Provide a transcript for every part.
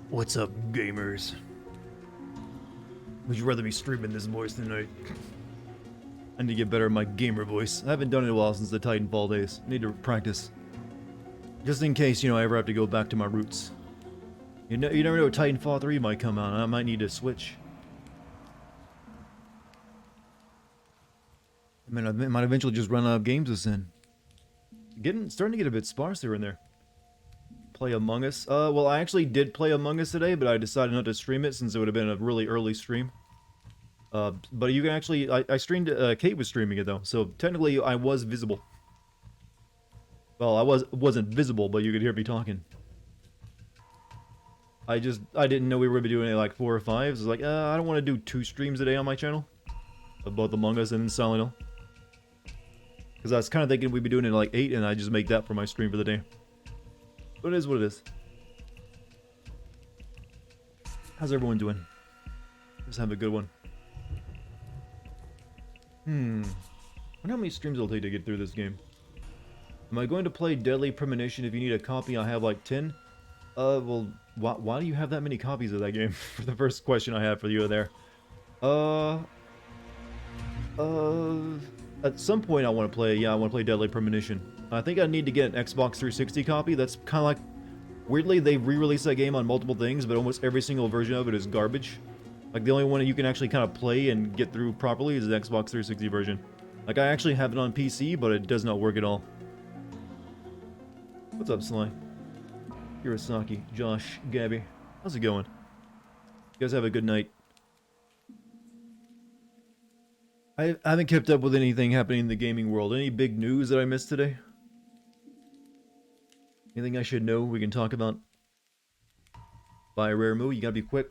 What's up, gamers? Would you rather be streaming this voice tonight? I need to get better at my gamer voice. I haven't done it in a while since the Titanfall days. I need to practice. Just in case, I ever have to go back to my roots. You never know, Titanfall 3 might come out, and I might need to switch. I mean, I might eventually just run out of games to send. Starting to get a bit sparse here and there. Play Among Us. Well, I actually did play Among Us today, but I decided not to stream it since it would have been a really early stream. But you can actually, I streamed, Kate was streaming it though, so technically I was visible. Well, I wasn't visible, but you could hear me talking. I didn't know we were going to be doing like 4 or 5. So I was like, I don't want to do 2 streams a day on my channel. Both Among Us and Silent Hill. Because I was kind of thinking we'd be doing it like 8, and I just make that for my stream for the day. But it is what it is. How's everyone doing? Just have a good one. I wonder how many streams it'll take to get through this game. Am I going to play Deadly Premonition? If you need a copy, I have like 10. Well, why do you have that many copies of that game? For the first question I have for you there. At some point I want to play, yeah, I want to play Deadly Premonition. I think I need to get an Xbox 360 copy. That's kind of like, weirdly, they've re-released that game on multiple things, but almost every single version of it is garbage. Like, the only one you can actually kind of play and get through properly is the Xbox 360 version. Like, I actually have it on PC, but it does not work at all. What's up, Sly? Hirosaki, Josh, Gabby. How's it going? You guys have a good night. I haven't kept up with anything happening in the gaming world. Any big news that I missed today? Anything I should know we can talk about? Buy a rare moo, you gotta be quick.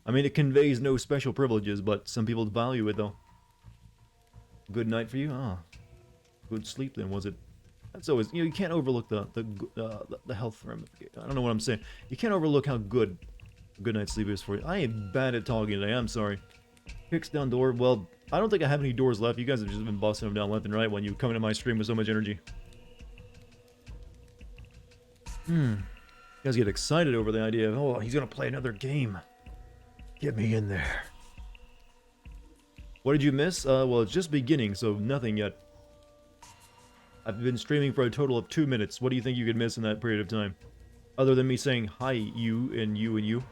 I mean, it conveys no special privileges, but some people value it, though. Good night for you? Ah. Good sleep, then, was it? That's always... you can't overlook the health remedy. I don't know what I'm saying. You can't overlook how good a good night's sleep is for you. I am bad at talking today, I'm sorry. Kicks down door. Well, I don't think I have any doors left. You guys have just been busting them down left and right when you come into my stream with so much energy. You guys get excited over the idea of, oh, he's gonna play another game. Get me in there. What did you miss? Well, it's just beginning, so nothing yet. I've been streaming for a total of 2 minutes. What do you think you could miss in that period of time? Other than me saying, hi, you, and you, and you.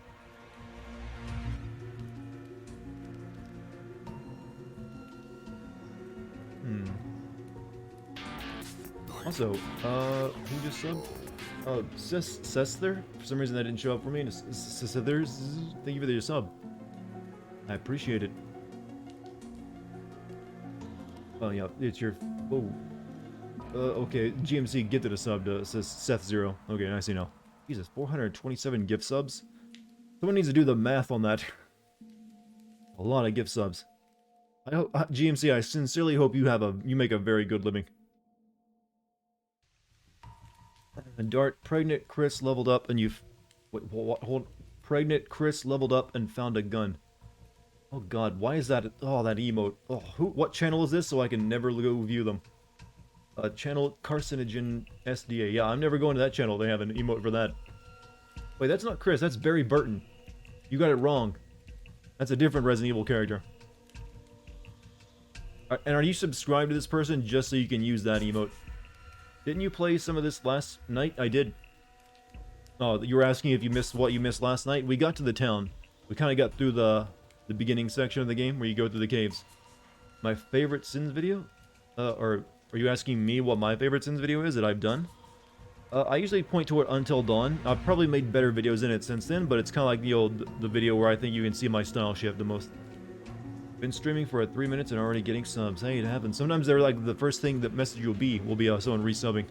Also, who just subbed? Oh, Sesther? For some reason that didn't show up for me. Sesther, thank you for your sub. I appreciate it. Oh, yeah, it's your... Oh. Okay, GMC gifted a sub to Seth Zero. Okay, I see now. Jesus, 427 gift subs? Someone needs to do the math on that. A lot of gift subs. I hope, GMC, I sincerely hope you make a very good living. And Dart, pregnant Chris leveled up and you've... Wait, hold... Pregnant Chris leveled up and found a gun. Oh god, why is that... Oh, that emote. Oh, what channel is this so I can never go view them? Channel Carcinogen SDA. Yeah, I'm never going to that channel. They have an emote for that. Wait, that's not Chris. That's Barry Burton. You got it wrong. That's a different Resident Evil character. And are you subscribed to this person just so you can use that emote? Didn't you play some of this last night? I did. Oh, you were asking if you missed what you missed last night? We got to the town. We kind of got through the beginning section of the game where you go through the caves. My favorite Sins video? Or are you asking me what my favorite Sins video is that I've done? I usually point toward Until Dawn. I've probably made better videos in it since then, but it's kind of like the video where I think you can see my style shift the most. Been streaming for 3 minutes and already getting subs. Hey, it happens. Sometimes they're like the first thing that message will be someone resubbing.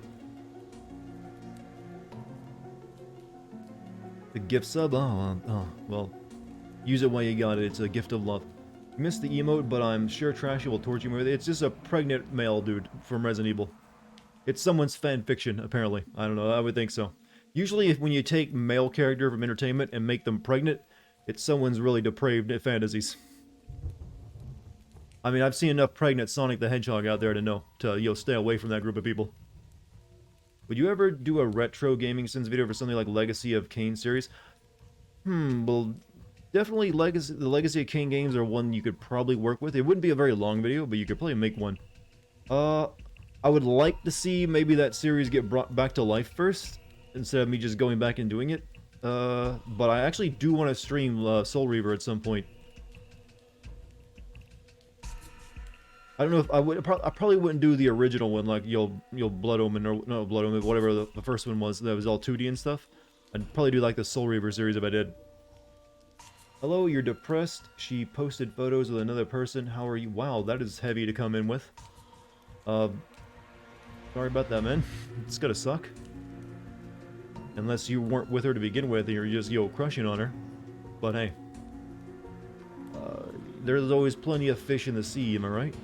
The gift sub? Oh, well, use it while you got it. It's a gift of love. Missed the emote, but I'm sure Trashy will torture me with it. It's just a pregnant male dude from Resident Evil. It's someone's fan fiction, apparently. I don't know, I would think so. Usually, when you take male character from entertainment and make them pregnant, it's someone's really depraved fantasies. I mean, I've seen enough pregnant Sonic the Hedgehog out there to know to, stay away from that group of people. Would you ever do a retro gaming sims video for something like Legacy of Kain series? Well, definitely the Legacy of Kain games are one you could probably work with. It wouldn't be a very long video, but you could probably make one. I would like to see maybe that series get brought back to life first, instead of me just going back and doing it. But I actually do want to stream Soul Reaver at some point. I don't know if I would. I probably wouldn't do the original one, like you'll Blood Omen or no Blood Omen, whatever the first one was. That was all 2D and stuff. I'd probably do like the Soul Reaver series if I did. Hello, you're depressed. She posted photos with another person. How are you? Wow, that is heavy to come in with. Sorry about that, man. It's gonna suck. Unless you weren't with her to begin with and you're just, crushing on her. But hey. There's always plenty of fish in the sea, am I right?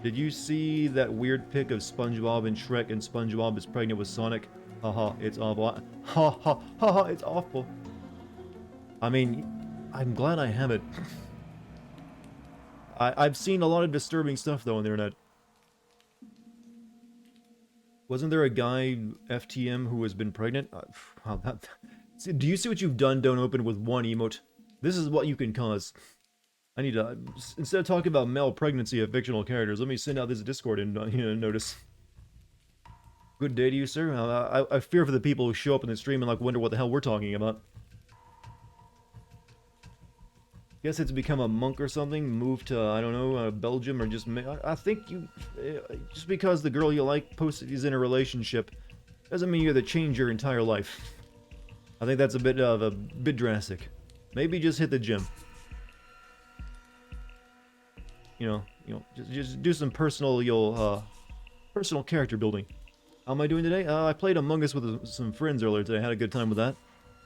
Did you see that weird pic of SpongeBob and Shrek and SpongeBob is pregnant with Sonic? Haha, it's awful. Ha ha ha ha, it's awful. I mean, I'm glad I haven't. I've seen a lot of disturbing stuff though on the internet. Wasn't there a guy, FTM, who has been pregnant? Do you see what you've done, Don't Open, with one emote? This is what you can cause. I need to, instead of talking about male pregnancy of fictional characters, let me send out this Discord and notice. Good day to you, sir. I fear for the people who show up in the stream and like wonder what the hell we're talking about. Guess it's become a monk or something, moved to, I don't know, Belgium, or just... I think you... just because the girl you like posted is in a relationship doesn't mean you have to change your entire life. I think that's a bit drastic. Maybe just hit the gym. Just do some personal character building. How am I doing today? I played Among Us with some friends earlier today. I had a good time with that.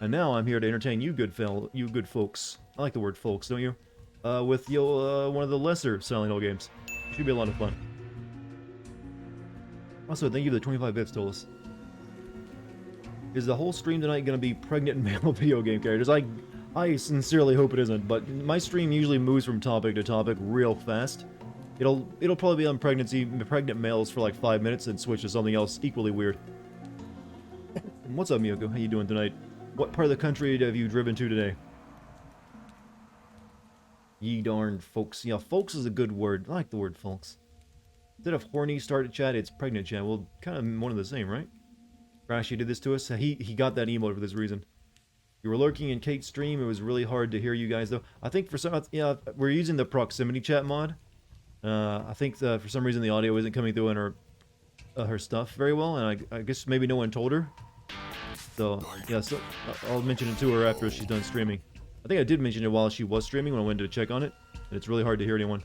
And now I'm here to entertain you good folks. I like the word folks, don't you? With one of the lesser Silent Hill games. Should be a lot of fun. Also, thank you for the 25 bits, Tolis. Is the whole stream tonight gonna be pregnant male video game characters? I sincerely hope it isn't, but my stream usually moves from topic to topic real fast. It'll probably be on pregnant males for like 5 minutes and switch to something else equally weird. What's up, Miyoko? How you doing tonight? What part of the country have you driven to today? Ye darn folks. Yeah, folks is a good word. I like the word folks. Instead of horny started chat, it's pregnant chat. Well, kind of one of the same, right? Crashy did this to us. He got that emote for this reason. You were lurking in Kate's stream. It was really hard to hear you guys, though. I think for some... Yeah, we're using the proximity chat mod. I think for some reason the audio isn't coming through in her stuff very well, and I guess maybe no one told her. So, yeah, so I'll mention it to her after she's done streaming. I think I did mention it while she was streaming when I went to check on it, and it's really hard to hear anyone.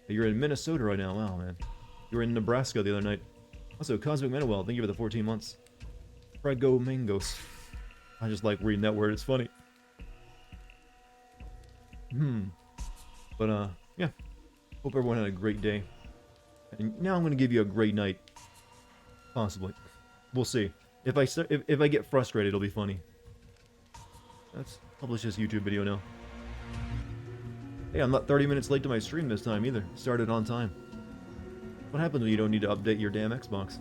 You're in Minnesota right now. Wow, man. You were in Nebraska the other night. Also, Cosmic Manuel, thank you for the 14 months. Prego Mangos. I just like reading that word, it's funny. But, yeah. Hope everyone had a great day. And now I'm going to give you a great night. Possibly. We'll see. If I get frustrated, it'll be funny. Let's publish this YouTube video now. Hey, I'm not 30 minutes late to my stream this time either. Started on time. What happens when you don't need to update your damn Xbox?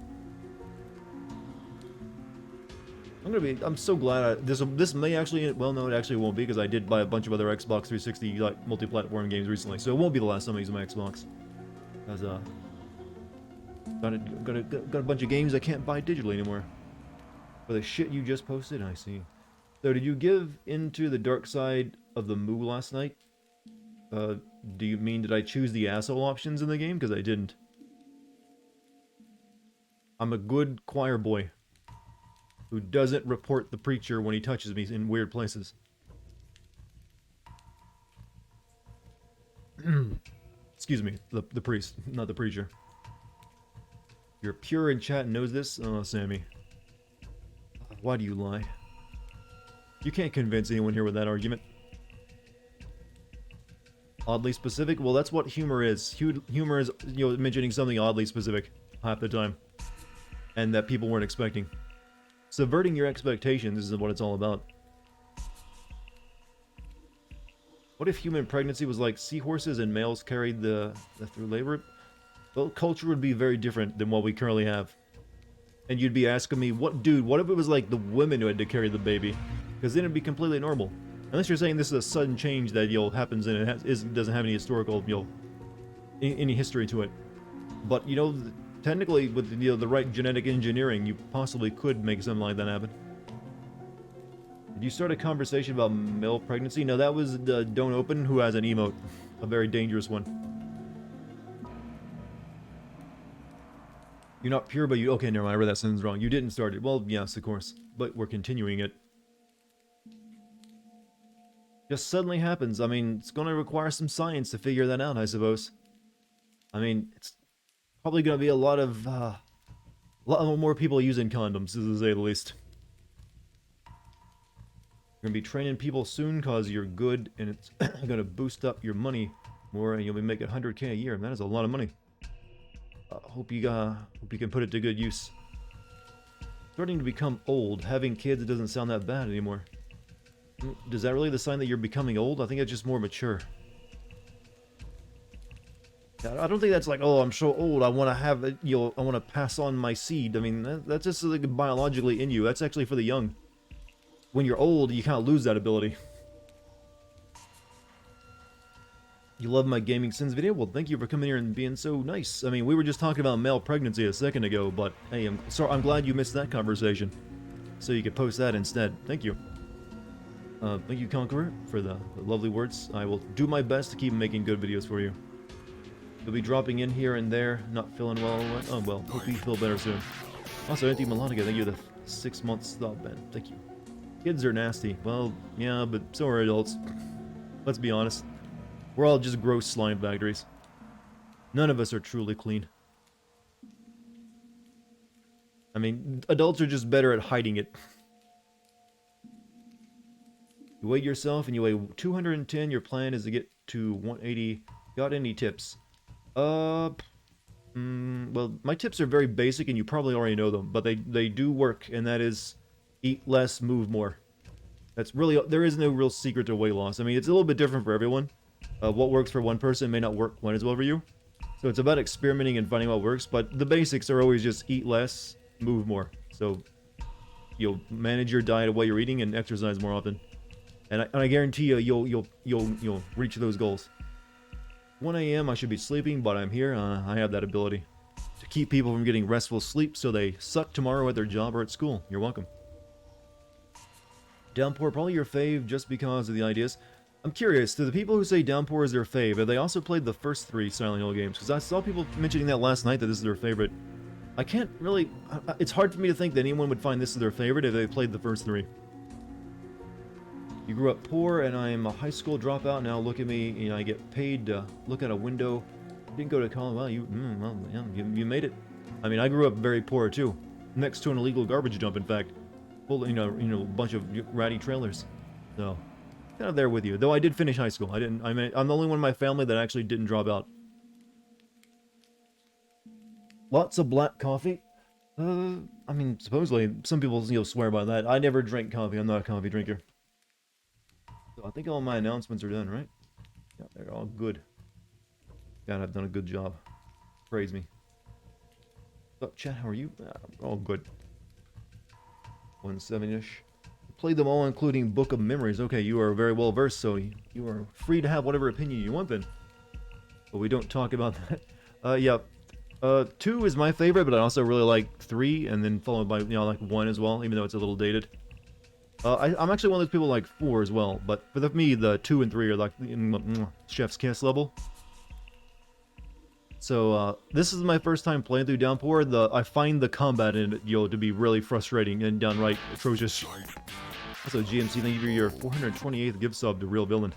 I'm so glad this may actually, well, no, it actually won't be, because I did buy a bunch of other Xbox 360 like multi-platform games recently, so it won't be the last time I use my Xbox. Because got a bunch of games I can't buy digitally anymore. For the shit you just posted, I see. So did you give into the dark side of the moo last night? Do you mean did I choose the asshole options in the game? Because I didn't. I'm a good choir boy who doesn't report the preacher when he touches me in weird places. Excuse me, the priest, not the preacher. You're pure in chat and knows this? Oh, Sammy. Why do you lie? You can't convince anyone here with that argument. Oddly specific? Well, that's what humor is. Humor is, mentioning something oddly specific half the time. And that people weren't expecting. Subverting your expectations is what it's all about. What if human pregnancy was like seahorses and males carried the through labor? Well, culture would be very different than what we currently have. And you'd be asking me, dude, what if it was like the women who had to carry the baby? Because then it'd be completely normal. Unless you're saying this is a sudden change that, happens and it doesn't have any historical, any history to it. But, technically, with, the right genetic engineering, you possibly could make something like that happen. Did you start a conversation about male pregnancy? No, that was Don't Open, who has an emote. A very dangerous one. You're not pure, but you... Okay, never mind, I read that sentence wrong. You didn't start it. Well, yes, of course. But we're continuing it. Just suddenly happens. I mean, it's going to require some science to figure that out, I suppose. I mean, it's probably going to be a lot more people using condoms, to say the least. You're going to be training people soon because you're good, and it's going to boost up your money more, and you'll be making 100K a year. And that is a lot of money. Hope you can put it to good use. Starting to become old. Having kids, it doesn't sound that bad anymore. Is that really the sign that you're becoming old? I think it's just more mature. I don't think that's like, oh, I'm so old, I want to have, I want to pass on my seed. I mean, that's just like biologically in you. That's actually for the young. When you're old, you kind of lose that ability. You love my Gaming Sins video? Well, thank you for coming here and being so nice. I mean, we were just talking about male pregnancy a second ago, but hey, I'm glad you missed that conversation. So you could post that instead. Thank you. Thank you, Conqueror, for the lovely words. I will do my best to keep making good videos for you. You'll be dropping in here and there, not feeling well. Oh, well, hope you feel better soon. Also, Anthony Melodica, thank you for the 6 months stop, Ben. Thank you. Kids are nasty. Well, yeah, but so are adults. Let's be honest. We're all just gross slime factories. None of us are truly clean. I mean, adults are just better at hiding it. You weigh yourself and you weigh 210. Your plan is to get to 180. Got any tips? Well, my tips are very basic and you probably already know them, but they do work, and that is eat less, move more. That's really, there is no real secret to weight loss. I mean, it's a little bit different for everyone. What works for one person may not work quite as well for you. So it's about experimenting and finding what works, but the basics are always just eat less, move more. So you'll manage your diet of what you're eating and exercise more often. And I guarantee you, you'll reach those goals. 1 a.m. I should be sleeping, but I'm here. I have that ability to keep people from getting restful sleep so they suck tomorrow at their job or at school. You're welcome. Downpour, probably your fave just because of the ideas. I'm curious, to the people who say Downpour is their fave, have they also played the first 3 Silent Hill games? Because I saw people mentioning that last night, that this is their favorite. I can't really... It's hard for me to think that anyone would find this as their favorite if they played the first 3. You grew up poor, and I am a high school dropout. Now look at me, I get paid to look out a window. Didn't go to college. Well, you made it. I mean, I grew up very poor too, next to an illegal garbage dump. In fact, full, a bunch of ratty trailers. So, kind of there with you. Though I did finish high school. I'm the only one in my family that actually didn't drop out. Lots of black coffee. I mean, supposedly some people swear by that. I never drink coffee. I'm not a coffee drinker. So I think all my announcements are done, right? Yeah, they're all good. God, I've done a good job. Praise me. What's up, chat? How are you? All good. 170-ish. Played them all, including Book of Memories. Okay, you are very well versed, so you are free to have whatever opinion you want then. But we don't talk about that. Yeah. 2 is my favorite, but I also really like 3, and then followed by, like 1 as well, even though it's a little dated. I'm actually one of those people like 4 as well, but for me, the 2 and 3 are like chef's kiss level. So, this is my first time playing through Downpour. I find the combat in it, to be really frustrating and downright atrocious. Also, GMC, thank you for your 428th gift sub to Real Villain.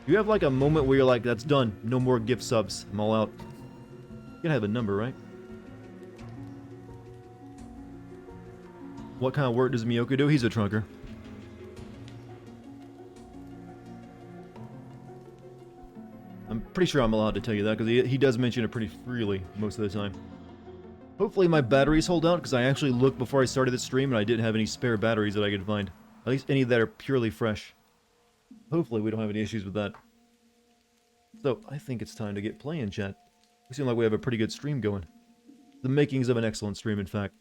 You have like a moment where you're like, that's done, no more gift subs, I'm all out. You gotta have a number, right? What kind of work does Miyoku do? He's a trunker. I'm pretty sure I'm allowed to tell you that, because he does mention it pretty freely most of the time. Hopefully my batteries hold out, because I actually looked before I started the stream and I didn't have any spare batteries that I could find. At least any that are purely fresh. Hopefully we don't have any issues with that. So, I think it's time to get playing, chat. We seem like we have a pretty good stream going. The makings of an excellent stream, in fact.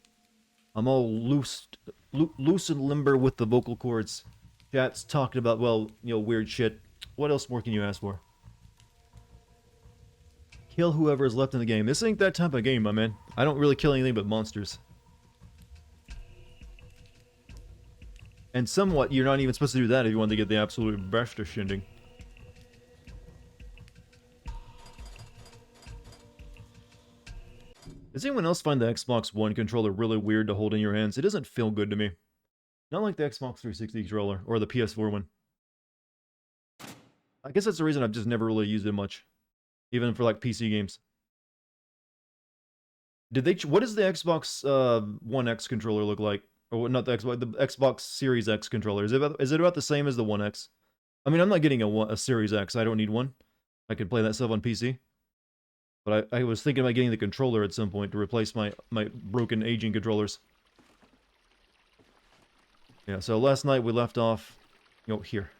I'm all loose and limber with the vocal cords. Chat's talking about, well, weird shit. What else more can you ask for? Kill whoever is left in the game. This ain't that type of game, my man. I don't really kill anything but monsters. And somewhat, you're not even supposed to do that if you want to get the absolute best of shindig. Does anyone else find the Xbox One controller really weird to hold in your hands? It doesn't feel good to me. Not like the Xbox 360 controller, or the PS4 one. I guess that's the reason I've just never really used it much. Even for, like, PC games. What does the Xbox One X controller look like? Or not the Xbox Series X controller. Is it about the same as the One X? I mean, I'm not getting a Series X. I don't need one. I can play that stuff on PC. But I was thinking about getting the controller at some point to replace my broken, aging controllers. Yeah, so last night we left off, here.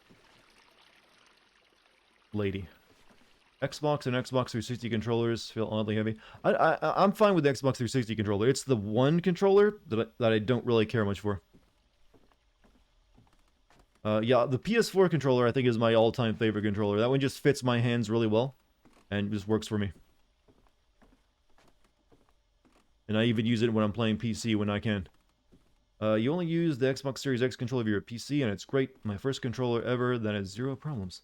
Lady. Xbox and Xbox 360 controllers feel oddly heavy. I'm fine with the Xbox 360 controller. It's the one controller that I don't really care much for. Yeah, the PS4 controller I think is my all-time favorite controller. That one just fits my hands really well, and just works for me. And I even use it when I'm playing PC when I can. You only use the Xbox Series X controller of your PC, and it's great. My first controller ever that has zero problems.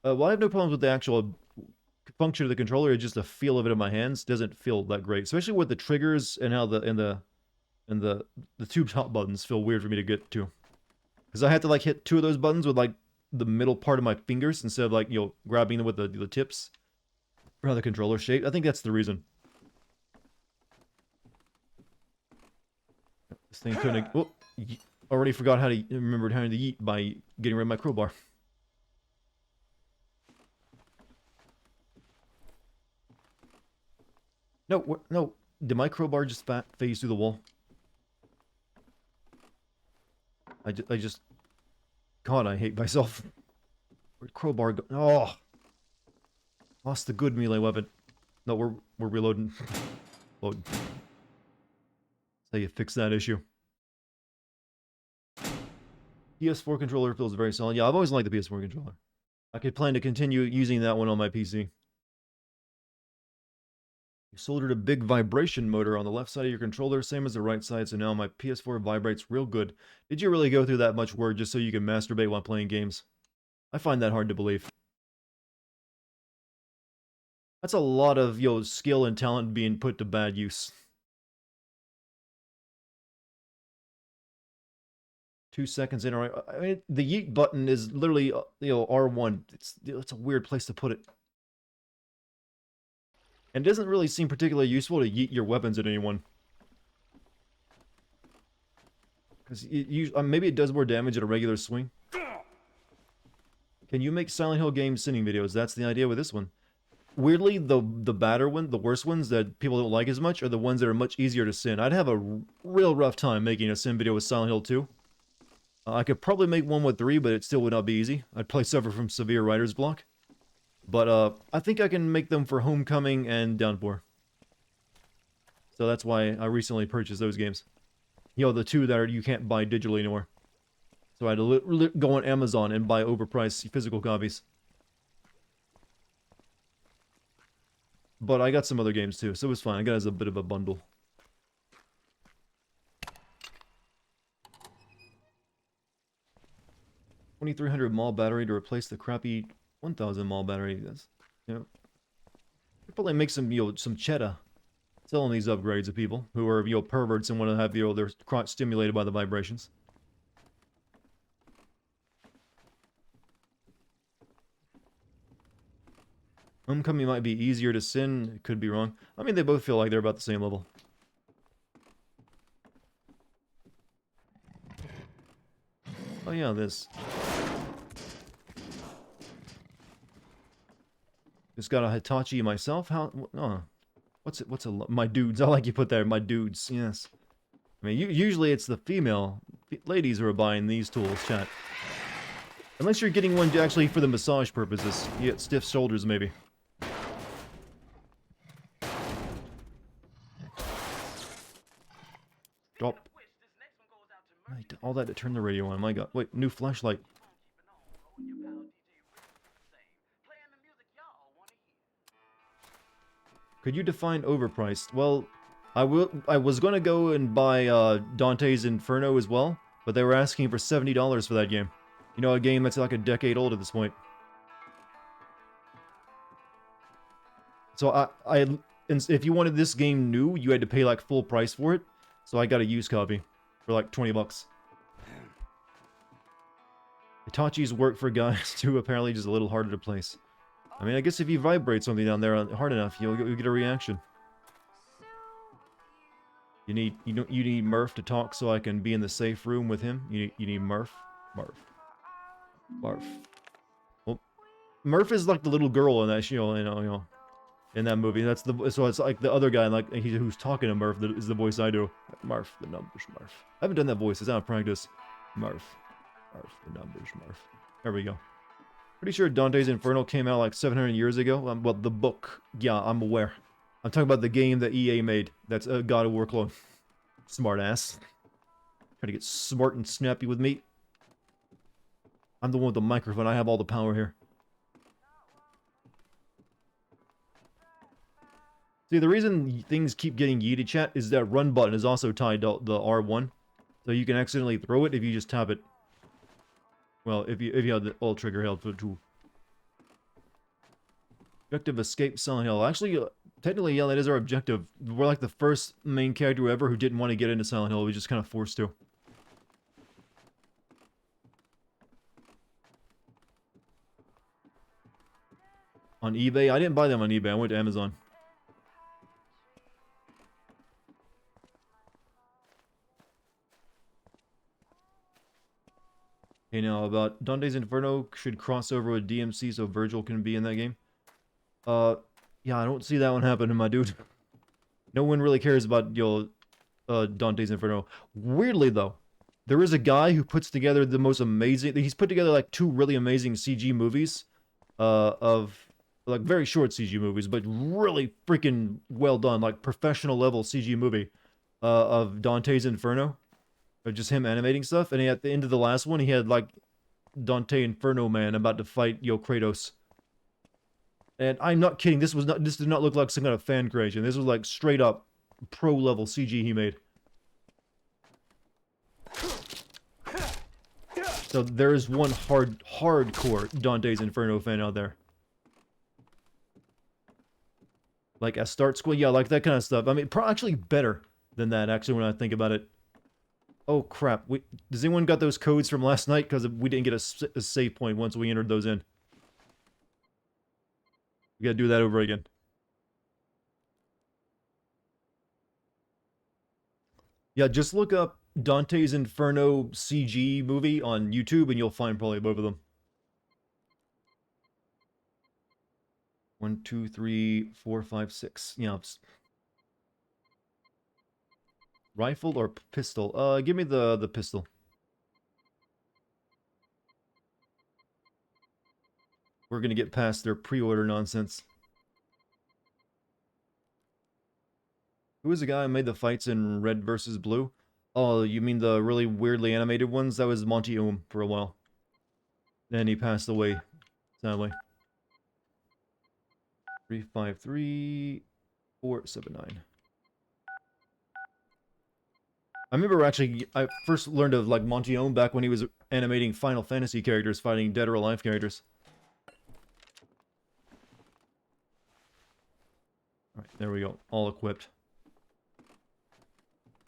Well, I have no problems with the actual function of the controller. It's just the feel of it in my hands doesn't feel that great, especially with the triggers and how the two top buttons feel weird for me to get to. Because I had to like hit two of those buttons with like the middle part of my fingers instead of like grabbing them with the tips. For how the controller shaped. I think that's the reason. This thing couldn't. Oh, already forgot how to remembered how to yeet by getting rid of my crowbar. No, no. Did my crowbar just phase through the wall? I just... God, I hate myself. Where'd crowbar go? Oh! Lost the good melee weapon. No, we're reloading. Load. That's how you fix that issue. PS4 controller feels very solid. Yeah, I've always liked the PS4 controller. I could plan to continue using that one on my PC. You soldered a big vibration motor on the left side of your controller, same as the right side, so now my PS4 vibrates real good. Did you really go through that much work just so you can masturbate while playing games? I find that hard to believe. That's a lot of, skill and talent being put to bad use. 2 seconds in, alright. I mean, the yeet button is literally, R1. It's a weird place to put it. And it doesn't really seem particularly useful to yeet your weapons at anyone. Because maybe it does more damage at a regular swing. Can you make Silent Hill games singing videos? That's the idea with this one. Weirdly, the worst ones that people don't like as much, are the ones that are much easier to sin. I'd have a real rough time making a sin video with Silent Hill 2. I could probably make one with 3, but it still would not be easy. I'd probably suffer from severe writer's block. But, I think I can make them for Homecoming and Downpour. So that's why I recently purchased those games. The two that you can't buy digitally anymore. So I had to go on Amazon and buy overpriced physical copies. But I got some other games too, so it was fine. I got it as a bit of a bundle. 2300 mAh battery to replace the crappy 1000 mAh battery. That's, you probably make some, some cheddar selling these upgrades to people who are, perverts and want to have, their crotch stimulated by the vibrations. Homecoming might be easier to sin. It could be wrong. I mean, they both feel like they're about the same level. Oh yeah, this. Just got a Hitachi myself. How? Oh, what's my dudes? I like you put there, my dudes. Yes. I mean, usually it's the female ladies who are buying these tools, chat. Unless you're getting one actually for the massage purposes. You get stiff shoulders, maybe. Stop. All that to turn the radio on. My god. Wait, new flashlight. Could you define overpriced? Well, I was gonna go and buy Dante's Inferno as well, but they were asking for $70 for that game. You know, a game that's like a decade old at this point. So if you wanted this game new, you had to pay like full price for it. So I got a used copy for like 20 bucks. Itachi's work for guys too, apparently just a little harder to place. I mean, I guess if you vibrate something down there hard enough, you'll get a reaction. You need Murph to talk so I can be in the safe room with him. You need Murph. Well, Murph is like the little girl in that show, you know, in that movie. So it's like the other guy, like who's talking to Murph, that is the voice I do. Murph, the numbers, Murph. I haven't done that voice. It's out of practice. Murph, the numbers, Murph. There we go. Pretty sure Dante's Inferno came out like 700 years ago. Well, the book, yeah, I'm aware. I'm talking about the game that EA made. That's a God of War clone. Smart ass. Trying to get smart and snappy with me. I'm the one with the microphone. I have all the power here. See, the reason things keep getting yeeted, chat, is that run button is also tied to the R1. So you can accidentally throw it if you just tap it. Well, if you have the alt trigger held for the tool. Objective escape Silent Hill. Actually, technically, yeah, that is our objective. We're like the first main character ever who didn't want to get into Silent Hill. We just kind of forced to. On eBay? I didn't buy them on eBay. I went to Amazon. Okay, now about Dante's Inferno should cross over with DMC so Virgil can be in that game. Yeah, I don't see that one happening, my dude. No one really cares about, Dante's Inferno. Weirdly, though, there is a guy who puts together the most amazing... He's put together, like, 2 really amazing CG movies, like, very short CG movies, but really freaking well done, like, professional-level CG movie, of Dante's Inferno. Just him animating stuff, and at the end of the last one, he had, like, Dante Inferno Man about to fight, Kratos. And I'm not kidding, this did not look like some kind of fan creation. This was, like, straight up pro-level CG he made. So there's one hardcore Dante's Inferno fan out there. Like a start school, yeah, like that kind of stuff. I mean, actually better than that, actually, when I think about it. Oh crap, does anyone got those codes from last night? Because we didn't get a save point once we entered those in. We gotta do that over again. Yeah, just look up Dante's Inferno CG movie on YouTube and you'll find probably both of them. 1, 2, 3, 4, 5, 6. Yeah. Rifle or pistol? Give me the pistol. We're gonna get past their pre-order nonsense. Who was the guy who made the fights in Red vs. Blue? Oh, you mean the really weirdly animated ones? That was Monty for a while. Then he passed away, sadly. 353 479. I remember actually, I first learned of like Monty back when he was animating Final Fantasy characters fighting Dead or Alive characters. Alright, there we go. All equipped.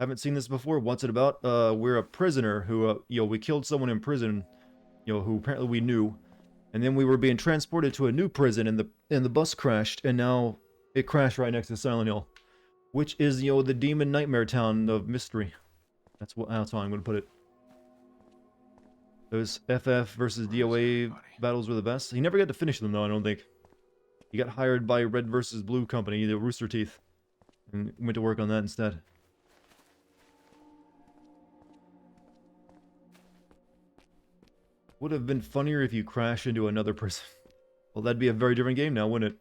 Haven't seen this before. What's it about? We're a prisoner who, we killed someone in prison, who apparently we knew. And then we were being transported to a new prison and the bus crashed and now it crashed right next to Silent Hill. Which is, the demon nightmare town of mystery. That's how I'm going to put it. Those FF versus DOA battles were the best. He never got to finish them though, I don't think. He got hired by Red vs. Blue Company, the Rooster Teeth. And went to work on that instead. Would have been funnier if you crashed into another person. Well, that'd be a very different game now, wouldn't it?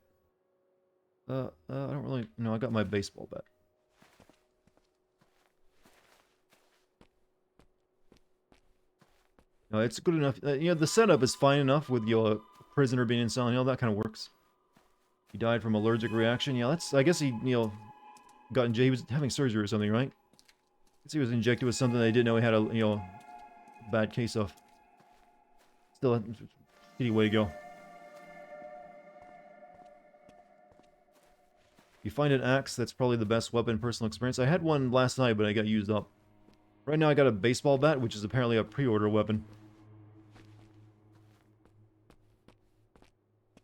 I don't really... No, I got my baseball bat. No, it's good enough. You know, the setup is fine enough with your prisoner being in Silent Hill. That kind of works. He died from allergic reaction. Yeah, that's. I guess he, he was having surgery or something, right? I guess he was injected with something they didn't know he had a, bad case of. Still a shitty way to go. You find an axe, that's probably the best weapon in personal experience. I had one last night, but I got used up. Right now I got a baseball bat, which is apparently a pre-order weapon.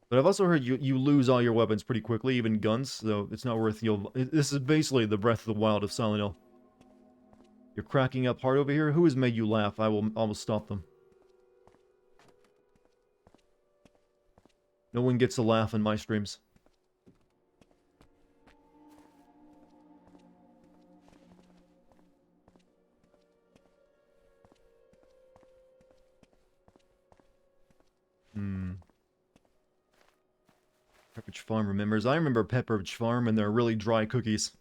But I've also heard you lose all your weapons pretty quickly, even guns, so it's not worth this is basically the Breath of the Wild of Silent Hill. You're cracking up hard over here? Who has made you laugh? I will almost stop them. No one gets a laugh in my streams. Pepperidge Farm remembers. I remember Pepperidge Farm and their really dry cookies.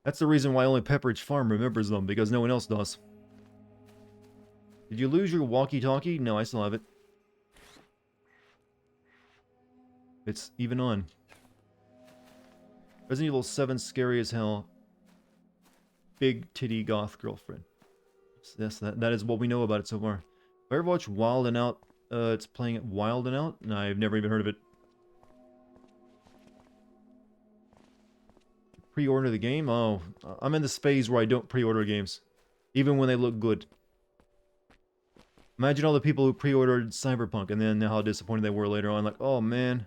That's the reason why only Pepperidge Farm remembers them, because no one else does. Did you lose your walkie-talkie? No, I still have it. It's even on. Resident Evil 7 scary as hell. Big titty goth girlfriend. Yes, that is what we know about it so far. If I ever watch Wild and Out, it's playing it Wild and Out? No, I've never even heard of it. Pre-order the game? Oh, I'm in this phase where I don't pre-order games. Even when they look good. Imagine all the people who pre-ordered Cyberpunk and then how disappointed they were later on. Like, oh man.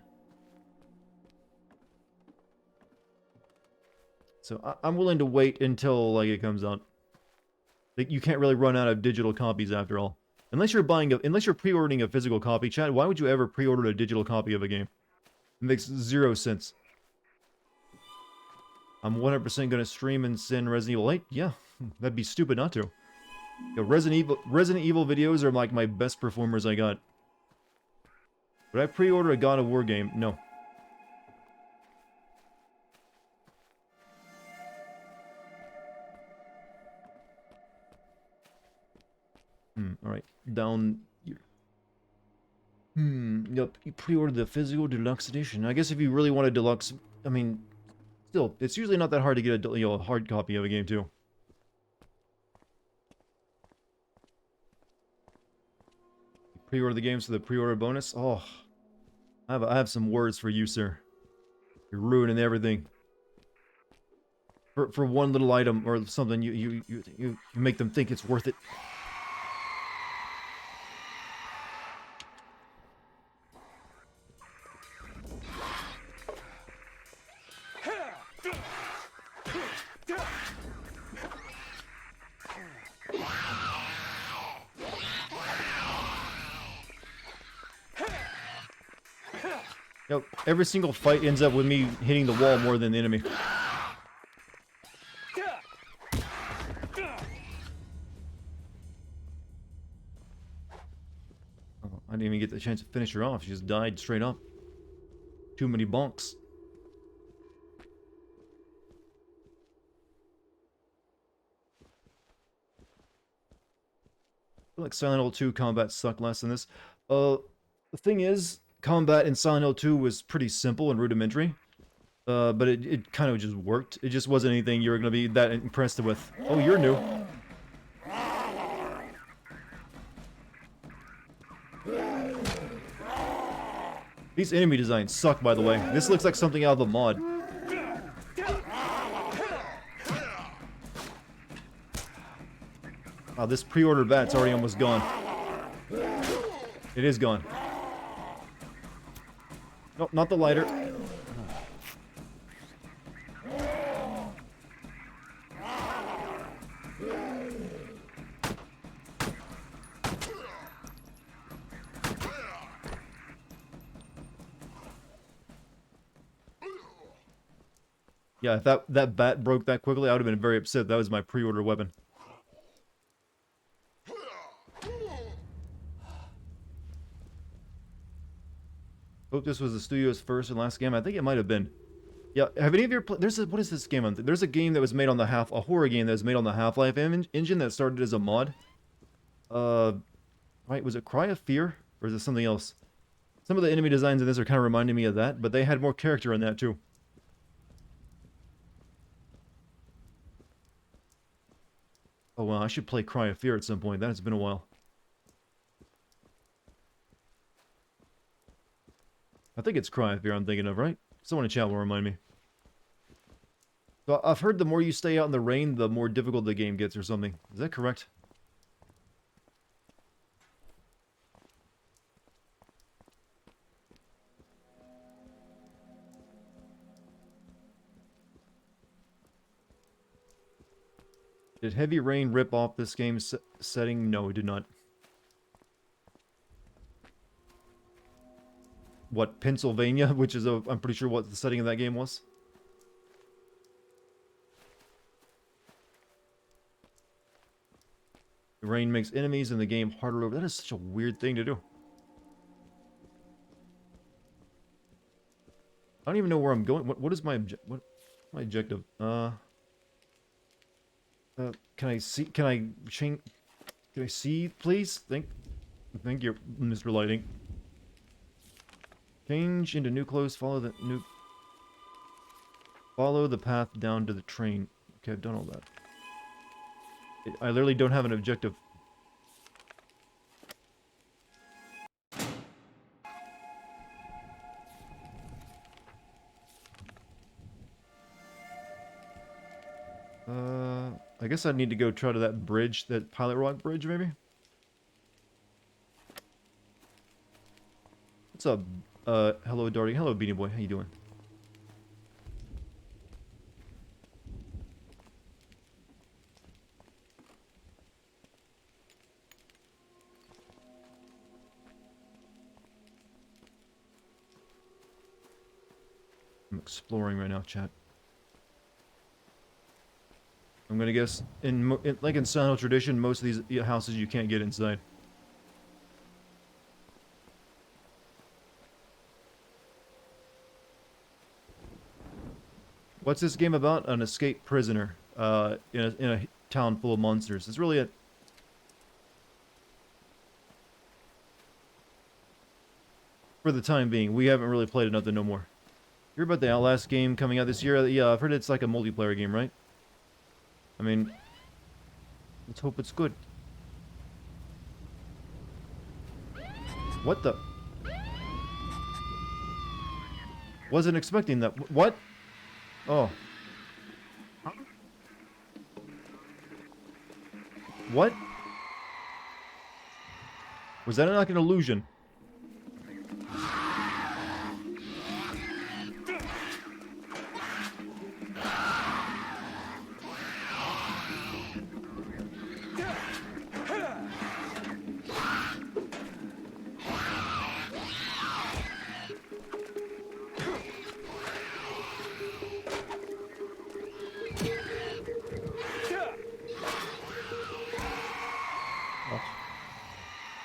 So I'm willing to wait until like it comes out. Like, you can't really run out of digital copies after all. Unless you're pre-ordering a physical copy, chat, why would you ever pre-order a digital copy of a game? It makes zero sense. I'm 100% gonna stream and send Resident Evil 8? Yeah, that'd be stupid not to. Yo, Resident Evil videos are like my best performers I got. Would I pre-order a God of War game? No. Alright. Down here. Yep. You pre-ordered the physical deluxe edition. I guess if you really want a deluxe... I mean... Still, it's usually not that hard to get a hard copy of a game, too. Pre-order the games for the pre-order bonus? Oh. I have some words for you, sir. You're ruining everything. For one little item or something, you make them think it's worth it. Yep, every single fight ends up with me hitting the wall more than the enemy. Oh, I didn't even get the chance to finish her off. She just died straight up. Too many bonks. I feel like Silent Hill 2 combat sucked less than this. The thing is, combat in Silent Hill 2 was pretty simple and rudimentary. But it kind of just worked. It just wasn't anything you were going to be that impressed with. Oh, you're new. These enemy designs suck, by the way. This looks like something out of a mod. Wow, this pre-order bat's already almost gone. It is gone. Nope, not the lighter. Yeah, if that bat broke that quickly, I would have been very upset. That was my pre-order weapon. Hope this was the studio's first and last game. I think it might have been. Yeah, have any of your what is this game on? There's a game that was made on the a horror game that was made on the Half-Life engine that started as a mod. Right, was it Cry of Fear? Or is it something else? Some of the enemy designs in this are kind of reminding me of that, but they had more character in that too. Oh well, I should play Cry of Fear at some point. That has been a while. I think it's Cry of Fear I'm thinking of, right? Someone in chat will remind me. So I've heard the more you stay out in the rain, the more difficult the game gets or something. Is that correct? Did Heavy Rain rip off this game's setting? No, it did not. What, Pennsylvania? Which is, I'm pretty sure what the setting of that game was. The rain makes enemies in the game harder over. That is such a weird thing to do. I don't even know where I'm going. What is my objective? Can I see? Can I change? Can I see, please? Thank you, Mr. Lighting. Change into new clothes. Follow the path down to the train. Okay, I've done all that. I literally don't have an objective. I guess I need to go try to that bridge, that Pilot Rock Bridge, maybe? What's up? Hello, Dartigan. Hello, Beanie Boy. How you doing? I'm exploring right now, chat. I'm gonna guess, like in Sino tradition, most of these houses you can't get inside. What's this game about? An escaped prisoner in a town full of monsters. That's really it. For the time being, we haven't really played nothing no more. You heard about the Outlast game coming out this year? Yeah, I've heard it's like a multiplayer game, right? I mean, let's hope it's good. What the? Wasn't expecting that. What? Oh. What? Was that like an illusion?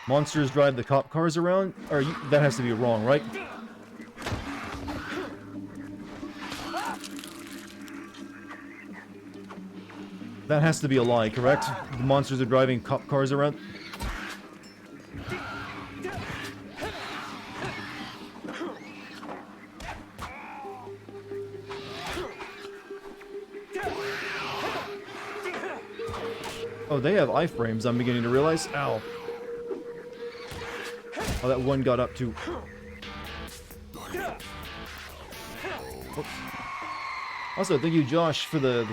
Monsters drive the cop cars around? Or that has to be wrong, right? That has to be a lie, correct? The monsters are driving cop cars around? Oh, they have iframes, I'm beginning to realize. Ow. Oh, that one got up too. Oops. Also, thank you, Josh, for the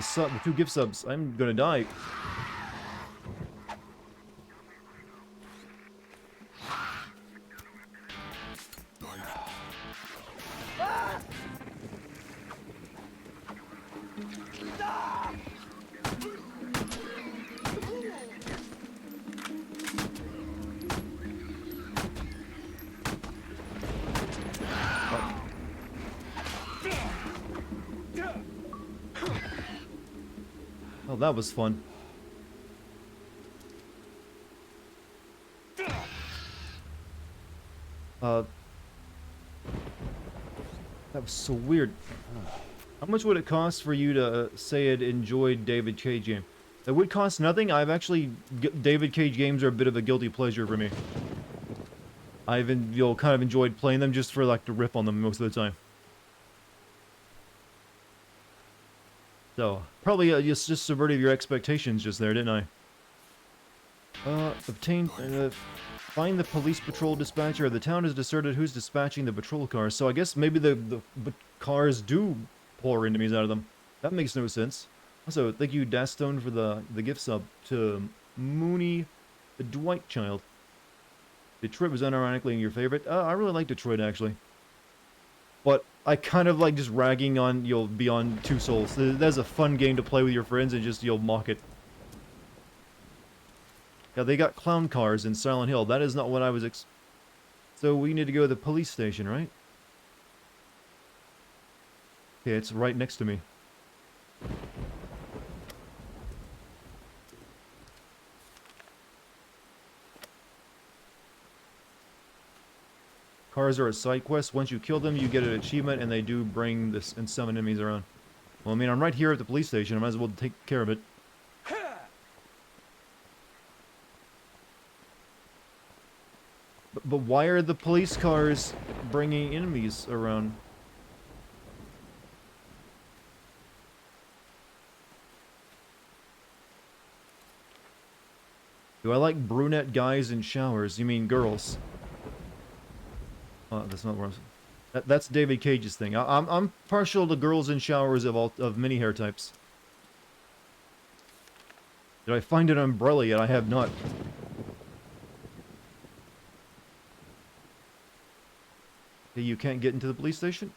2 gift subs. I'm gonna die. Oh, that was fun. That was so weird. How much would it cost for you to say it enjoyed David Cage game? It would cost nothing. I've actually... David Cage games are a bit of a guilty pleasure for me. I've kind of enjoyed playing them just for, like, to rip on them most of the time. So, probably just subverted your expectations just there, didn't I? Find the police patrol dispatcher. The town is deserted. Who's dispatching the patrol cars? So I guess maybe the cars do pour enemies out of them. That makes no sense. Also, thank you, Dastone, for the gift sub to Mooney, the Dwight child. Detroit was unironically your favorite. I really like Detroit, actually. But I kind of like just ragging on, Beyond Two Souls. That's a fun game to play with your friends and just, mock it. Yeah, they got clown cars in Silent Hill. That is not what I was So we need to go to the police station, right? Okay, it's right next to me. Cars are a side quest. Once you kill them, you get an achievement, and they do bring this and summon enemies around. Well, I mean, I'm right here at the police station. I might as well take care of it. But why are the police cars bringing enemies around? Do I like brunette guys in showers? You mean girls? That's not where that's David Cage's thing. I'm partial to girls in showers of many hair types. Did I find an umbrella yet? I have not. Okay, you can't get into the police station?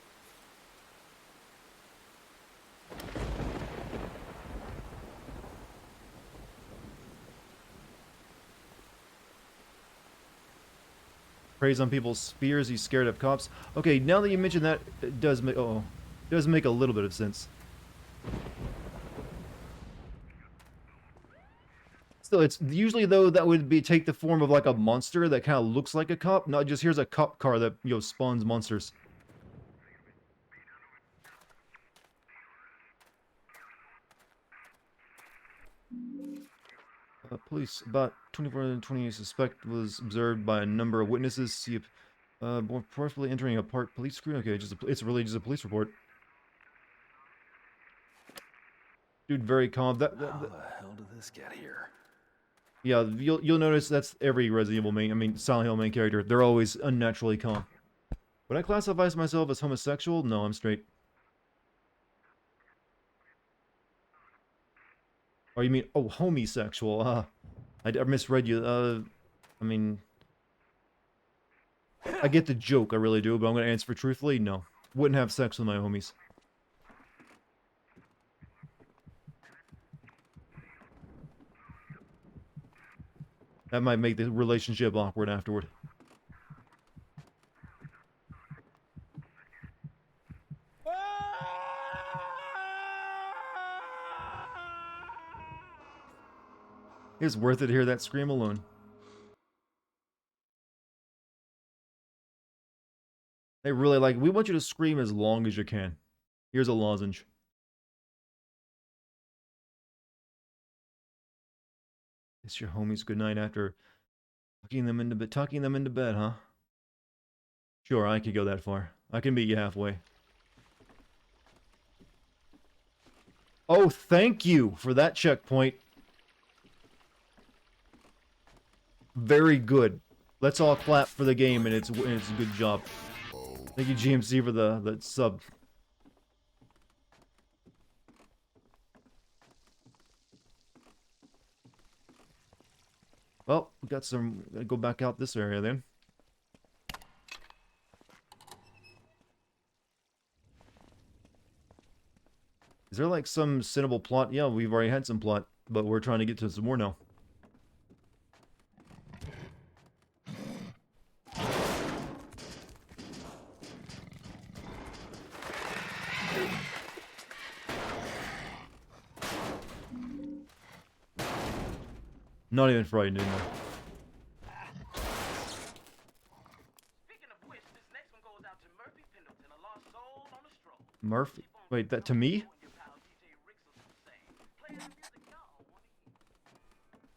Preys on people's spears. He's scared of cops. Okay, now that you mention that, it does make a little bit of sense. Still, it's usually though that would take the form of like a monster that kind of looks like a cop, not just here's a cop car that spawns monsters. Police, about 24 and 28 suspect was observed by a number of witnesses. See if, forcefully entering a parked police screen. Okay, it's really just a police report. Dude, very calm. How the hell did this get here? Yeah, you'll notice that's every Resident Evil Silent Hill main character. They're always unnaturally calm. Would I classify myself as homosexual? No, I'm straight. Oh, you mean, homosexual? I misread you. I get the joke, I really do, but I'm gonna answer truthfully, no. Wouldn't have sex with my homies. That might make the relationship awkward afterward. It's worth it to hear that scream alone. They really we want you to scream as long as you can. Here's a lozenge. It's your homies good night after tucking them into bed, huh? Sure, I could go that far. I can meet you halfway. Oh, thank you for that checkpoint. Very good. Let's all clap for the game, and it's a good job. Thank you, GMC, for the sub. Well, we got some. Gotta go back out this area then. Is there some cinnable plot? Yeah, we've already had some plot, but we're trying to get to some more now. Not even frightened anymore. Speaking of which, this next one goes out to Murphy Pendleton, a lost soul on a stroll. Murphy? Wait, that to me?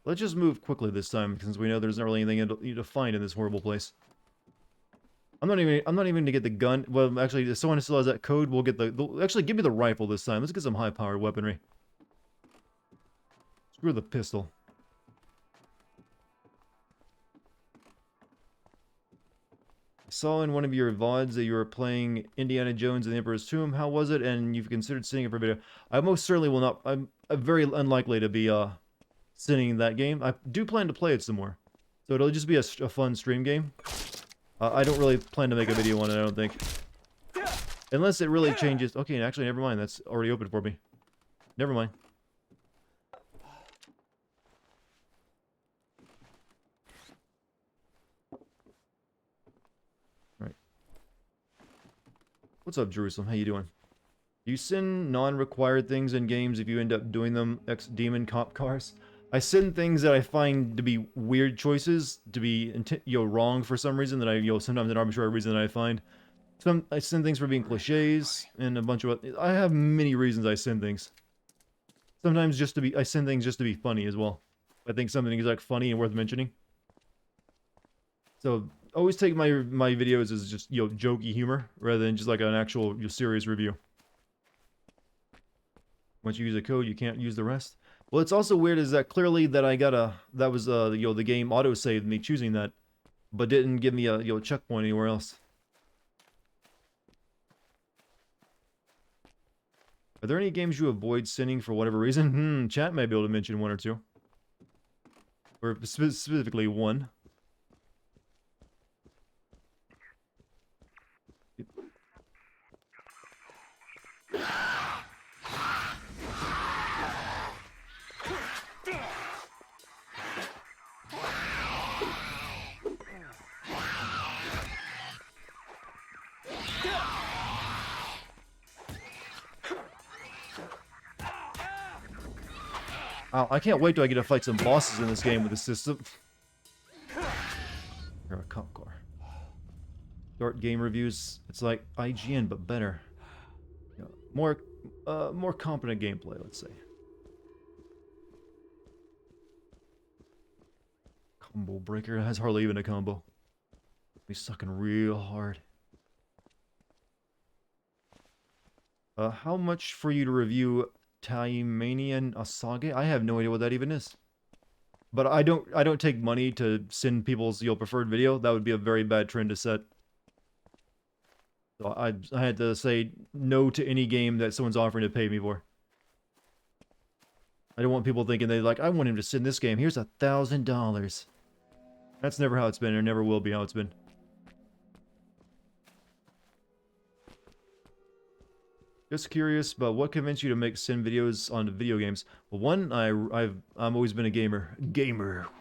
Let's just move quickly this time, since we know there's not really anything to find in this horrible place. I'm not even gonna get the gun. Well, actually, if someone still has that code, we'll get actually, give me the rifle this time. Let's get some high-powered weaponry. Screw the pistol. I saw in one of your VODs that you were playing Indiana Jones and the Emperor's Tomb. How was it? And you've considered sitting it for a video. I most certainly will not. I'm very unlikely to be sitting that game. I do plan to play it some more. So it'll just be a fun stream game. I don't really plan to make a video on it, I don't think. Unless it really changes. Okay, actually, never mind. That's already open for me. Never mind. Right. What's up, Jerusalem? How you doing? You sin non-required things in games if you end up doing them, ex-demon cop cars. I sin things that I find to be weird choices, to be wrong for some reason, that I sometimes an arbitrary reason that I find. I sin things for being cliches and a bunch of. I have many reasons I sin things. Sometimes I sin things just to be funny as well. I think something is like funny and worth mentioning. So always take my videos as just jokey humor rather than just like an actual serious review. Once you use a code, you can't use the rest. Well, it's also weird is that clearly that I got that was the game auto-saved me choosing that, but didn't give me a checkpoint anywhere else. Are there any games you avoid sinning for whatever reason? Chat may be able to mention one or two. Or specifically one. I can't wait till I get to fight some bosses in this game with the system. You're a cop car. Dart game reviews. It's like IGN, but better. More competent gameplay, let's say. Combo breaker has hardly even a combo. He's sucking real hard. How much for you to review Taimanian Asage? I have no idea what that even is. But I don't take money to send people's preferred video. That would be a very bad trend to set. So I had to say no to any game that someone's offering to pay me for. I don't want people thinking I want him to send this game. Here's $1,000. That's never how it's been, or never will be how it's been. Just curious about what convinced you to make sim videos on video games. Well, one, I've always been a gamer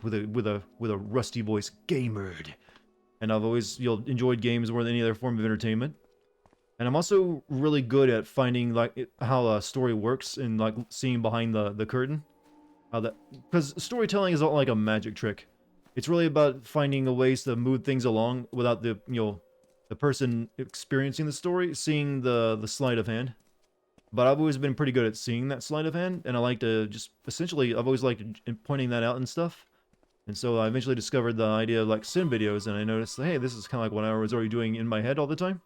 with a rusty voice, gamered, and I've always enjoyed games more than any other form of entertainment. And I'm also really good at finding how a story works and seeing behind the curtain, because storytelling is not like a magic trick. It's really about finding a ways to move things along without the person experiencing the story seeing the sleight of hand. But I've always been pretty good at seeing that sleight of hand, and I like to just essentially I've always liked pointing that out and stuff. And so I eventually discovered the idea of sim videos, and I noticed, hey, this is kind of like what I was already doing in my head all the time.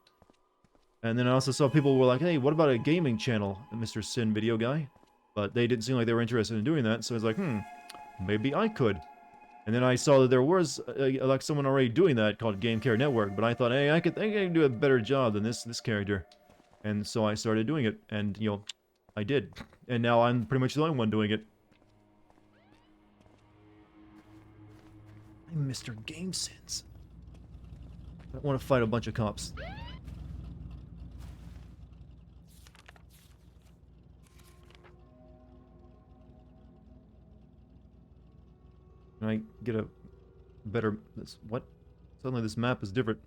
And then I also saw people were like, hey, what about a gaming channel, Mr. Sin Video Guy? But they didn't seem like they were interested in doing that, so I was like, maybe I could. And then I saw that there was someone already doing that called Game Care Network, but I thought, hey, I can do a better job than this character. And so I started doing it, and I did. And now I'm pretty much the only one doing it. I'm Mr. Game Sense. I don't want to fight a bunch of cops. Can I get a better... What? Suddenly this map is different.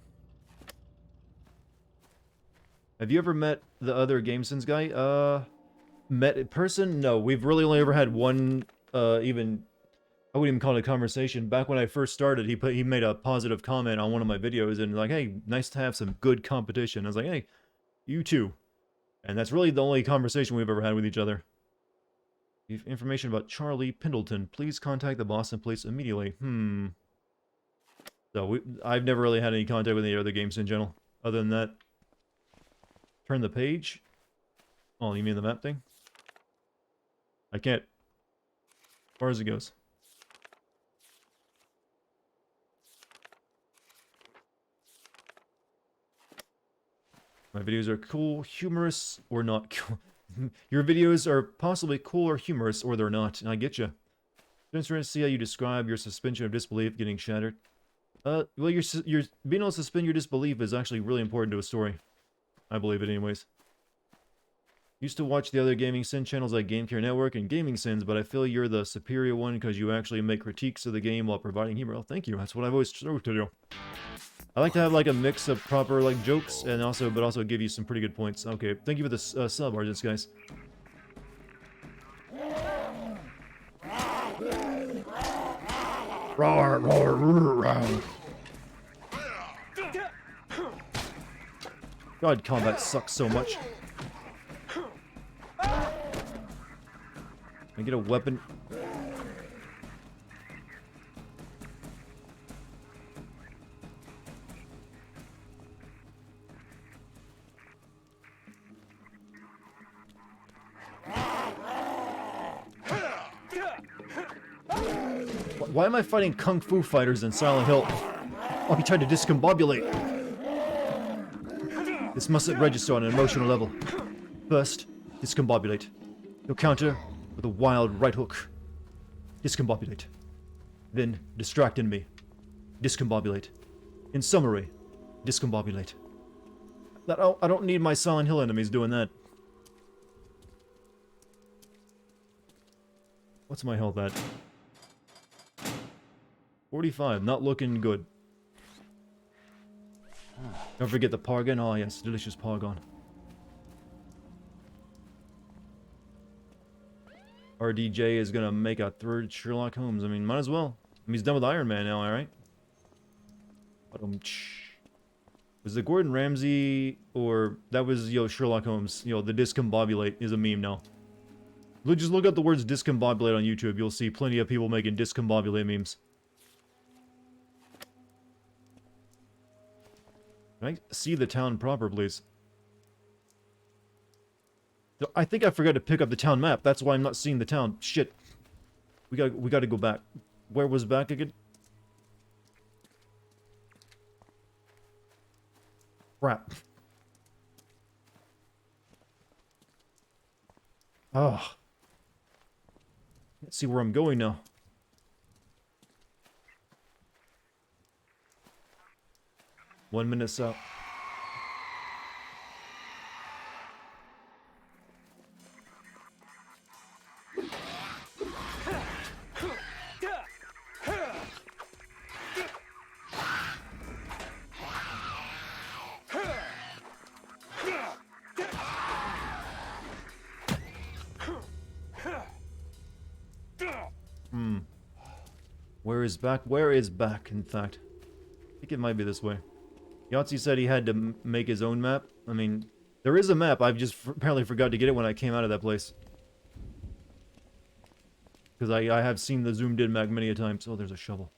Have you ever met the other GameSense guy? Met in person? No, we've really only ever had one, I wouldn't even call it a conversation. Back when I first started, he made a positive comment on one of my videos and hey, nice to have some good competition. I was like, hey, you too. And that's really the only conversation we've ever had with each other. If information about Charlie Pendleton. Please contact the Boston police immediately. So I've never really had any contact with any other games in general. Other than that, turn the page. Oh, you mean the map thing? I can't. As far as it goes. My videos are cool, humorous, or not cool. Your videos are possibly cool or humorous, or they're not. I get you. Just trying to see how you describe your suspension of disbelief getting shattered. Well, your being able to suspend your disbelief is actually really important to a story. I believe it anyways. Used to watch the other gaming sin channels like Game Care Network and Gaming Sins, but I feel you're the superior one because you actually make critiques of the game while providing humor. Oh, thank you. That's what I've always strove to do. I like to have like a mix of proper like jokes and also give you some pretty good points. Okay, thank you for the sub, Argents, guys. Roar, roar, roar, roar. God, combat sucks so much. Can I get a weapon? Why am I fighting Kung Fu fighters in Silent Hill? I'll be trying to discombobulate. This mustn't register on an emotional level. First, discombobulate. You'll counter with a wild right hook. Discombobulate. Then, distract enemy. Discombobulate. In summary, discombobulate. I don't need my Silent Hill enemies doing that. What's my health at? 45, not looking good. Don't forget the Pargon. Oh yes, delicious Pargon. RDJ is gonna make a third Sherlock Holmes. I mean, might as well. I mean, he's done with Iron Man now, alright? Was it Gordon Ramsay or that was Sherlock Holmes? The discombobulate is a meme now. Just look up the words discombobulate on YouTube. You'll see plenty of people making discombobulate memes. Can I see the town proper, please? I think I forgot to pick up the town map. That's why I'm not seeing the town. Shit. We gotta go back. Where was back again? Crap. Oh. Let's see where I'm going now. One minute south. Where is back? Where is back, in fact? I think it might be this way. Yahtzee said he had to make his own map. I mean, there is a map. I've just apparently forgot to get it when I came out of that place. Because I have seen the zoomed in map many a times. Oh, there's a shovel.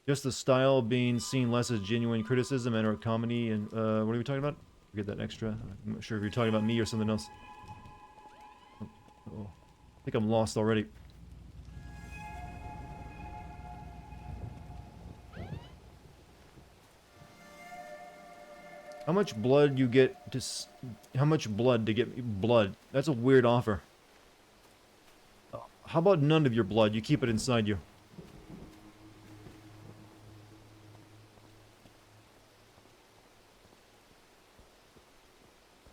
Just the style being seen less as genuine criticism and or comedy and, what are we talking about? Forget that extra. I'm not sure if you're talking about me or something else. Oh, I think I'm lost already. How much blood you get to... How much blood to get blood? That's a weird offer. How about none of your blood? You keep it inside you.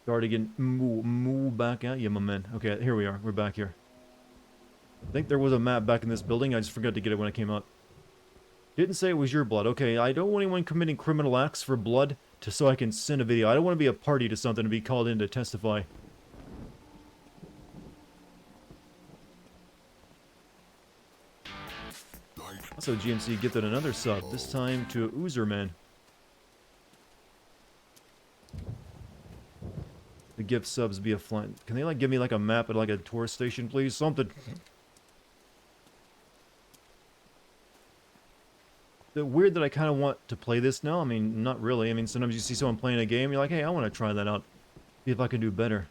Dartigan, moo back at you, my man. Okay, here we are. We're back here. I think there was a map back in this building. I just forgot to get it when it came out. Didn't say it was your blood. Okay, I don't want anyone committing criminal acts for blood so I can send a video. I don't want to be a party to something and be called in to testify. Also, GMC gifted another sub, this time to Oozerman. The gift subs be a flying. Can they like give me like a map at like a tourist station, please? Something. The weird that I kind of want to play this now. I mean, not really. I mean, sometimes you see someone playing a game, you're like, hey, I want to try that out. See if I can do better.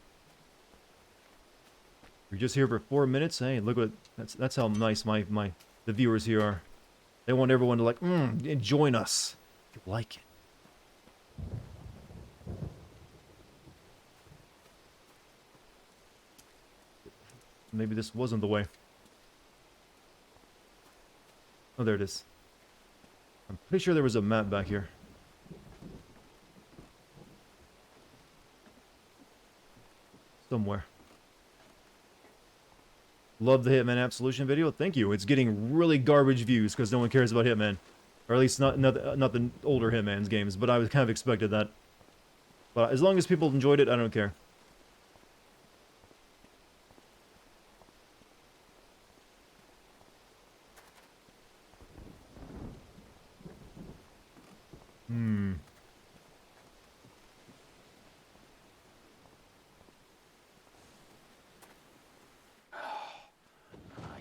You're just here for 4 minutes. Hey, look what that's how nice the viewers here are. They want everyone to like, join us. You like it. Maybe this wasn't the way. Oh, there it is. I'm pretty sure there was a map back here. Somewhere. Love the Hitman Absolution video. Thank you. It's getting really garbage views because no one cares about Hitman. Or at least not the older Hitman's games, but I kind of expected that. But as long as people enjoyed it, I don't care.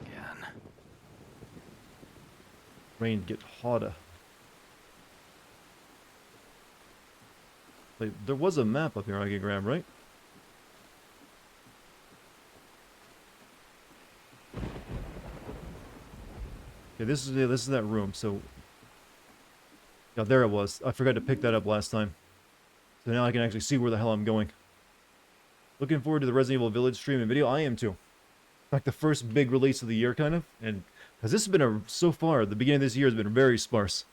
Again. Rain get hotter. Wait, there was a map up here I could grab, right? Okay, this is that room. So, yeah, there it was. I forgot to pick that up last time. So now I can actually see where the hell I'm going. Looking forward to the Resident Evil Village stream and video. I am too. Like the first big release of the year, kind of, and because this has been so far, the beginning of this year has been very sparse.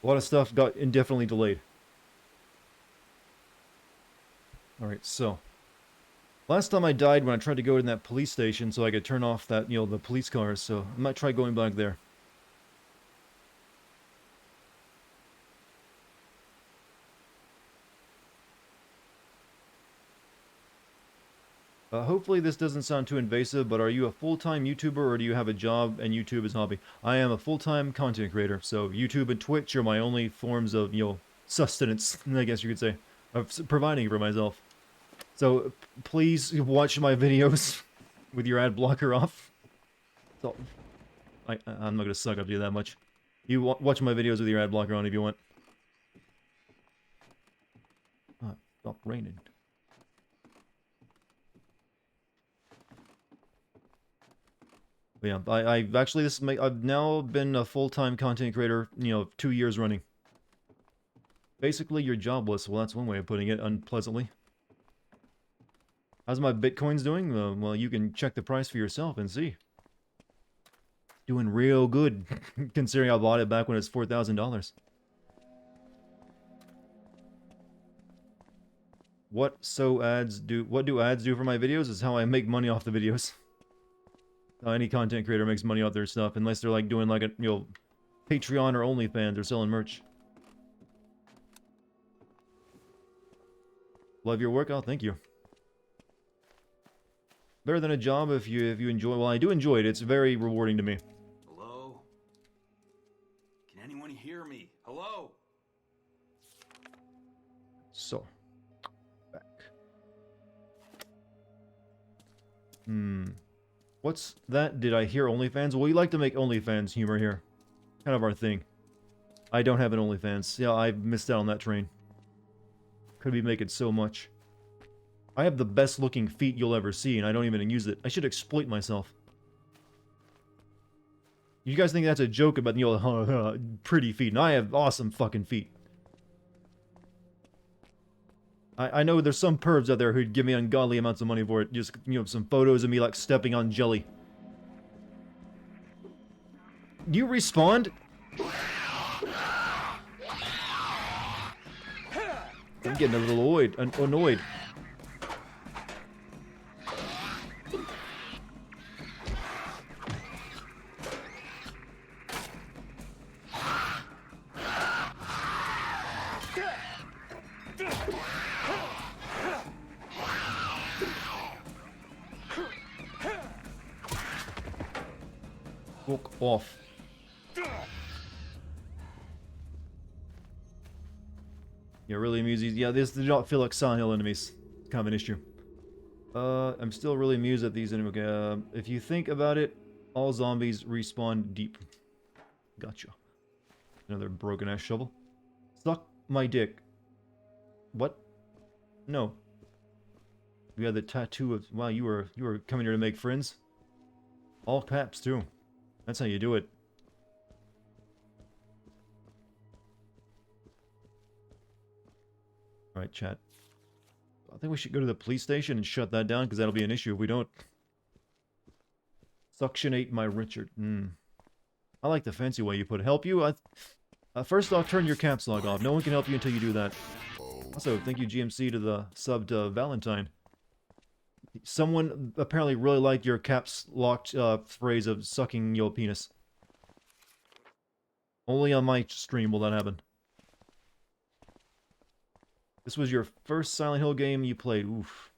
A lot of stuff got indefinitely delayed. Alright, so. Last time I died when I tried to go in that police station so I could turn off that, the police cars, so I might try going back there. Hopefully this doesn't sound too invasive, but are you a full-time YouTuber or do you have a job and YouTube is a hobby? I am a full-time content creator, so YouTube and Twitch are my only forms of, sustenance, I guess you could say, of providing for myself. So please watch my videos with your ad blocker off. So, I'm not gonna suck up to you that much. You watch my videos with your ad blocker on if you want. Stop raining. But yeah, I've actually I've now been a full-time content creator, 2 years running. Basically, you're jobless. Well, that's one way of putting it, unpleasantly. How's my bitcoins doing? Well, you can check the price for yourself and see. Doing real good, considering I bought it back when it's $4,000. What do ads do for my videos is how I make money off the videos. Any content creator makes money off their stuff, unless they're like doing like a, Patreon or OnlyFans or selling merch. Love your work. Oh, thank you. Better than a job if you enjoy. Well, I do enjoy it. It's very rewarding to me. Hello? Can anyone hear me? Hello? So, back. What's that? Did I hear OnlyFans? Well, we like to make OnlyFans humor here. Kind of our thing. I don't have an OnlyFans. Yeah, I missed out on that train. Could be making so much. I have the best looking feet you'll ever see, and I don't even use it. I should exploit myself. You guys think that's a joke about, pretty feet, and I have awesome fucking feet. I know there's some pervs out there who'd give me ungodly amounts of money for it. Just, some photos of me, like, stepping on jelly. Do you respawn? I'm getting a little annoyed. Walk off. Yeah, really amuses. Yeah, this do not feel like Silent Hill enemies. kind of an issue. I'm still really amused at these anyway. If you think about it, all zombies respawn deep. Gotcha. Another broken ass shovel. Suck my dick. What? No. You had the tattoo of... Wow, you were coming here to make friends? All caps, too. That's how you do it. Alright, chat. I think we should go to the police station and shut that down, because that'll be an issue if we don't. Suctionate my Richard. I like the fancy way you put it. Help you? First off, turn your caps lock off. No one can help you until you do that. Also, thank you GMC to the sub to Valentine. Someone apparently really liked your caps locked phrase of sucking your penis. Only on my stream will that happen. This was your first Silent Hill game you played. Oof.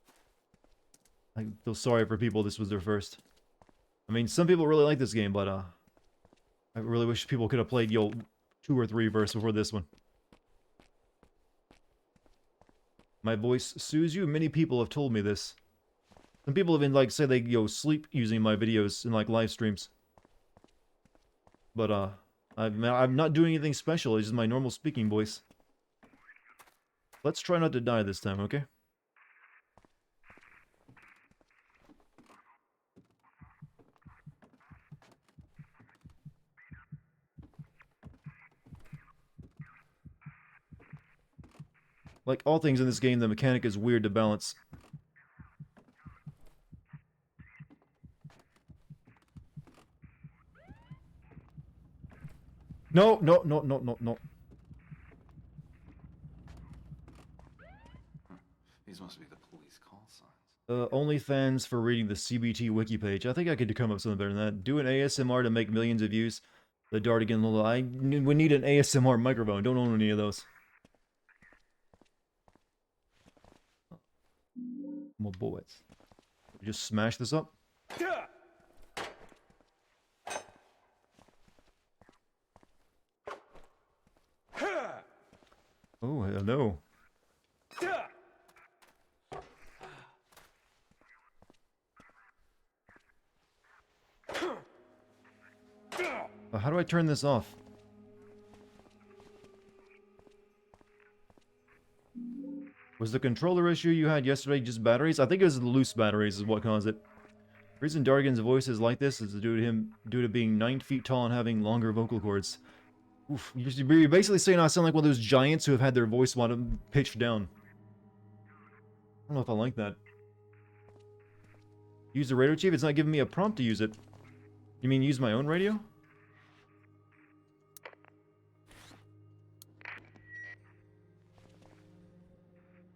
I feel sorry for people this was their first. I mean, some people really like this game, but I really wish people could have played 2 or 3 first before this one. My voice soothes you. Many people have told me this. Some people even like say they sleep using my videos in like live streams. But I'm not doing anything special. It's just my normal speaking voice. Let's try not to die this time, okay? Like all things in this game, the mechanic is weird to balance. No, no, no, no, no, no. These must be the police call signs. OnlyFans for reading the CBT wiki page. I think I could come up with something better than that. Do an ASMR to make millions of views. The Dartigan. We need an ASMR microphone. Don't own any of those. My boys. Just smash this up. Oh, hello. How do I turn this off? Was the controller issue you had yesterday just batteries? I think it was the loose batteries is what caused it. The reason Dartigan's voice is like this is due to being 9 feet tall and having longer vocal cords. Oof, you're basically saying I sound like one of those giants who have had their voice pitched down. I don't know if I like that. Use the radio chief? It's not giving me a prompt to use it. You mean use my own radio?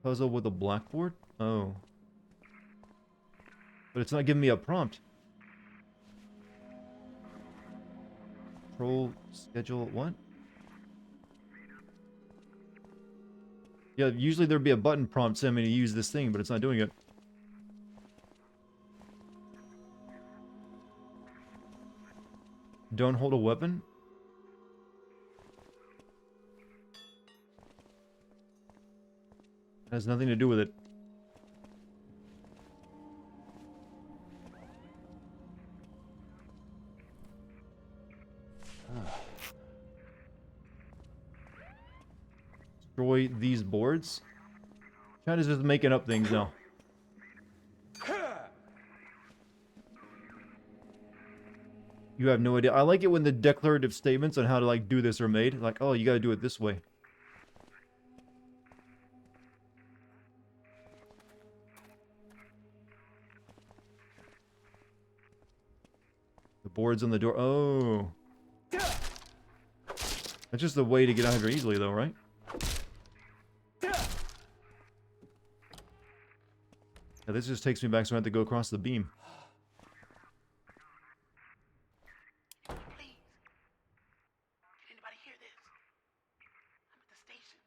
Puzzle with a blackboard? Oh. But it's not giving me a prompt. Control, schedule, what? Yeah, usually there'd be a button prompt telling me to use this thing, but it's not doing it. Don't hold a weapon? It has nothing to do with it. Destroy these boards? China's just making up things now. You have no idea. I like it when the declarative statements on how to like do this are made. Like, oh, you gotta do it this way. The boards on the door. Oh. That's just a way to get out of here easily though, right? Yeah, this just takes me back so I have to go across the beam. Please. Did anybody hear this? I'm at the station.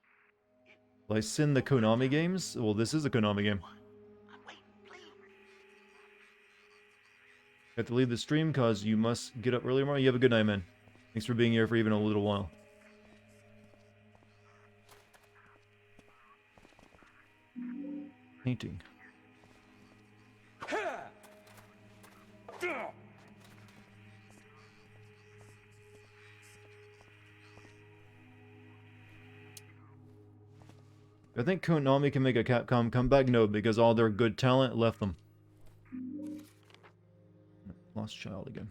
Will I send the Konami games? Well, this is a Konami game. I'm waiting, please. You have to leave the stream because you must get up early tomorrow. You have a good night, man. Thanks for being here for even a little while. Painting. I think Konami can make a Capcom comeback. No, because all their good talent left them. Lost child again.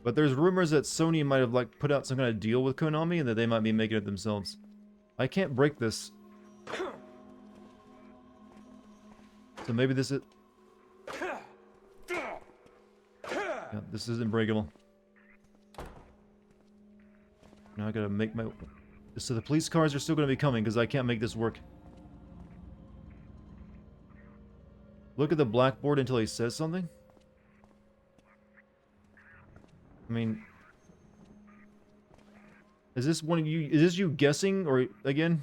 But there's rumors that Sony might have like put out some kind of deal with Konami and that they might be making it themselves. I can't break this. So maybe this is... Yeah, this isn't breakable. Now I gotta make my... So the police cars are still gonna be coming because I can't make this work. Look at the blackboard until he says something? I mean... Is this one of you... Is this you guessing, or again?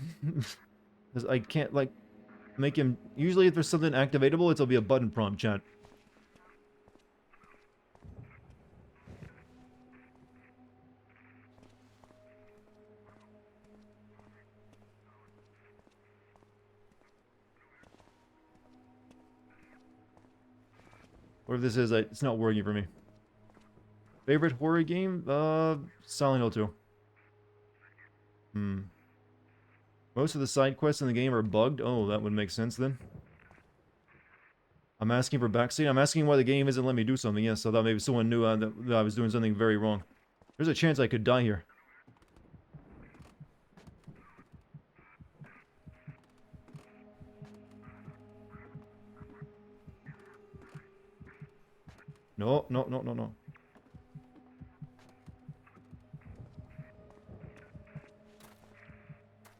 Because I can't, like... Make him... Usually if there's something activatable, it'll be a button prompt, chat. Or if this is, it's not working for me. Favorite horror game? Silent Hill 2. Most of the side quests in the game are bugged. Oh, that would make sense then. I'm asking for backseat. I'm asking why the game isn't letting me do something. Yes, so that maybe someone knew that I was doing something very wrong. There's a chance I could die here. No, no, no, no, no.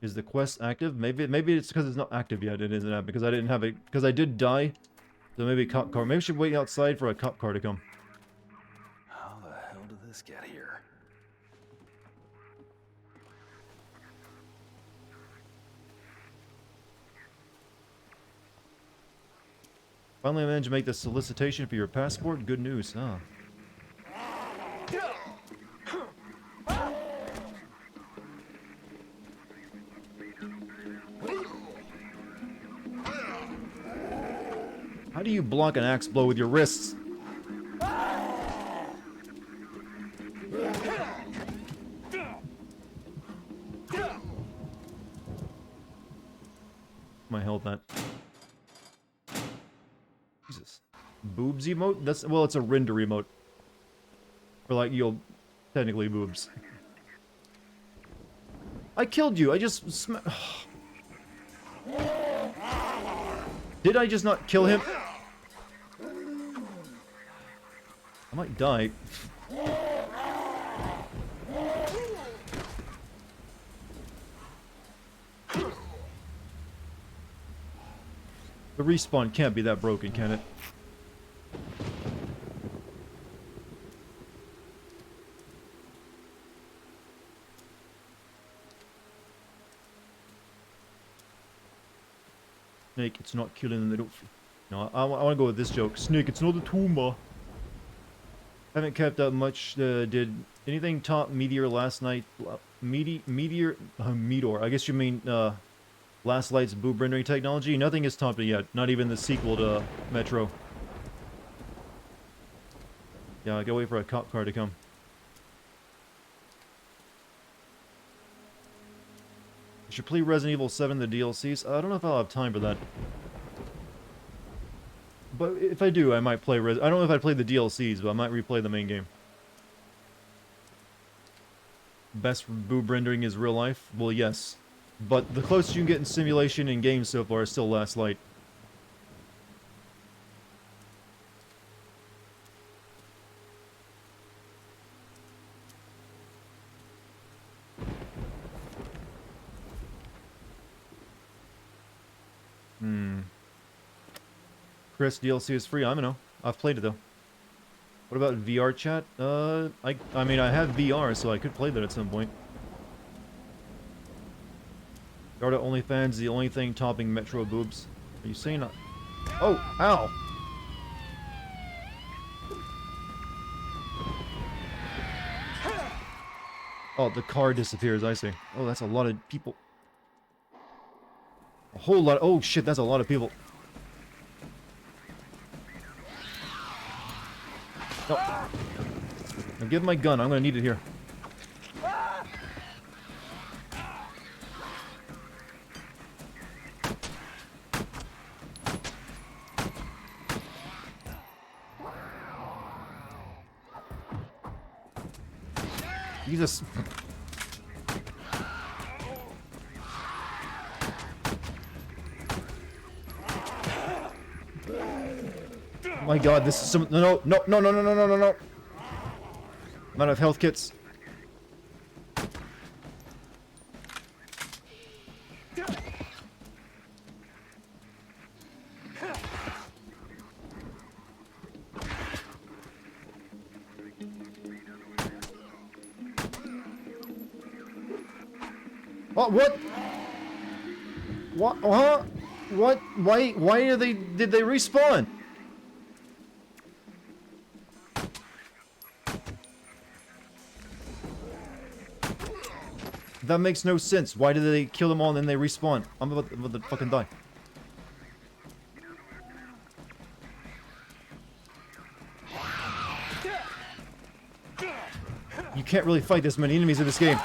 Is the quest active? Maybe it's because it's not active yet. It isn't active because I didn't have it. Because I did die. So maybe a cop car. Maybe we should wait outside for a cop car to come. How the hell did this get here? Finally, I managed to make the solicitation for your passport. Good news. Ah. How do you block an axe blow with your wrists? My health at. Jesus. Boobs emote? That's, well, it's a render emote. For like, you'll technically boobs. I killed you. I just Did I just not kill him? I might die. The respawn can't be that broken, can it? Snake, it's not killing them, they don't... No, I want to go with this joke. Snake, it's not a tumor. Haven't kept up much. Did anything top Meteor last night? Meteor? I guess you mean Last Light's boob rendering technology? Nothing has topped it yet. Not even the sequel to Metro. Yeah, I gotta wait for a cop car to come. I should play Resident Evil 7, the DLCs. I don't know if I'll have time for that. But if I do, I might play I don't know if I'd play the DLCs, but I might replay the main game. Best boob rendering is real life? Well, yes. But the closest you can get in simulation in games so far is still Last Light. Chris, DLC is free. I don't know. I've played it though. What about VR chat? I mean, I have VR, so I could play that at some point. Garda OnlyFans, the only thing topping Metro boobs. Are you saying? Oh, ow! Oh, the car disappears, I see. Oh, that's a lot of people. A whole lot. Oh, shit, that's a lot of people. No. Now give my gun. I'm gonna need it here. Jesus. My god, this is some. No, no, no, no, no, no, no, no, no. I'm out of health kits. Oh, what? What? Huh? What? Why are they? Did they respawn? That makes no sense. Why did they kill them all and then they respawn? I'm about to fucking die. You can't really fight this many enemies in this game.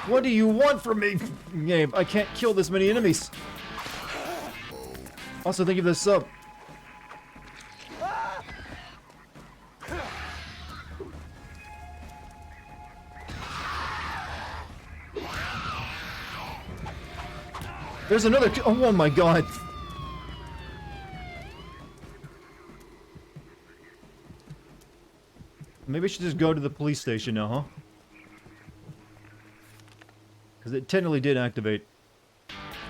What do you want from me? Game, I can't kill this many enemies. Also, thank you for the sub. There's another. Oh my god. Maybe I should just go to the police station now, huh? Because it technically did activate.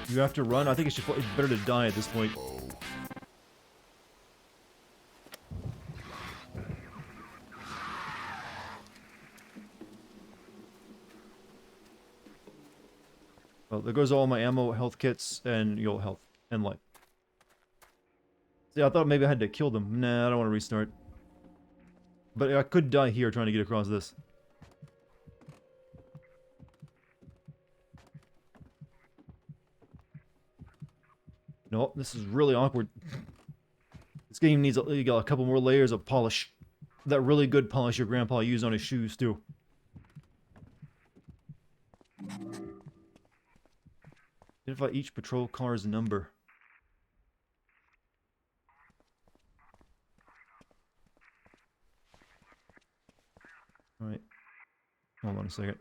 You have to run? I think it's better to die at this point. Well, there goes all my ammo, health kits, and health and life. See, I thought maybe I had to kill them. Nah, I don't want to restart. But I could die here trying to get across this. No, this is really awkward. This game needs you got a couple more layers of polish. That really good polish your grandpa used on his shoes, too. Identify each patrol car's number. Alright. Hold on a second.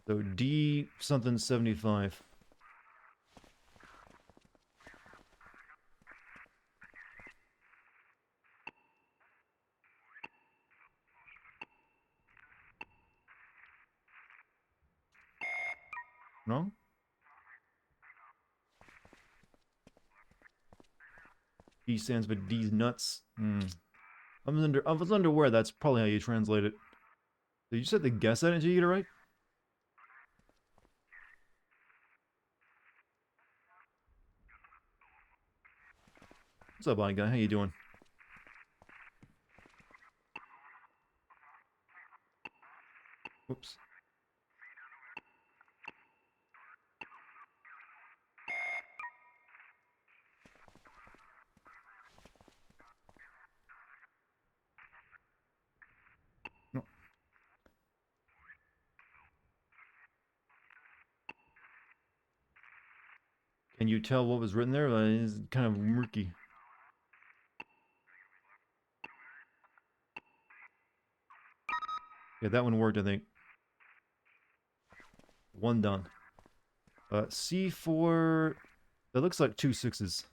So D something 75. Wrong? D stands for D's nuts. I was unaware that's probably how you translate it. Did you set the guess at it until you get it right? What's up, body guy? How you doing? Whoops. No. Can you tell what was written there? It's kind of murky. Yeah, that one worked, I think. One done. C4... That looks like 2 6s.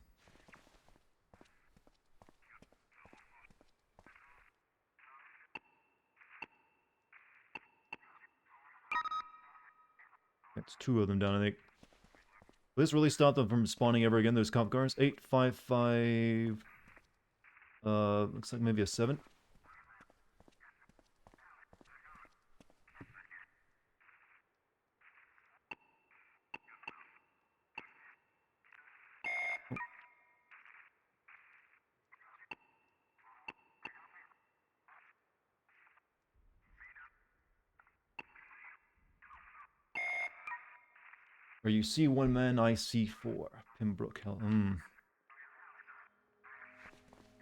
That's 2 of them down, I think. Will this really stop them from spawning ever again, those cop cars? 855... looks like maybe a 7. Or you see one man, I see 4. Pembroke Hill. I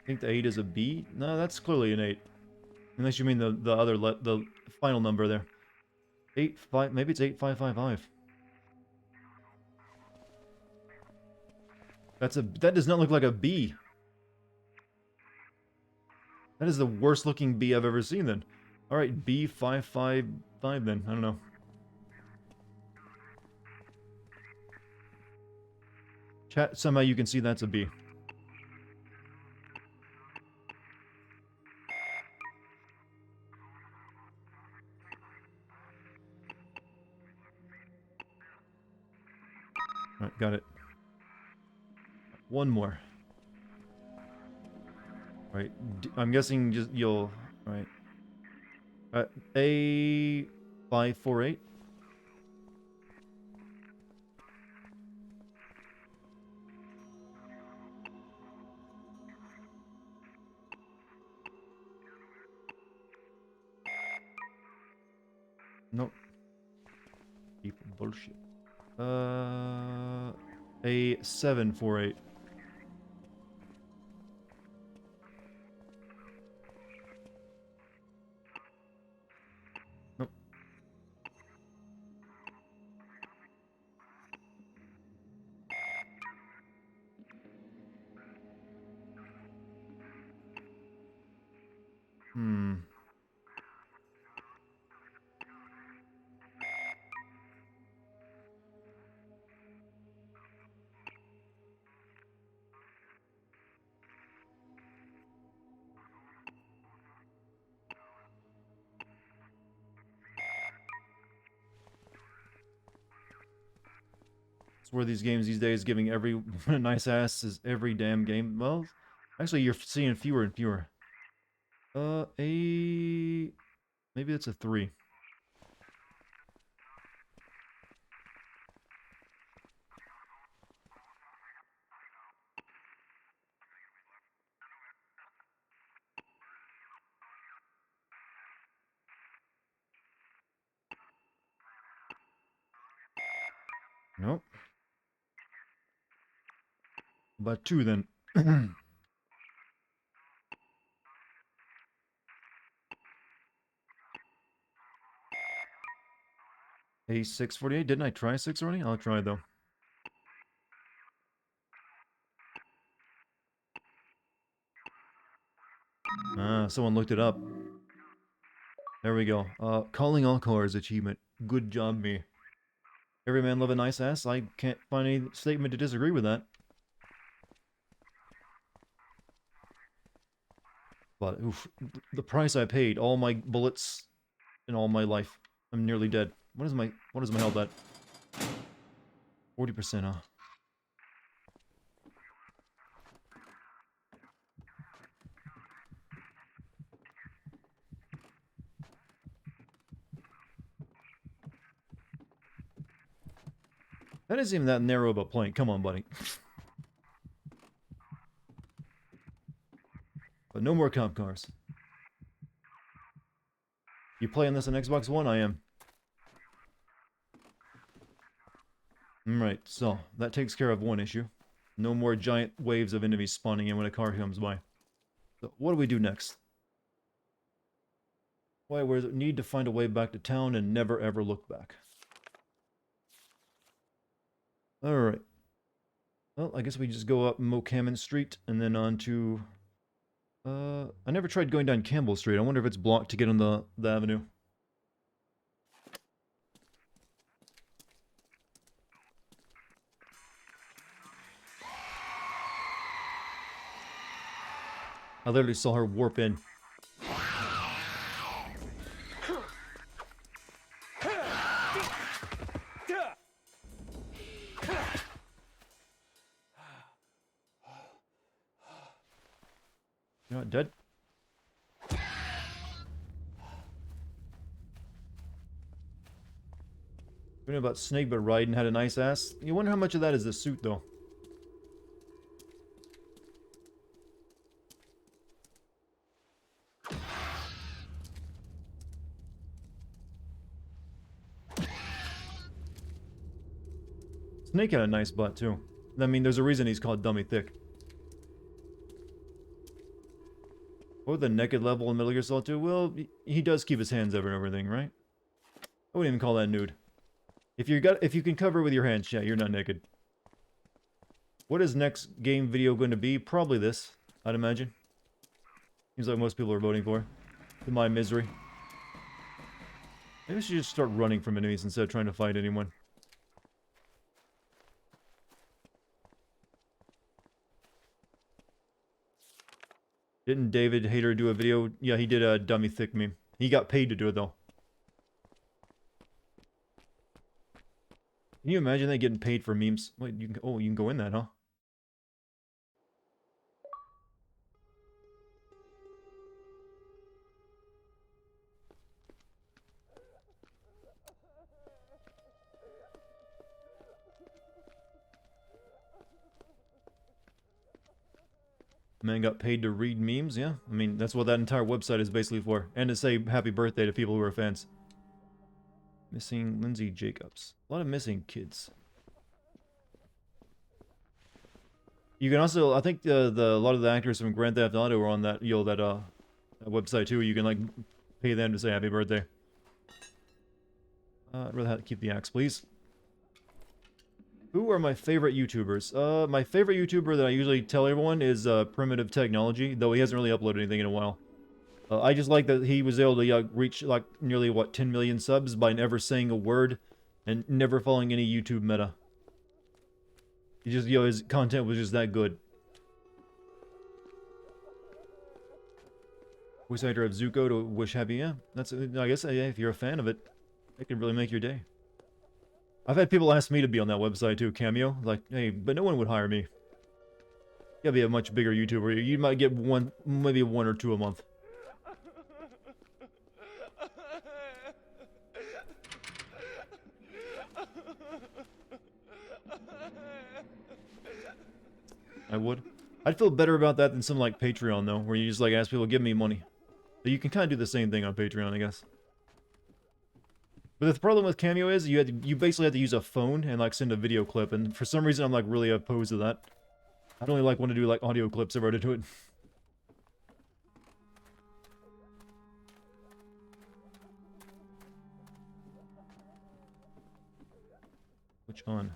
think the 8 is a B? No, that's clearly an 8. Unless you mean the other, the final number there. 8-5, maybe it's 8555. That does not look like a B. That is the worst looking B I've ever seen then. Alright, B555 then, I don't know. Chat, somehow you can see that's a B. Alright, got it. One more. Alright, I'm guessing just you'll... Alright. A548. Nope. People bullshit. A748. Nope. It's where these games these days giving every nice ass is every damn game. Well, actually you're seeing fewer and fewer. Maybe it's a 3. Nope. About 2 then. A648. Didn't I try 6 already? I'll try though. Ah, someone looked it up. There we go. Calling all cars achievement. Good job, me. Every man love a nice ass. I can't find any statement to disagree with that. But oof, the price I paid, all my bullets in all my life. I'm nearly dead. What is my health at? 40%, huh? That isn't even that narrow of a plank. Come on, buddy. But no more cop cars. You playing this on Xbox One? I am. Alright, so that takes care of one issue. No more giant waves of enemies spawning in when a car comes by. So what do we do next? Why, we need to find a way back to town and never ever look back. Alright. Well, I guess we just go up Mocammon Street and then on to... I never tried going down Campbell Street. I wonder if it's blocked to get on the avenue. I literally saw her warp in. You're not dead? We know about Snake, but Raiden had a nice ass. You wonder how much of that is the suit, though. Snake had a nice butt, too. I mean, there's a reason he's called Dummy Thick. Or the naked level in Metal Gear Solid 2? Well, he does keep his hands over and everything, right? I wouldn't even call that nude. If you can cover it with your hands, yeah, you're not naked. What is next game video going to be? Probably this, I'd imagine. Seems like most people are voting for. To my misery. Maybe I should just start running from enemies instead of trying to fight anyone. Didn't David Hayter do a video? Yeah, he did a Dummy Thick meme. He got paid to do it, though. Can you imagine that getting paid for memes? Wait, you can, oh, you can go in that, huh? Man got paid to read memes, yeah? I mean, that's what that entire website is basically for. And to say happy birthday to people who are fans. Missing Lindsay Jacobs. A lot of missing kids. You can also, I think a lot of the actors from Grand Theft Auto are on that, that website too. You can like pay them to say happy birthday. I'd rather have to keep the axe, please. Who are my favorite YouTubers? My favorite YouTuber that I usually tell everyone is Primitive Technology, though he hasn't really uploaded anything in a while. I just like that he was able to reach like nearly, what, 10 million subs by never saying a word and never following any YouTube meta. He just, his content was just that good. Voice actor of Zuko to wish happy, yeah. That's, I guess, yeah, if you're a fan of it, it can really make your day. I've had people ask me to be on that website too, Cameo. Like, hey, but no one would hire me. You gotta be a much bigger YouTuber. You might get one, maybe 1 or 2 a month. I would. I'd feel better about that than something like Patreon, though, where you just, like, ask people to give me money. But you can kind of do the same thing on Patreon, I guess. But the problem with Cameo is you basically have to use a phone and, like, send a video clip, and for some reason I'm, like, really opposed to that. I'd only, like, want to do, like, audio clips if I were to do it. Which on?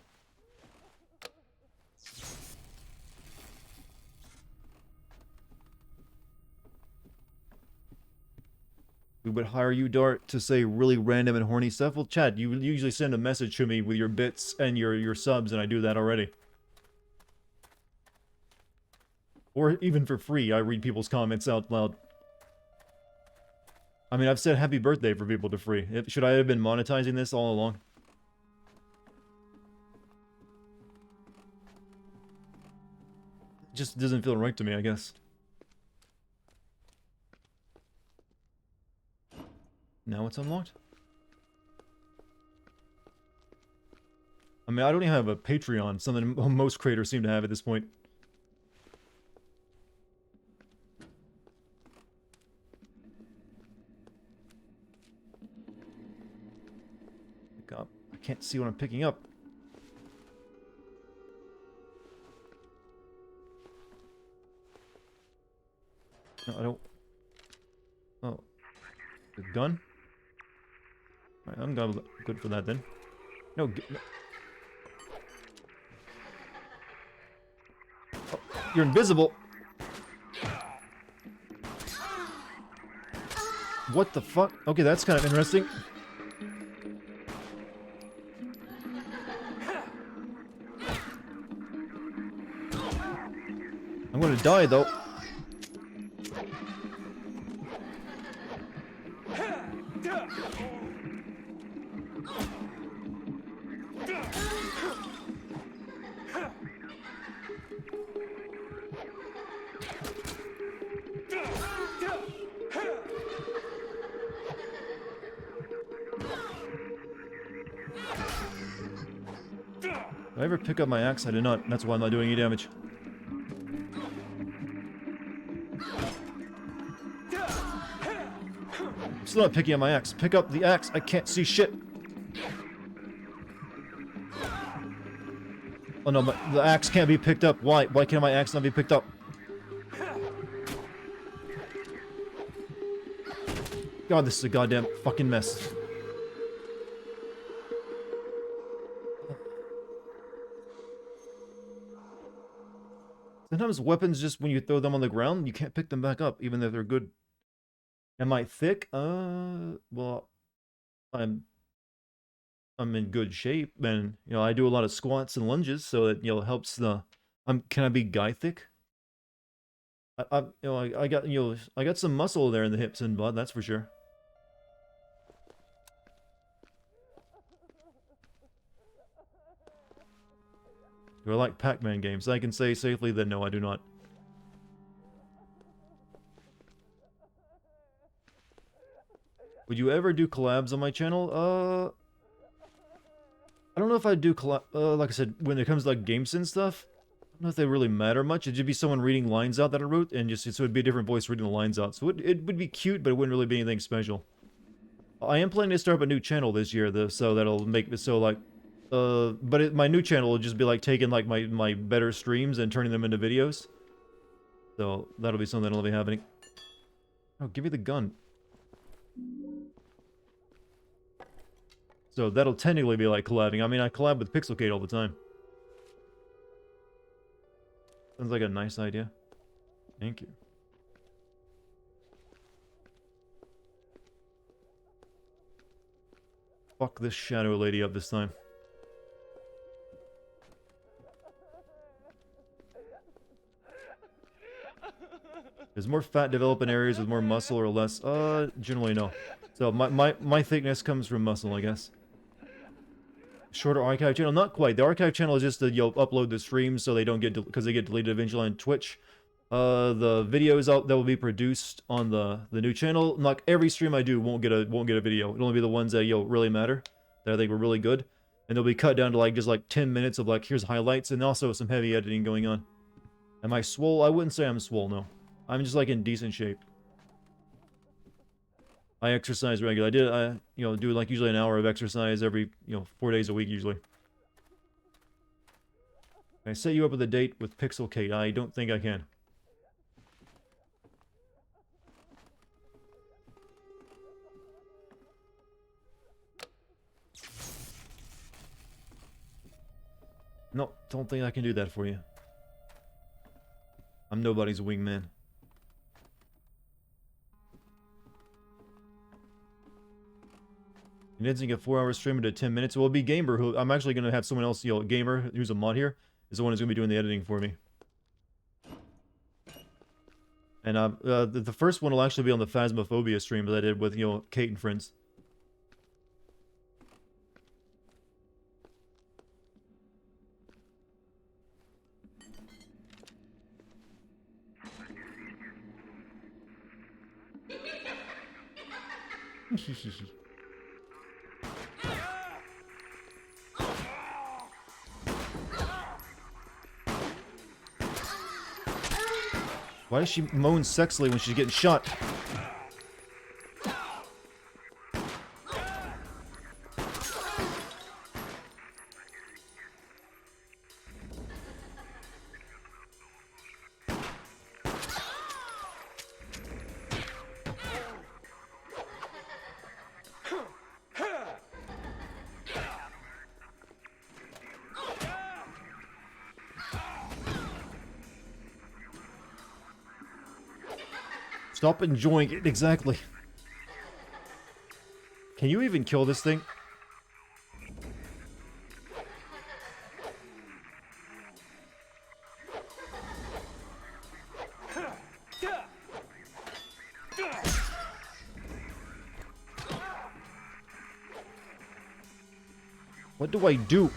We would hire you, Dart, to say really random and horny stuff. Well, Chad, you usually send a message to me with your bits and your subs, and I do that already. Or even for free, I read people's comments out loud. I mean, I've said happy birthday for people to free. Should I have been monetizing this all along? It just doesn't feel right to me, I guess. Now it's unlocked? I mean, I don't even have a Patreon, something most creators seem to have at this point. Pick up. I can't see what I'm picking up. No, I don't. Oh. The gun? Alright, I'm good for that then. No, no. Oh, you're invisible! What the fuck? Okay, that's kind of interesting. I'm gonna die though. Did I ever pick up my axe? I did not. That's why I'm not doing any damage. I'm still not picking up my axe. Pick up the axe. I can't see shit. Oh no, the axe can't be picked up. Why? Why can't my axe not be picked up? God, this is a goddamn fucking mess. Sometimes weapons, just when you throw them on the ground, you can't pick them back up, even if they're good. Am I thick? Well, I'm in good shape, and you know I do a lot of squats and lunges, so it helps the. Can I be guy thick? I got I got some muscle there in the hips and butt, that's for sure. Do I like Pac-Man games? I can say safely that no, I do not. Would you ever do collabs on my channel? I don't know if I'd do collab. Like I said, when it comes to like games and stuff, I don't know if they really matter much. It'd just be someone reading lines out that I wrote, and just so it'd be a different voice reading the lines out. So it would be cute, but it wouldn't really be anything special. I am planning to start up a new channel this year, though, so that'll make it so like. But my new channel will just be like taking like my better streams and turning them into videos. So that'll be something that'll be happening. Oh, give me the gun. So that'll technically be like collabing. I mean, I collab with Pixelcade all the time. Sounds like a nice idea. Thank you. Fuck this shadow lady up this time. Does more fat develop in areas with more muscle or less? Generally no. So my thickness comes from muscle, I guess. Shorter archive channel? Not quite. The archive channel is just to upload the streams so they don't get because they get deleted eventually on Twitch. The videos that will be produced on the new channel. Like every stream I do won't get a video. It'll only be the ones that really matter, that I think were really good, and they'll be cut down to like just like 10 minutes of like here's highlights and also some heavy editing going on. Am I swole? I wouldn't say I'm swole. No, I'm just like in decent shape. I exercise regularly. I do like usually an hour of exercise every 4 days a week usually. Can I set you up with a date with Pixelcade? I don't think I can. No, don't think I can do that for you. I'm nobody's wingman. Condensing a 4-hour stream into 10 minutes. Well, it'll be Gamer, who I'm actually going to have someone else, Gamer, who's a mod here, is the one who's going to be doing the editing for me. And the first one will actually be on the Phasmophobia stream that I did with, Kate and friends. Why does she moan sexily when she's getting shot? Stop enjoying it, exactly. Can you even kill this thing? What do I do?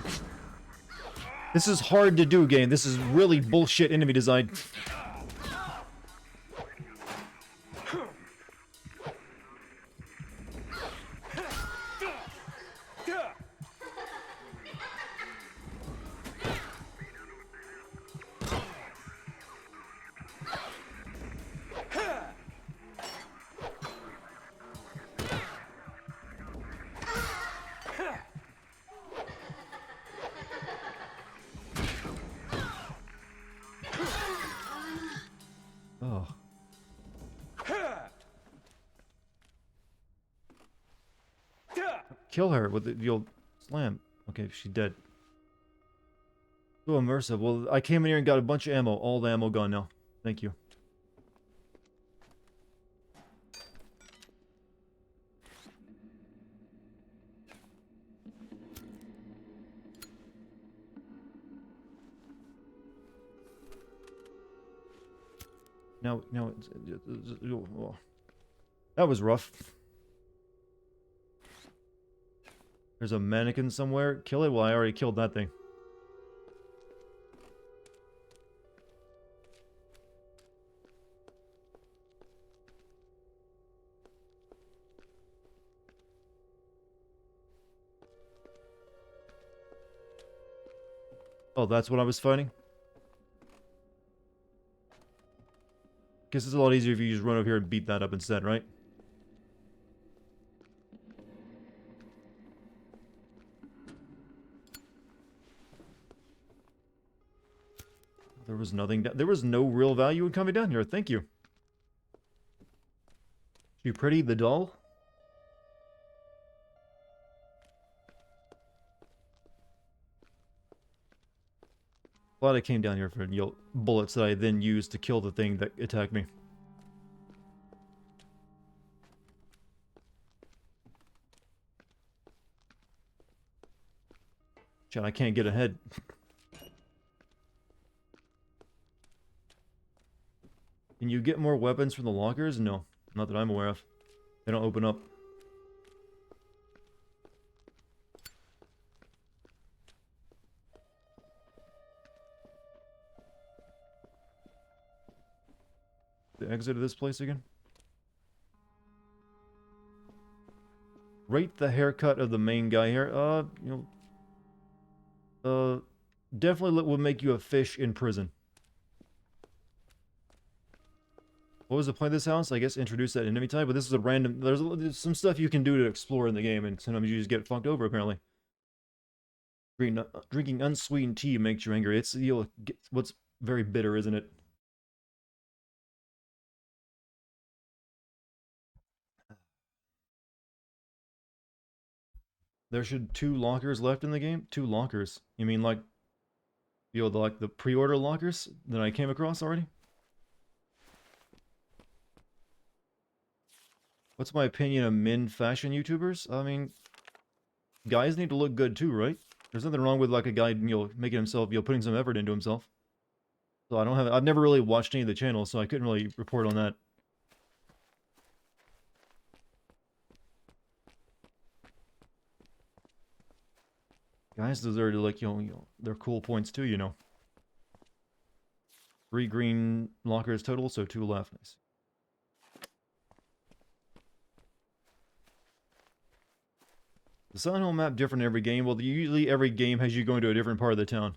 This is hard to do, game. This is really bullshit enemy design. kill her with the old slam. Okay, she's dead. So immersive. Well, I came in here and got a bunch of ammo. All the ammo gone now. Thank you. Now, that was rough. There's a mannequin somewhere. Kill it? Well, I already killed that thing. Oh, that's what I was fighting? Guess it's a lot easier if you just run over here and beat that up instead, right? There was nothing. There was no real value in coming down here. Thank you. She pretty, the doll? Glad I came down here for bullets that I then used to kill the thing that attacked me. Chat, I can't get ahead. Can you get more weapons from the lockers? No, not that I'm aware of. They don't open up. The exit of this place again? Rate the haircut of the main guy here. Definitely would make you a fish in prison. What was the point of this house? I guess introduce that enemy type, but this is a random... There's some stuff you can do to explore in the game, and sometimes you just get fucked over, apparently. Drinking unsweetened tea makes you angry. It's, what's very bitter, isn't it? There should 2 lockers left in the game? 2 lockers? You mean like, the pre-order lockers that I came across already? What's my opinion of men fashion YouTubers? I mean, guys need to look good too, right? There's nothing wrong with like a guy, making himself, putting some effort into himself. So I've never really watched any of the channels, so I couldn't really report on that. Guys deserve to, like, they're cool points too, 3 green lockers total, so 2 left. Nice. The Silent Hill map different in every game? Well, usually every game has you going to a different part of the town.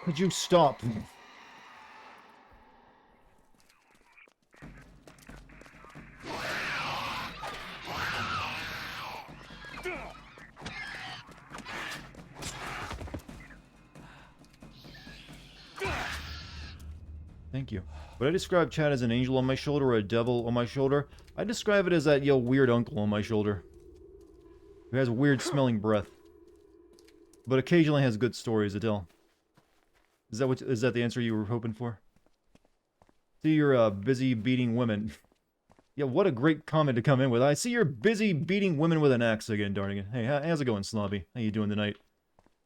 Could you stop? Thank you. Would I describe Chad as an angel on my shoulder or a devil on my shoulder? I describe it as that, weird uncle on my shoulder. Who has weird smelling breath. But occasionally has good stories to tell. Is that the answer you were hoping for? See, you're busy beating women. Yeah, what a great comment to come in with. I see you're busy beating women with an axe again, Dartigan. Hey, how's it going, Slobby? How you doing tonight?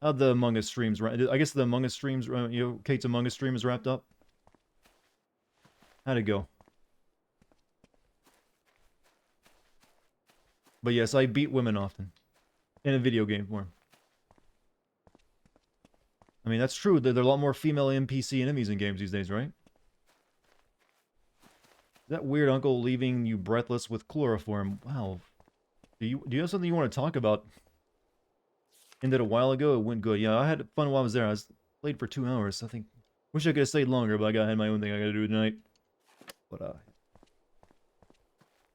How'd the Among Us streams... I guess the Among Us streams... Kate's Among Us stream is wrapped up? How'd it go? But yes, I beat women often. In a video game form. I mean, that's true. There are a lot more female NPC enemies in games these days, right? That weird uncle leaving you breathless with chloroform. Wow. Do you have something you want to talk about? Ended a while ago. It went good. Yeah, I had fun while I was there. I played for 2 hours. I think Wish I could have stayed longer, but I had my own thing I gotta do tonight. But,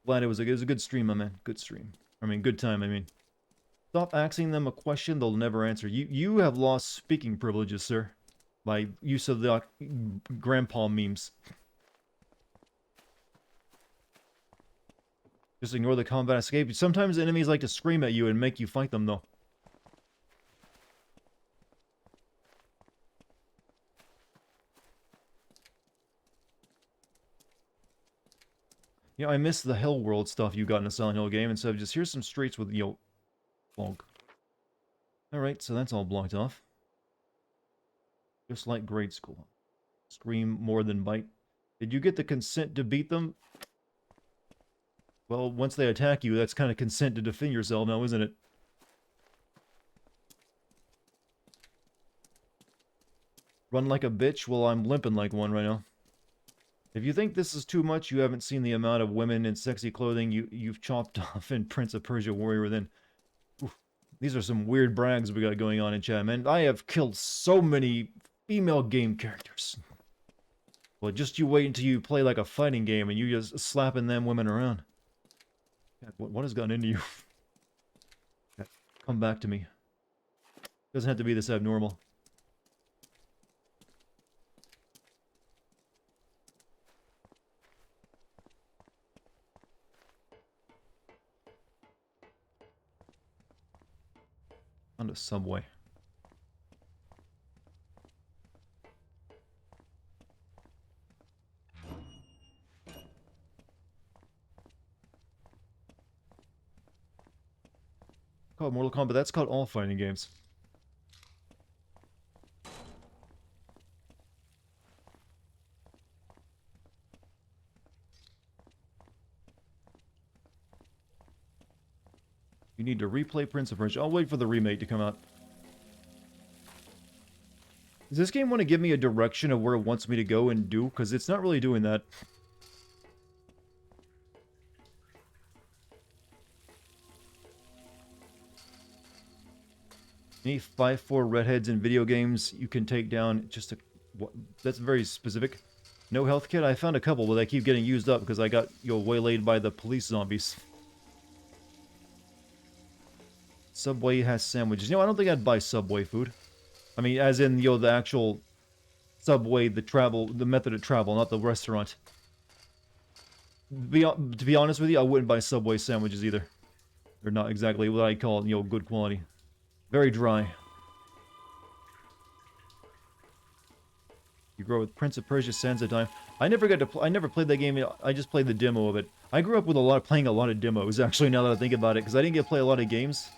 glad it was a good stream, my man. Good stream. I mean, good time, I mean. Stop asking them a question they'll never answer. You have lost speaking privileges, sir. By use of the grandpa memes. Just ignore the combat escape. Sometimes enemies like to scream at you and make you fight them, though. You know, I miss the Hell World stuff you got in a Silent Hill game, instead of just, here's some streets with, fog. Alright, so that's all blocked off. Just like grade school. Scream more than bite. Did you get the consent to beat them? Well, once they attack you, that's kind of consent to defend yourself now, isn't it? Run like a bitch? Well, I'm limping like one right now. If you think this is too much, you haven't seen the amount of women in sexy clothing you've chopped off in Prince of Persia Warrior Within. Oof. These are some weird brags we got going on in chat, man. I have killed so many female game characters. Well, just you wait until you play like a fighting game and you just slapping them women around. God, what has gotten into you? Come back to me. Doesn't have to be this abnormal. On the subway. Called Mortal Kombat. That's called all fighting games. You need to replay Prince of Persia. I'll wait for the remake to come out. Does this game want to give me a direction of where it wants me to go and do? Because it's not really doing that. Any 5'4" redheads in video games you can take down just a... What, that's very specific. No health kit? I found a couple, but they keep getting used up because I got, waylaid by the police zombies. Subway has sandwiches. I don't think I'd buy Subway food. I mean, as in, the actual Subway, the method of travel, not the restaurant. To be honest with you, I wouldn't buy Subway sandwiches either. They're not exactly what I call, good quality. Very dry. You grow with Prince of Persia Sands of Time. I never played that game. I just played the demo of it. I grew up with playing a lot of demos, actually, now that I think about it, because I didn't get to play a lot of games.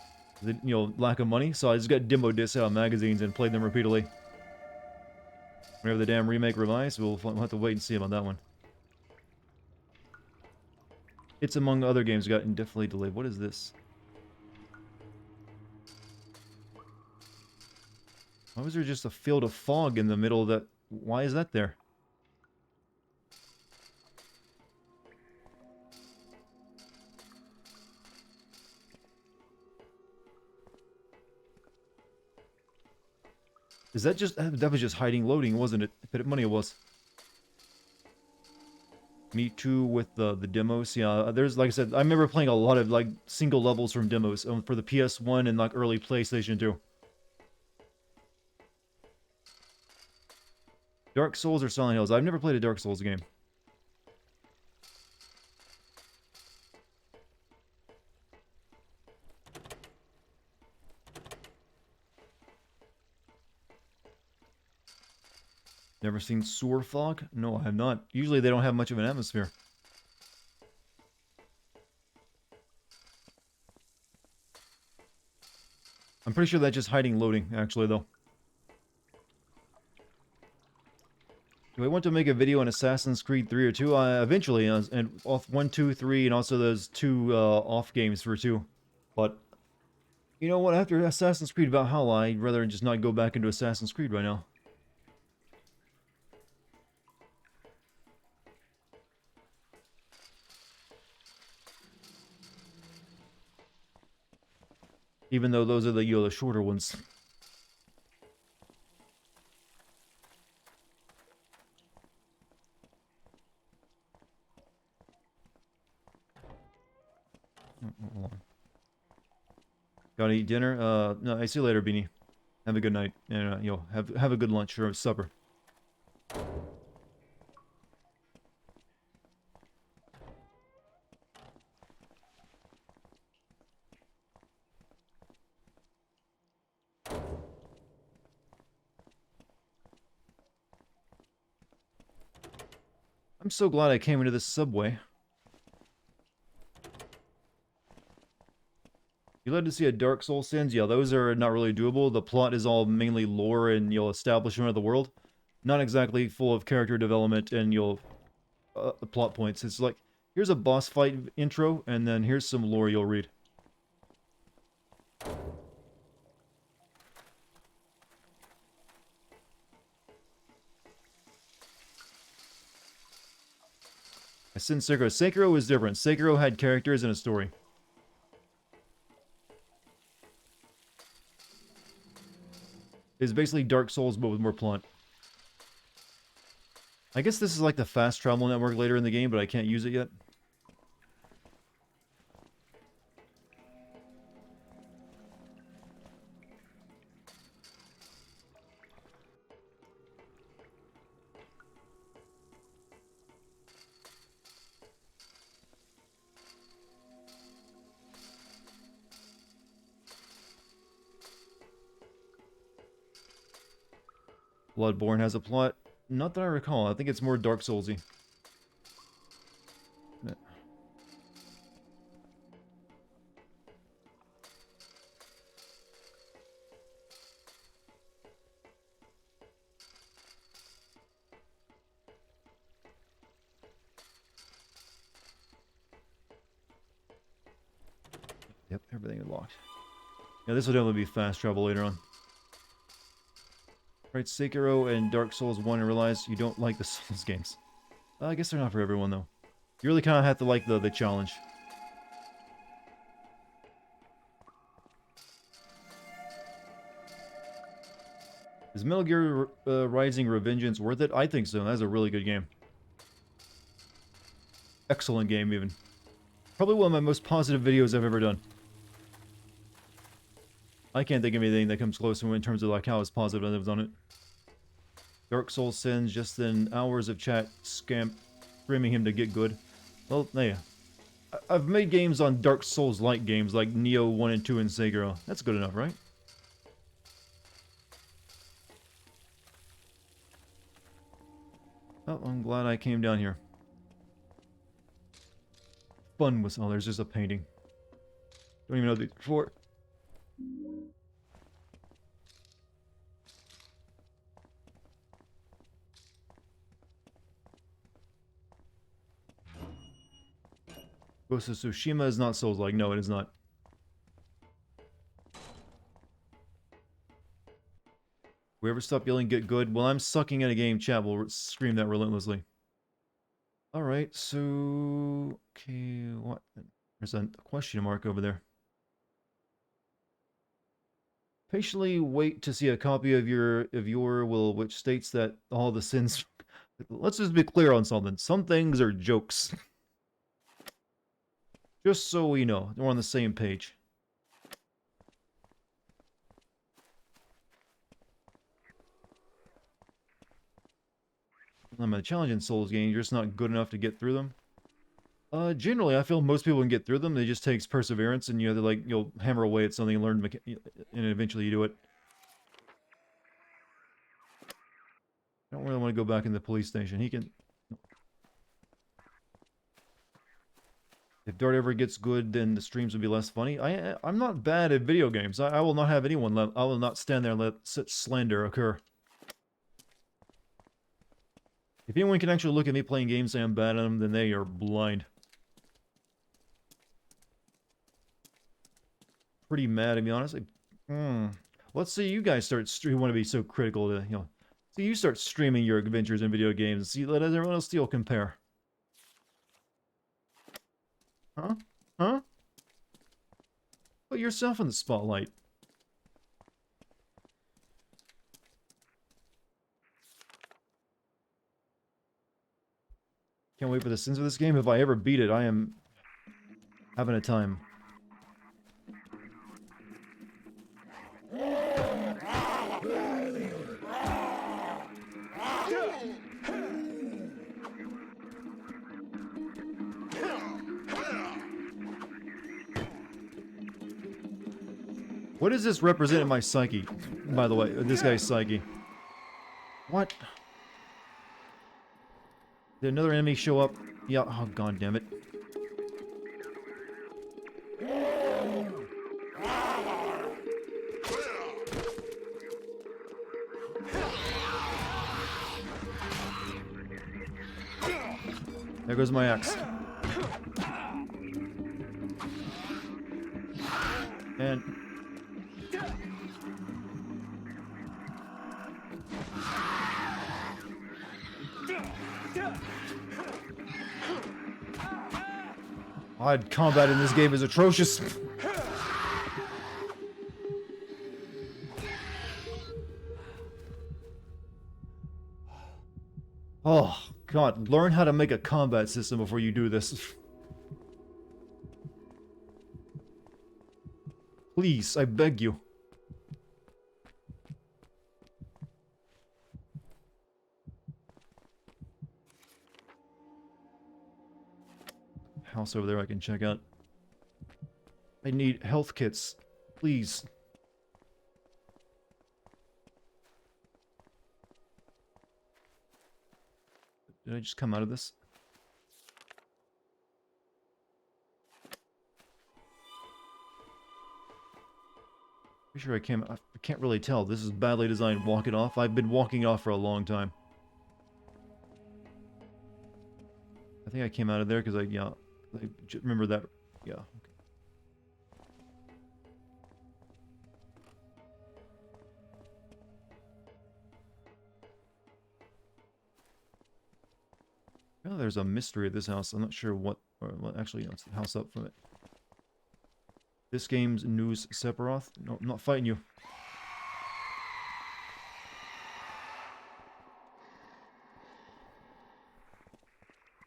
Lack of money, so I just got demo discs out of magazines and played them repeatedly. Whenever the damn remake revives, we'll have to wait and see about that one. It's among other games got indefinitely delayed. What is this? Why was there just a field of fog in the middle of that? Why is that there? Is that just... That was just hiding loading, wasn't it? Bit of money it was. Me too with the demos. Yeah, there's, like I said, I remember playing a lot of, single levels from demos for the PS1 and, early PlayStation 2. Dark Souls or Silent Hills? I've never played a Dark Souls game. Never seen sewer fog? No, I have not. Usually they don't have much of an atmosphere. I'm pretty sure that's just hiding loading, actually, though. Do I want to make a video on Assassin's Creed 3 or 2? Eventually, and off 1, 2, 3, and also those 2 off games for 2. But, you know what, after Assassin's Creed Valhalla, I'd rather just not go back into Assassin's Creed right now. Even though those are the shorter ones. Gotta eat dinner? No, I see you later, Beanie. Have a good night, and, have a good lunch or supper. I'm so glad I came into this subway. You led to see a Dark Soul Sins? Yeah, those are not really doable. The plot is all mainly lore and, establishment of the world. Not exactly full of character development and, plot points. It's like, here's a boss fight intro, and then here's some lore you'll read. I sent Sekiro. Sekiro was different. Sekiro had characters and a story. It's basically Dark Souls, but with more plot. I guess this is like the fast travel network later in the game, but I can't use it yet. Bloodborne has a plot. Not that I recall. I think it's more Dark Soulsy. Yep, everything is locked. Yeah, this will definitely be fast travel later on. Right, Sekiro and Dark Souls 1 and realize you don't like the Souls games. I guess they're not for everyone, though. You really kind of have to like the challenge. Is Metal Gear Rising Revengeance worth it? I think so. That's a really good game. Excellent game, even. Probably one of my most positive videos I've ever done. I can't think of anything that comes close in terms of like how it's positive I was on it. Dark Souls Sins, just then hours of chat screaming him to get good. Well, yeah. I've made games on Dark Souls-like games like Neo 1 and 2 and Sekiro. That's good enough, right? Oh, I'm glad I came down here. Fun was... Oh, there's just a painting. Don't even know these before. Ghost of Tsushima is not Souls-like. No, it is not. Whoever stop yelling get good. Well, I'm sucking at a game, chat will scream that relentlessly. Alright, so... Okay, what? There's a question mark over there. Patiently wait to see a copy of your will, which states that all the sins... Let's just be clear on something. Some things are jokes. Just so we know, we're on the same page. I'm a challenging Souls game, you're just not good enough to get through them. Generally, I feel most people can get through them. It just takes perseverance, and you have to, like, you'll hammer away at something and learn, and eventually you do it. I don't really want to go back in the police station. He can... If Dart ever gets good, then the streams will be less funny. I'm not bad at video games. I will not have anyone I will not stand there and let such slander occur. If anyone can actually look at me playing games and say I'm bad at them, then they are blind. Pretty mad, to be honest. Let's see you guys start want to be so critical to, see you start streaming your adventures in video games and see, let everyone else still compare. Huh? Huh? Put yourself in the spotlight. Can't wait for the sins of this game. If I ever beat it, I am having a time. What does this represent in my psyche, by the way? This guy's psyche. What? Did another enemy show up? Yeah, oh god damn it. There goes my axe. And... odd combat in this game is atrocious. Oh, God. Learn how to make a combat system before you do this. Please, I beg you. House over there I can check out. I need health kits. Please. Did I just come out of this? Pretty sure I can't really tell. This is badly designed. Walk it off. I've been walking it off for a long time. I think I came out of there because I remember that. Yeah. Okay. Oh, there's a mystery at this house. I'm not sure what. Or well, actually, no, it's the house up from it. This game's news Sephiroth. No, I'm not fighting you.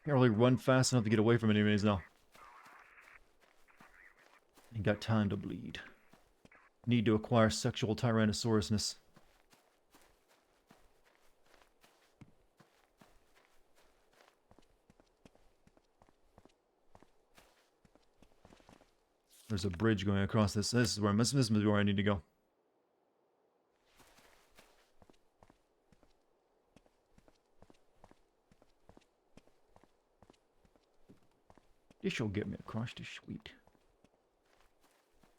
Can't really run fast enough to get away from enemies now. Ain't got time to bleed. Need to acquire sexual tyrannosaurusness. There's a bridge going across this. This is where I need to go. This will get me across this sweet.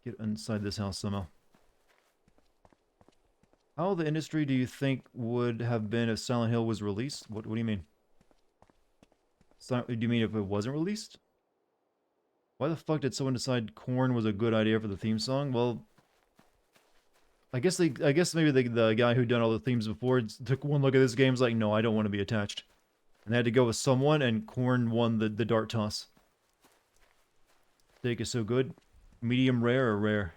Get inside this house somehow. How the industry do you think would have been if Silent Hill was released? What do you mean? Do you mean if it wasn't released? Why the fuck did someone decide Korn was a good idea for the theme song? Well, I guess maybe the guy who done all the themes before took one look at this game, was like, no, I don't want to be attached. And they had to go with someone, and Korn won the dart toss. Steak is so good. Medium rare or rare?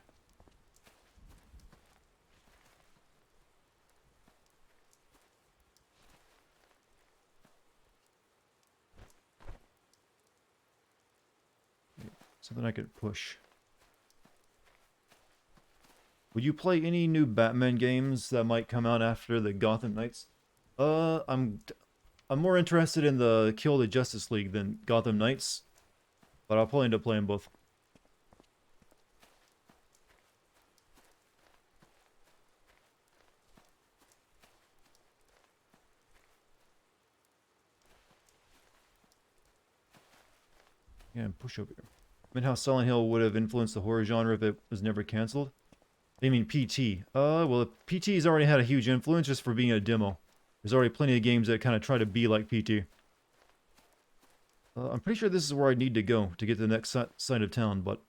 Something I could push. Would you play any new Batman games that might come out after the Gotham Knights? I'm more interested in the Kill the Justice League than Gotham Knights, but I'll probably end up playing both. Yeah, push over here. I mean, how Silent Hill would have influenced the horror genre if it was never cancelled? I mean, PT. Well, PT's already had a huge influence just for being a demo. There's already plenty of games that kind of try to be like PT. I'm pretty sure this is where I need to go to get to the next side of town, but...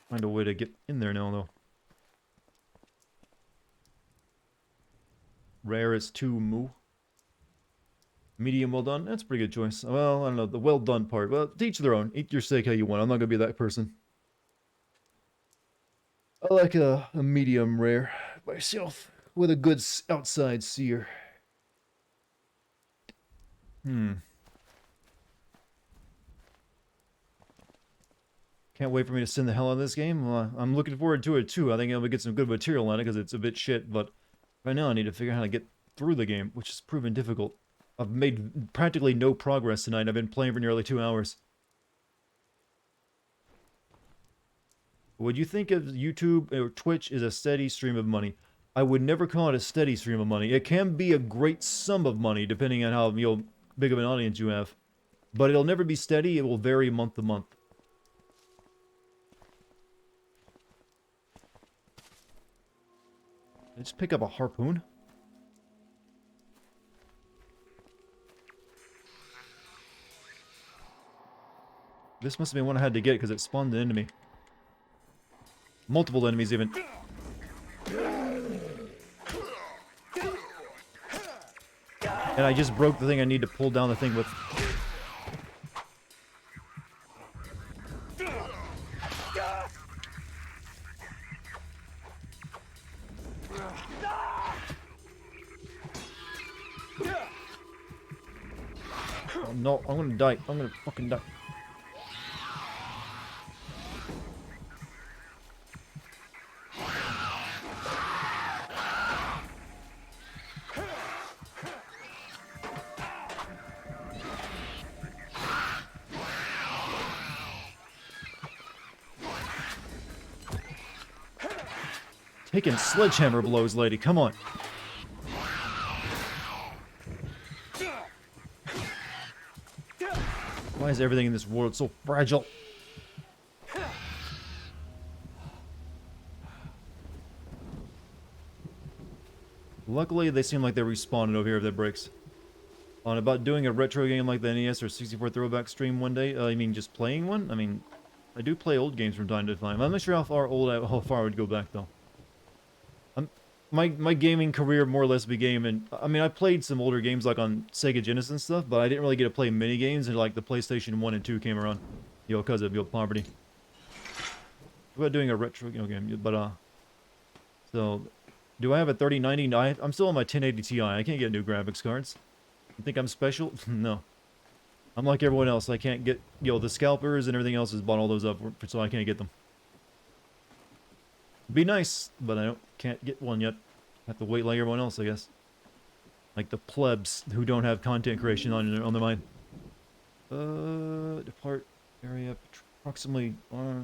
find a way to get in there now, though. Rare is 2 moo. Medium well done. That's a pretty good choice. Well, I don't know. The well done part. Well, to each their own. Eat your steak how you want. I'm not going to be that person. I like a medium rare myself. With a good outside sear. Can't wait for me to sin the hell out of this game. I'm looking forward to it too. I think I'm gonna get some good material on it because it's a bit shit, but right now I need to figure out how to get through the game, which has proven difficult. I've made practically no progress tonight. I've been playing for nearly 2 hours. Would you think of YouTube or Twitch as a steady stream of money? I would never call it a steady stream of money. It can be a great sum of money depending on how big of an audience you have. But it'll never be steady. It will vary month to month. Did I just pick up a harpoon? This must have been one I had to get because it spawned an enemy. Multiple enemies even. And I just broke the thing I need to pull down the thing with. Oh no, I'm gonna die. I'm gonna fucking die. Taking sledgehammer blows, lady. Come on. Why is everything in this world so fragile? Luckily, they seem like they're respawning over here if that breaks. On about doing a retro game like the NES or 64 throwback stream one day. I mean, just playing one? I mean, I do play old games from time to time. I'm not sure how far I would go back, though. My gaming career more or less began in... I mean, I played some older games like on Sega Genesis and stuff, but I didn't really get to play mini games until like the PlayStation 1 and 2 came around. Because of poverty. What about doing a retro game? But, so... Do I have a 3090? I'm still on my 1080 Ti. I can't get new graphics cards. You think I'm special? No. I'm like everyone else. I can't get... the scalpers and everything else has bought all those up, so I can't get them. Be nice, but I can't get one yet. Have to wait like everyone else, I guess. Like the plebs who don't have content creation on their mind. Depart area approximately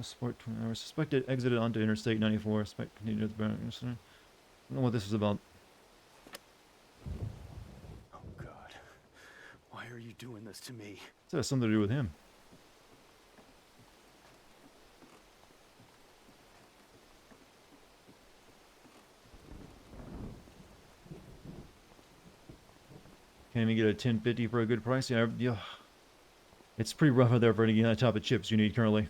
sport 20 hours. Suspected exited onto Interstate 94. Suspect continued to the I don't know what this is about. Oh God, why are you doing this to me? This has something to do with him. Can't even get a 1050 for a good price. Yeah, it's pretty rough out there for any type of chips you need currently.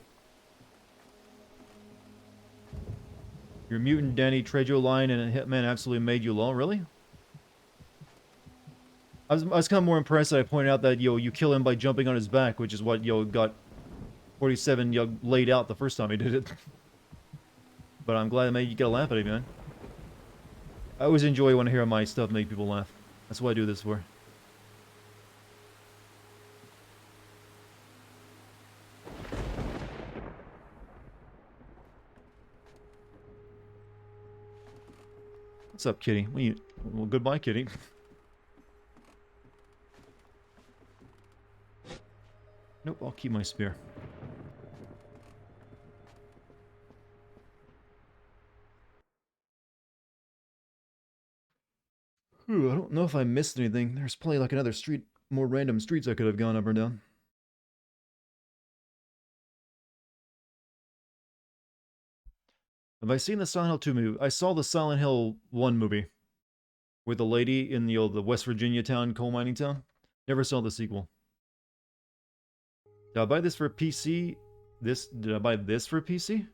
Your mutant Danny Trejo line and a Hitman absolutely made you low. Really? I was kind of more impressed that I pointed out that you kill him by jumping on his back, which is what got 47 laid out the first time he did it. But I'm glad it made you get a laugh at him, man. I always enjoy when I hear my stuff make people laugh. That's what I do this for. What's up, kitty? Well, goodbye, kitty. Nope, I'll keep my spear. Ooh, I don't know if I missed anything. There's probably like another more random streets I could have gone up or down. Have I seen the Silent Hill 2 movie? I saw the Silent Hill 1 movie. With the lady in the West Virginia town, coal mining town. Never saw the sequel. Did I buy this for a PC? Did I buy this for a PC?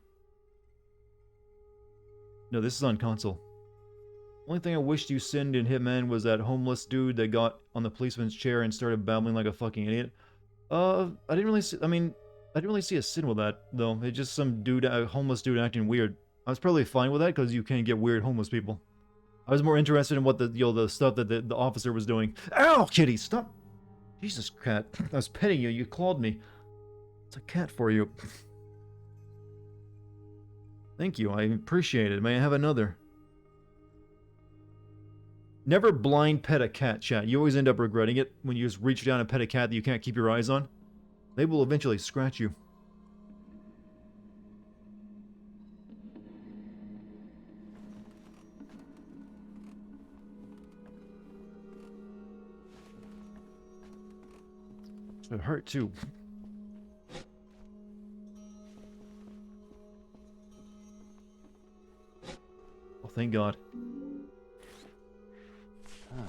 No, this is on console. Only thing I wished you sinned in Hitman was that homeless dude that got on the policeman's chair and started babbling like a fucking idiot. I didn't really see, I didn't really see a sin with that, though. It's just some dude, a homeless dude acting weird. I was probably fine with that because you can't get weird homeless people. I was more interested in what the stuff that the officer was doing. Ow, kitty, stop! Jesus, cat. I was petting you. You clawed me. It's a cat for you. Thank you, I appreciate it. May I have another? Never blind pet a cat, chat. You always end up regretting it when you just reach down and pet a cat that you can't keep your eyes on. They will eventually scratch you. It hurt too. Oh, thank God. DJ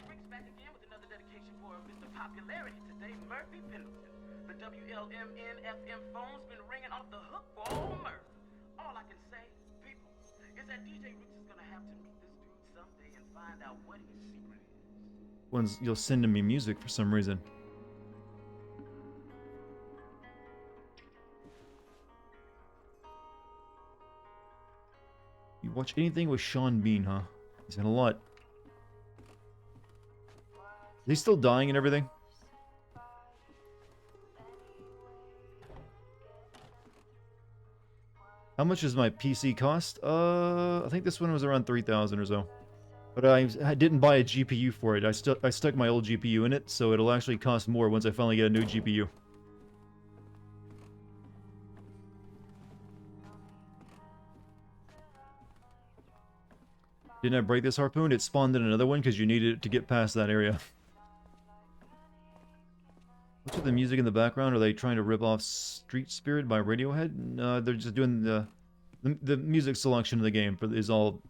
Rick's back again with another dedication for Mr. Popularity today, Murphy Pendleton. The WLMN-FM phone's been ringing off the hook for old Murph. All I can say, people, is that DJ Rick's is gonna have to meet this dude someday and find out what his secret is. You'll send me music for some reason. You watch anything with Sean Bean, huh? He's in a lot. Is he still dying and everything? How much does my PC cost? I think this one was around 3,000 or so. But I didn't buy a GPU for it. I stuck my old GPU in it, so it'll actually cost more once I finally get a new GPU. Didn't I break this harpoon? It spawned in another one because you needed it to get past that area. What's with the music in the background? Are they trying to rip off Street Spirit by Radiohead? No, they're just doing the music selection of the game is all...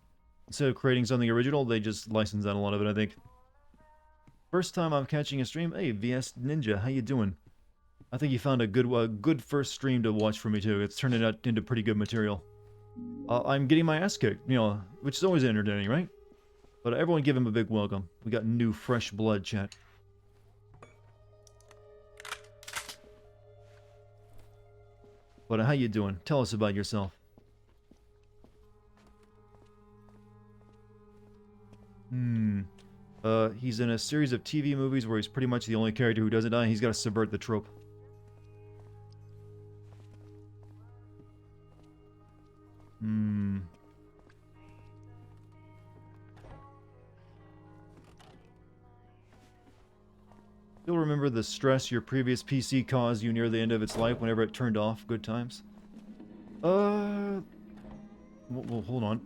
Instead of creating something original, they just license out a lot of it, I think. First time I'm catching a stream. Hey, VS Ninja, how you doing? I think you found a good first stream to watch for me, too. It's turning out into pretty good material. I'm getting my ass kicked, you know, which is always entertaining, right? But everyone give him a big welcome. We got new, fresh blood, chat. But how you doing? Tell us about yourself. He's in a series of TV movies where he's pretty much the only character who doesn't die. He's got to subvert the trope. You'll remember the stress your previous PC caused you near the end of its life whenever it turned off. Good times. Well, hold on.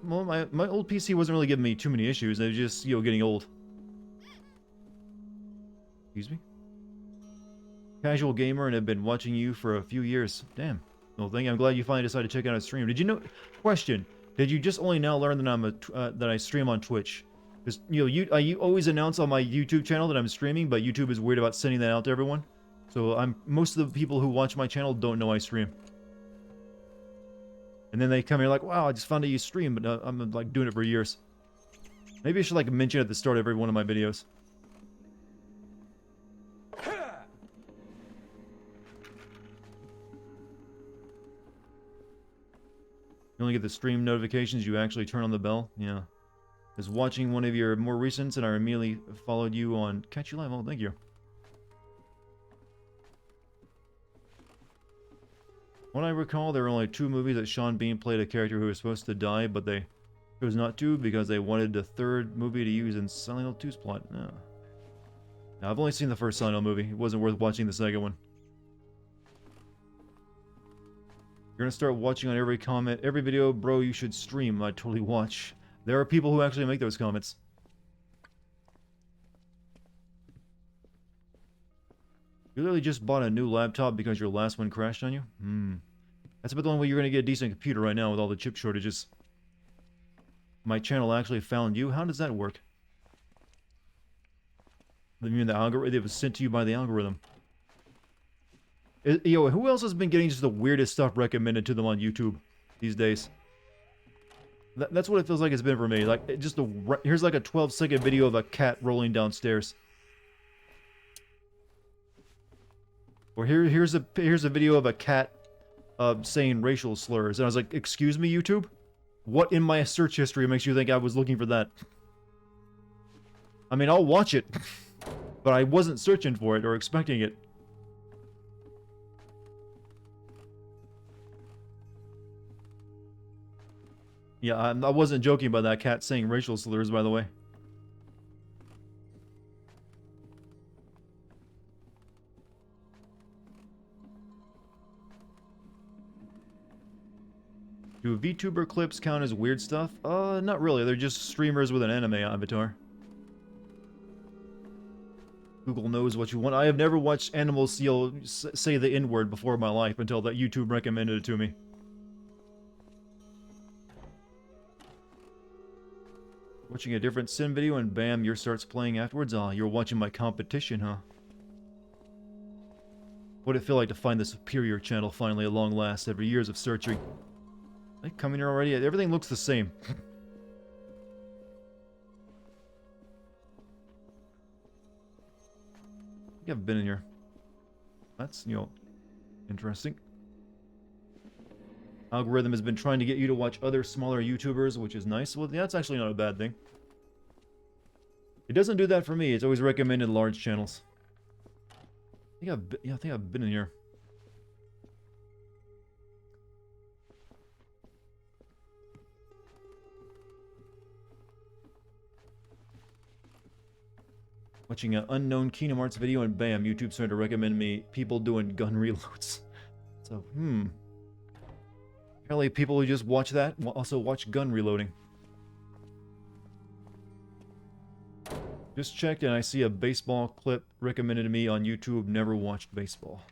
Well, my old PC wasn't really giving me too many issues. It was just, you know, getting old. Excuse me? Casual gamer and have been watching you for a few years. Damn. Well, I'm glad you finally decided to check out a stream. Did you know... Question. Did you just only now learn that that I stream on Twitch? Because, you know, I always announce on my YouTube channel that I'm streaming, but YouTube is weird about sending that out to everyone. So most of the people who watch my channel don't know I stream. And then they come here like, wow, I just found out you stream, but I'm like doing it for years. Maybe I should like mention at the start of every one of my videos. You only get the stream notifications, you actually turn on the bell? Yeah. I was watching one of your more recents and I immediately followed you on Catch You Live. Oh, thank you. When I recall, there were only 2 movies that Sean Bean played a character who was supposed to die, but they chose not to because they wanted the 3rd movie to use in Silent Hill 2's plot. No. Now, I've only seen the first Silent Hill movie. It wasn't worth watching the second one. You're gonna start watching on every comment, every video, bro, you should stream. I'd totally watch. There are people who actually make those comments. You literally just bought a new laptop because your last one crashed on you? That's about the only way you're gonna get a decent computer right now with all the chip shortages. My channel actually found you? How does that work? You mean the algorithm? It was sent to you by the algorithm. Yo, who else has been getting just the weirdest stuff recommended to them on YouTube these days? That's what it feels like it's been for me. Like, here's like a 12-second video of a cat rolling downstairs. Or here's a video of a cat saying racial slurs, and I was like, "Excuse me, YouTube? What in my search history makes you think I was looking for that?" I mean, I'll watch it. But I wasn't searching for it or expecting it. Yeah, I wasn't joking about that cat saying racial slurs, by the way. Do VTuber clips count as weird stuff? Not really. They're just streamers with an anime avatar. Google knows what you want. I have never watched animals say the N-word before in my life until that YouTube recommended it to me. Watching a different sim video and bam, yours starts playing afterwards. Ah, you're watching my competition, huh? What'd it feel like to find the superior channel finally at long last after years of searching? They come in here already? Everything looks the same. I think I've been in here. That's, you know, interesting. Algorithm has been trying to get you to watch other smaller YouTubers, which is nice. Well, that's actually not a bad thing. It doesn't do that for me. It's always recommended large channels. I think I've been in here. Watching an unknown Kingdom Hearts video and bam, YouTube started to recommend me people doing gun reloads. So, apparently people who just watch that also watch gun reloading. Just checked and I see a baseball clip recommended to me on YouTube. Never watched baseball.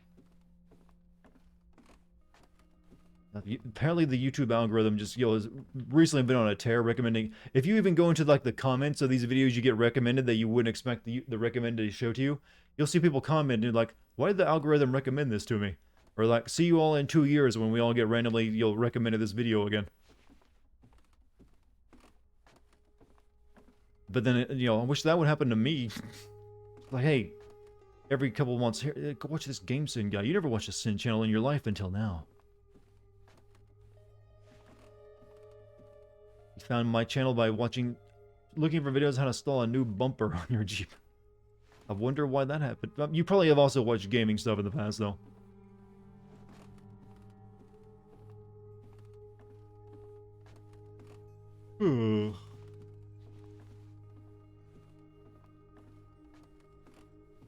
Apparently the YouTube algorithm just, has recently been on a tear recommending... If you even go into, like, the comments of these videos you get recommended that you wouldn't expect the recommended to show to you, you'll see people commenting, like, why did the algorithm recommend this to me? Or, like, see you all in 2 years when we all get randomly, recommended this video again. But then, I wish that would happen to me. Like, hey, every couple of months, here, go watch this Game Sin guy. You never watched a Sin channel in your life until now. You found my channel by looking for videos how to install a new bumper on your Jeep. I wonder why that happened. You probably have also watched gaming stuff in the past, though.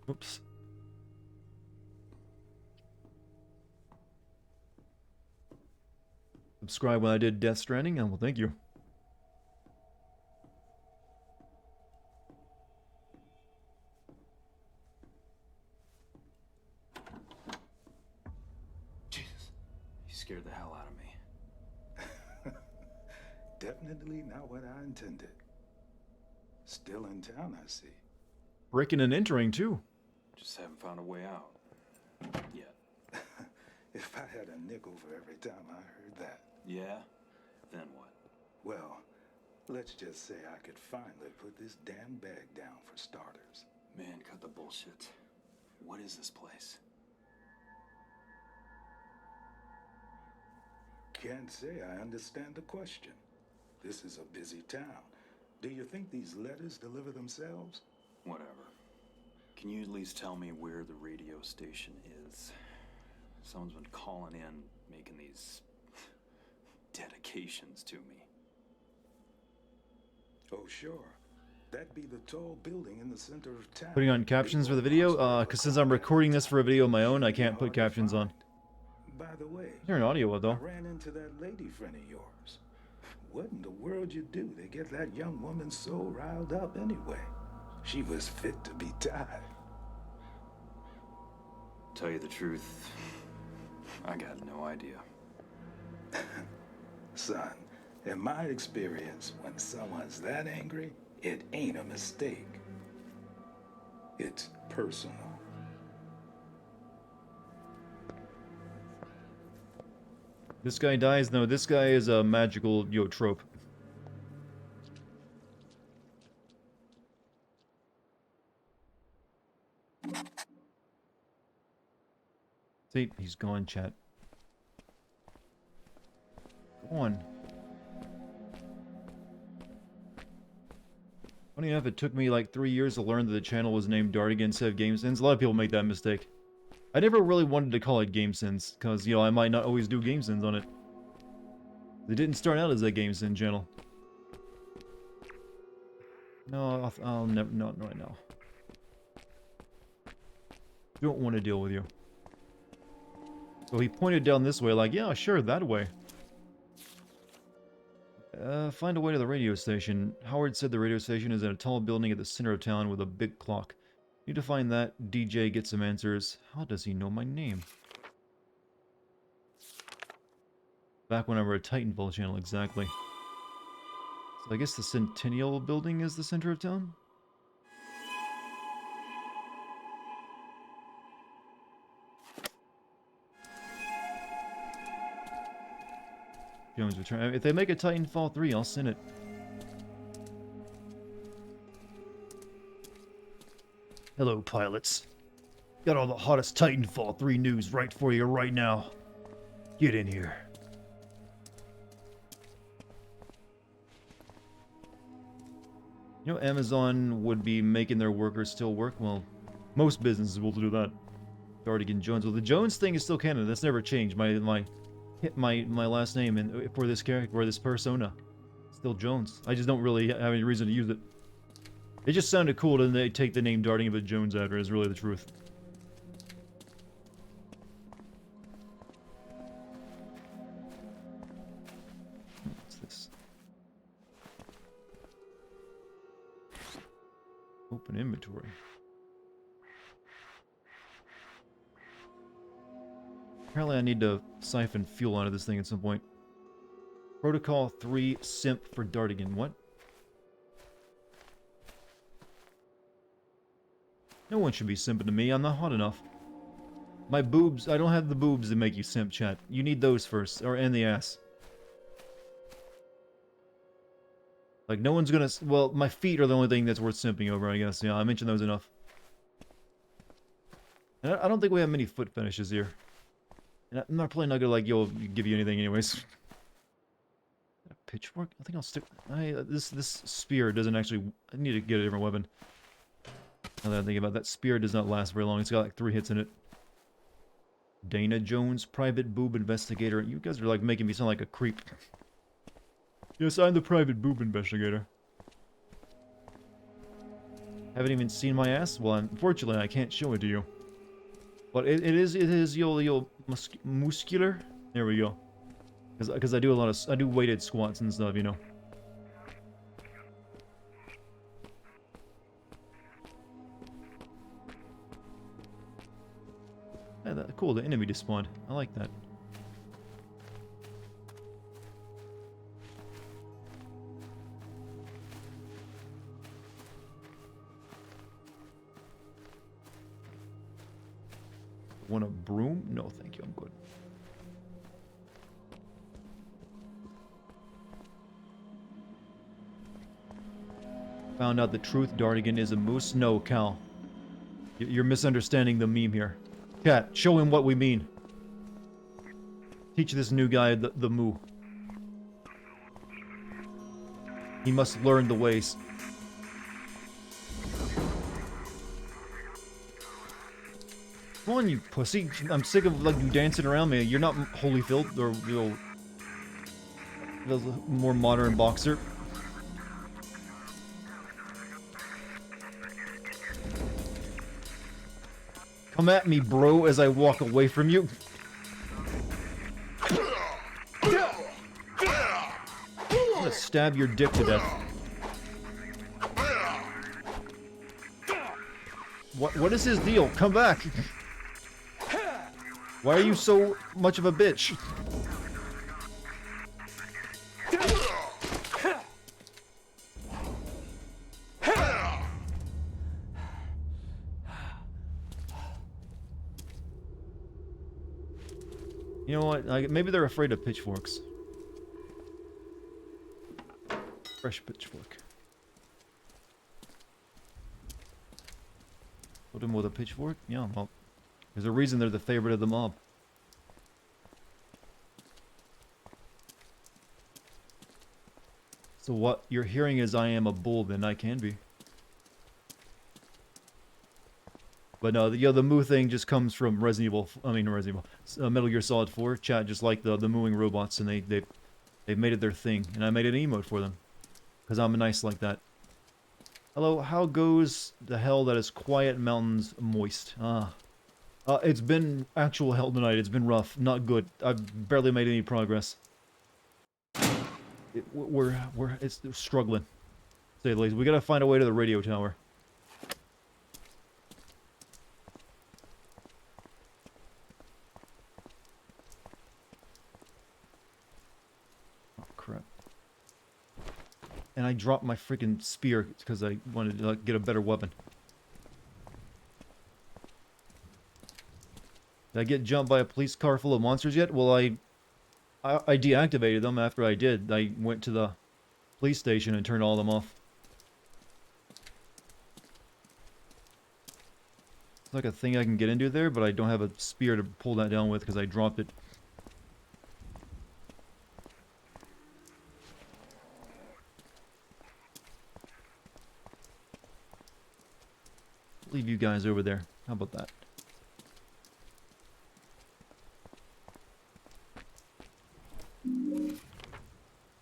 Oops. Subscribe when I did Death Stranding, and well, thank you. Jesus, you scared the hell out of me. Definitely not what I intended. Still in town, I see. Breaking and entering, too. Just haven't found a way out. Yet. If I had a nickel for every time I heard that. Yeah? Then what? Well, let's just say I could finally put this damn bag down for starters. Man, cut the bullshit. What is this place? Can't say I understand the question. This is a busy town. Do you think these letters deliver themselves? Whatever. Can you at least tell me where the radio station is? Someone's been calling in, making these dedications to me. Oh, sure. That'd be the tall building in the center of town. Putting on captions for the video? Because since I'm recording this for a video of my own, I can't put captions on. By the way, You're an audio, though. I ran into that lady friend of yours. What in the world you do to get that young woman so riled up anyway? She was fit to be tied. Tell you the truth, I got no idea. Son, in my experience, when someone's that angry, it ain't a mistake. It's personal. This guy dies? No, this guy is a magical trope. See, he's gone, chat. Go on. Funny enough, it took me like 3 years to learn that the channel was named Dartigan instead of GameSins. A lot of people make that mistake. I never really wanted to call it GameSins, because, you know, I might not always do GameSins on it. It didn't start out as a GameSins channel. No, I'll never, not right now. Don't want to deal with you. So he pointed down this way, like, yeah, sure, that way. Find a way to the radio station. Howard said the radio station is in a tall building at the center of town with a big clock. Need to find that. DJ, get some answers. How does he know my name? Back when I were a Titanfall channel, exactly. So I guess the Centennial building is the center of town? Jones return. If they make a Titanfall 3, I'll send it. Hello, pilots. Got all the hottest Titanfall 3 news right for you right now. Get in here. You know, Amazon would be making their workers still work? Well, most businesses will do that. Dartigan Jones. Well, the Jones thing is still canon. That's never changed. My last name and for this character, for this persona, still Jones. I just don't really have any reason to use it. It just sounded cool to they take the name Dartigan but Jones after. Is really the truth. What's this? Open inventory. Apparently I need to siphon fuel out of this thing at some point. Protocol 3 simp for Dartigan. What? No one should be simping to me. I'm not hot enough. My boobs, I don't have the boobs that make you simp, chat. You need those first, and the ass. Like, no one's gonna... Well, my feet are the only thing that's worth simping over, I guess. Yeah, I mentioned those enough. And I don't think we have many foot fetishes here. And I'm not probably not gonna, like, give you anything anyways. A pitchfork? I think I'll stick... This spear doesn't actually... I need to get a different weapon. Now that I think about it, that spear does not last very long. It's got like 3 hits in it. Dana Jones, private boob investigator. You guys are like making me sound like a creep. Yes, I'm the private boob investigator. Haven't even seen my ass? Well, unfortunately, I can't show it to you. But it is your muscular. There we go. Because I do weighted squats and stuff, you know. Yeah, cool, the enemy despawned. I like that. Want a broom? No, thank you. I'm good. Found out the truth. Dartigan is a moose. No, Cal. You're misunderstanding the meme here. Cat, show him what we mean. Teach this new guy the moo. He must learn the ways. Come on, you pussy. I'm sick of like you dancing around me. You're not Holyfield or the more modern boxer. Come at me, bro, as I walk away from you. I'm gonna stab your dick to death. What is his deal? Come back. Why are you so much of a bitch? You know what? Maybe they're afraid of pitchforks. Fresh pitchfork. Put him with a pitchfork? Yeah, well, there's a reason they're the favorite of the mob. So what you're hearing is I am a bull, then I can be. But no, the moo thing just comes from Resident Evil. I mean, Resident Evil, Metal Gear Solid 4. Chat just like the mooing robots, and they've made it their thing. And I made an emote for them, because I'm nice like that. Hello, how goes the hell that is quiet mountains moist? It's been actual hell tonight. It's been rough, not good. I've barely made any progress. It's struggling. To say the least. We gotta find a way to the radio tower. Crap. And I dropped my freaking spear because I wanted to get a better weapon. Did I get jumped by a police car full of monsters yet? Well, I deactivated them after I did. I went to the police station and turned all of them off. It's like a thing I can get into there, but I don't have a spear to pull that down with because I dropped it. Leave you guys over there. How about that?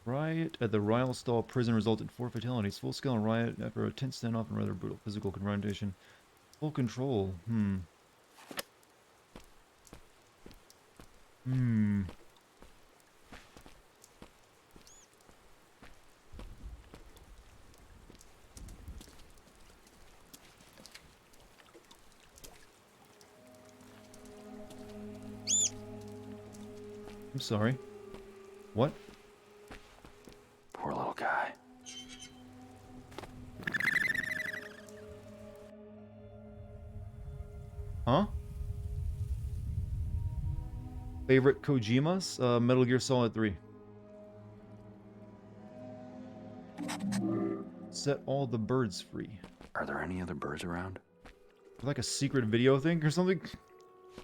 Riot at the Rylstall prison resulted in 4 fatalities. Full-scale riot after a tense standoff and rather brutal physical confrontation. Full control. I'm sorry. What? Poor little guy. Huh? Favorite Kojimas? Metal Gear Solid 3. Set all the birds free. Are there any other birds around? Like a secret video thing or something?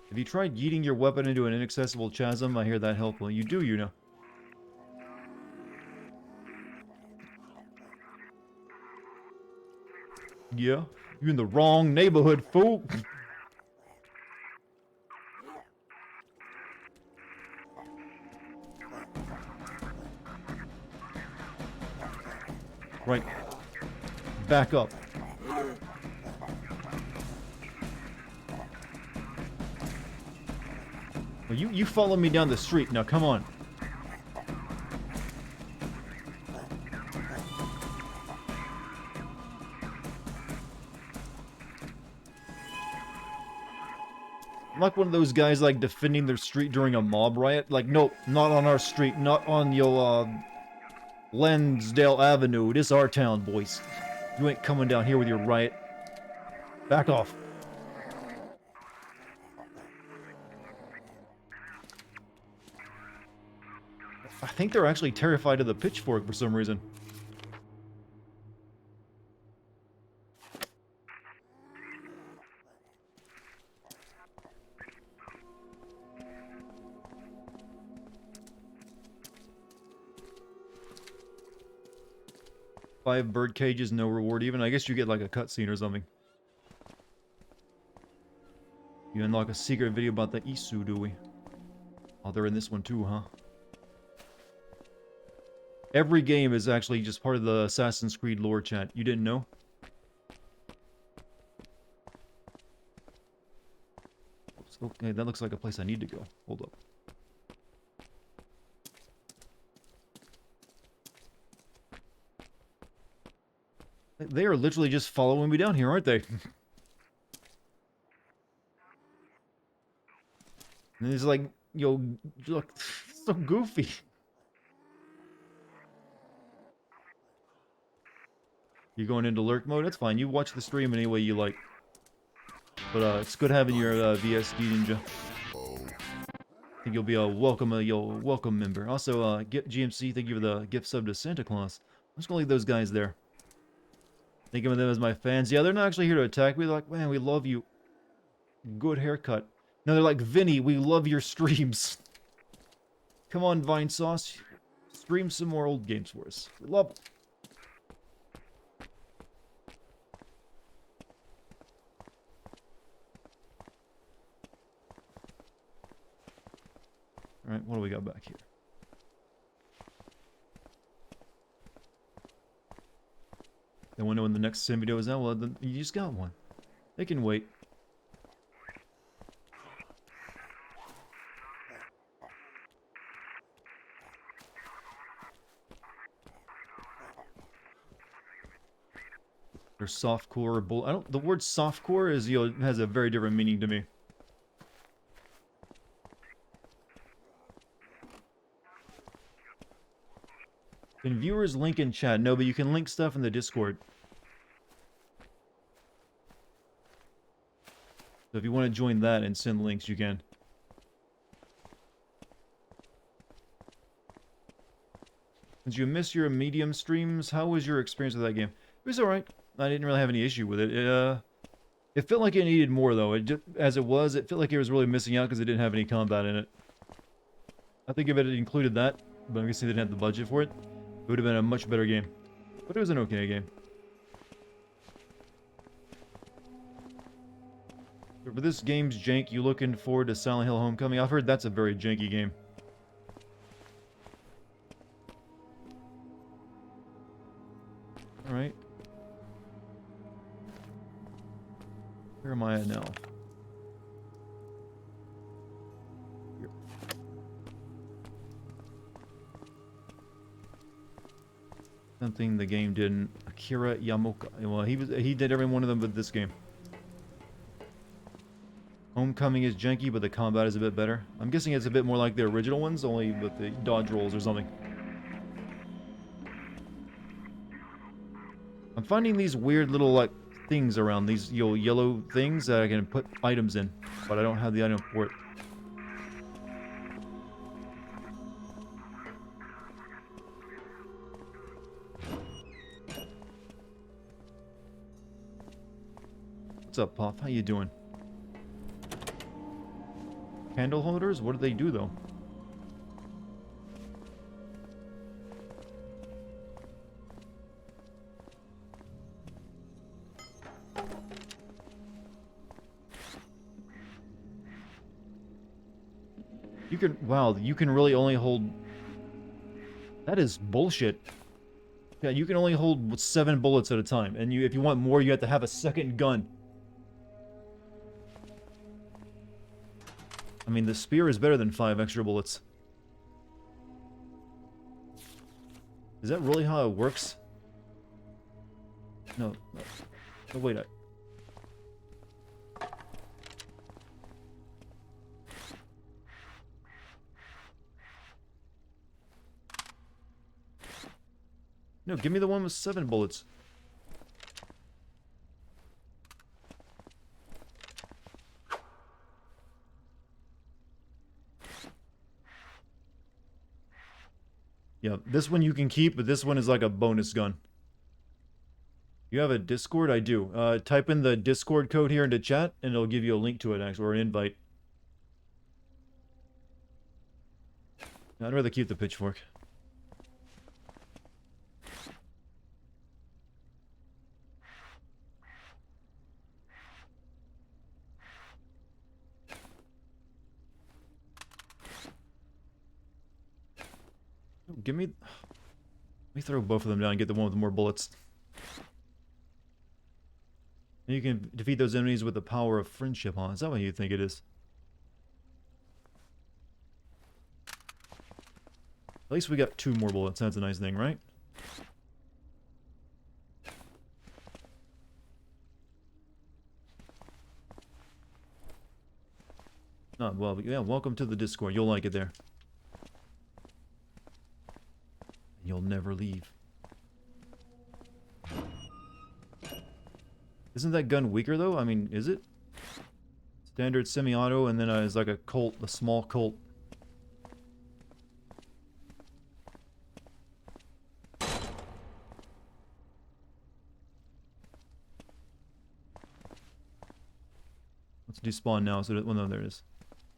Have you tried yeeting your weapon into an inaccessible chasm? I hear that helpful. You do, you know. Yeah, you're in the wrong neighborhood, fool. Right. Back up. Well, you follow me down the street. Now, come on. I'm like one of those guys like defending their street during a mob riot. Like, nope, not on our street, not on your Lansdale Avenue. This our town, boys. You ain't coming down here with your riot. Back off. I think they're actually terrified of the pitchfork for some reason. Five bird cages, no reward even. I guess you get like a cutscene or something. You unlock a secret video about the Isu, do we? Oh, they're in this one too, huh? Every game is actually just part of the Assassin's Creed lore, chat. You didn't know? Okay, that looks like a place I need to go. Hold up. They are literally just following me down here, aren't they? And it's like, yo, look, so goofy. You going into lurk mode? That's fine. You watch the stream any way you like. But it's good having your VSD ninja. I think you'll be a welcome member. Also, get GMC. Thank you for the gift sub to Santa Claus. I'm just gonna leave those guys there. Think of them as my fans. Yeah, they're not actually here to attack me. They're like, man, we love you. Good haircut. No, they're like, Vinny, we love your streams. Come on, Vine Sauce. Stream some more old games for us. We love them. Alright, what do we got back here? They want to know when the next sim video is out. Well, then you just got one. They can wait. Or softcore or bull. I don't. The word softcore is has a very different meaning to me. Can viewers link in chat? No, but you can link stuff in the Discord. So if you want to join that and send links, you can. Since you miss your medium streams, how was your experience with that game? It was alright. I didn't really have any issue with it. It felt like it needed more, though. As it was, it felt like it was really missing out because it didn't have any combat in it. I think if it had included that, but I'm guessing they didn't have the budget for it, it would have been a much better game. But it was an okay game. For this game's jank, you looking forward to Silent Hill Homecoming? I've heard that's a very janky game. Alright. Where am I at now? Here. Something the game didn't. Akira Yamoka. Well, he did every one of them but this game. Homecoming is janky, but the combat is a bit better. I'm guessing it's a bit more like the original ones, only with the dodge rolls or something. I'm finding these weird little, like, things around, these yellow things that I can put items in, but I don't have the item for it. What's up, Pop? How you doing? Candle holders? What do they do, though? You can... Wow, you can really only hold... That is bullshit. Yeah, you can only hold 7 bullets at a time, and if you want more, you have to have a second gun. I mean, the spear is better than 5 extra bullets. Is that really how it works? No. Oh, wait. No, give me the one with 7 bullets. Yeah, this one you can keep, but this one is like a bonus gun. You have a Discord? I do. Type in the Discord code here into chat, and it'll give you a link to it, actually, or an invite. I'd rather keep the pitchfork. Give me... Let me throw both of them down and get the one with more bullets. And you can defeat those enemies with the power of friendship, huh? Is that what you think it is? At least we got 2 more bullets. That's a nice thing, right? Oh, well, yeah, welcome to the Discord. You'll like it there. You'll never leave. Isn't that gun weaker, though? I mean, is it? Standard semi-auto, and then it's like a Colt, a small Colt. Let's despawn now, so that, well, no, there it is.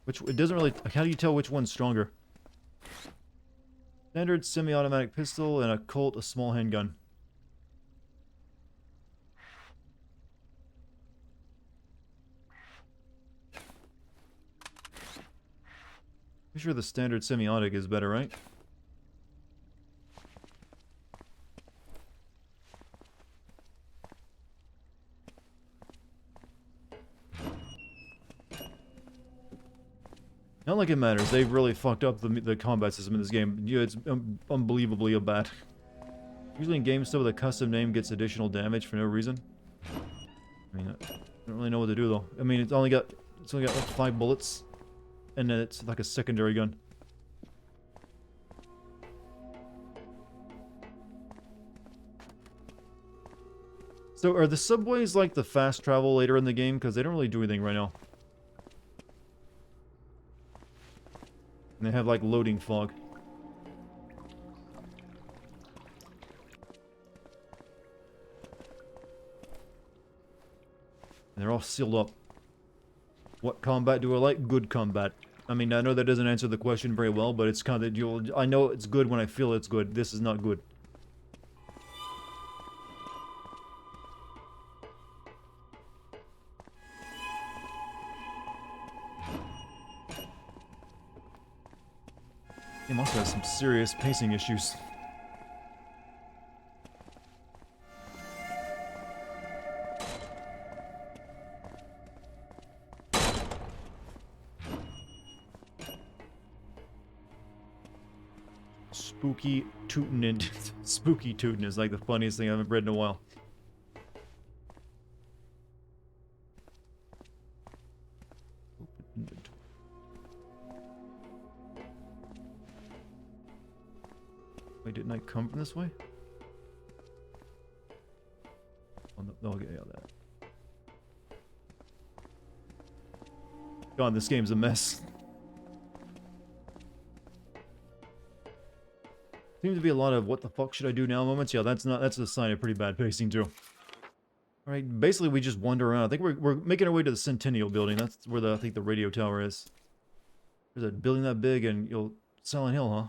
It doesn't really... How do you tell which one's stronger? Standard semi-automatic pistol and a Colt, a small handgun. I'm sure the standard semiotic is better, right? Not like it matters. They've really fucked up the combat system in this game. Yeah, it's unbelievably bad. Usually in games, some of the custom name gets additional damage for no reason. I mean, I don't really know what to do though. I mean, it's only got like 5 bullets, and then it's like a secondary gun. So are the subways like the fast travel later in the game? Because they don't really do anything right now. And they have like loading fog. And they're all sealed up. What combat do I like? Good combat. I mean, I know that doesn't answer the question very well, but it's kind of... I know it's good when I feel it's good. This is not good. Game also has some serious pacing issues. Spooky tootin' and spooky tootin' is like the funniest thing I haven't read in a while. Wait, didn't I come from this way? Oh, no, okay, yeah, that. God, this game's a mess. Seems to be a lot of what the fuck should I do now moments. Yeah, that's a sign of pretty bad pacing too. Alright, basically we just wander around. I think we're making our way to the Centennial building. That's where I think the radio tower is. There's a building that big and Silent Hill, huh?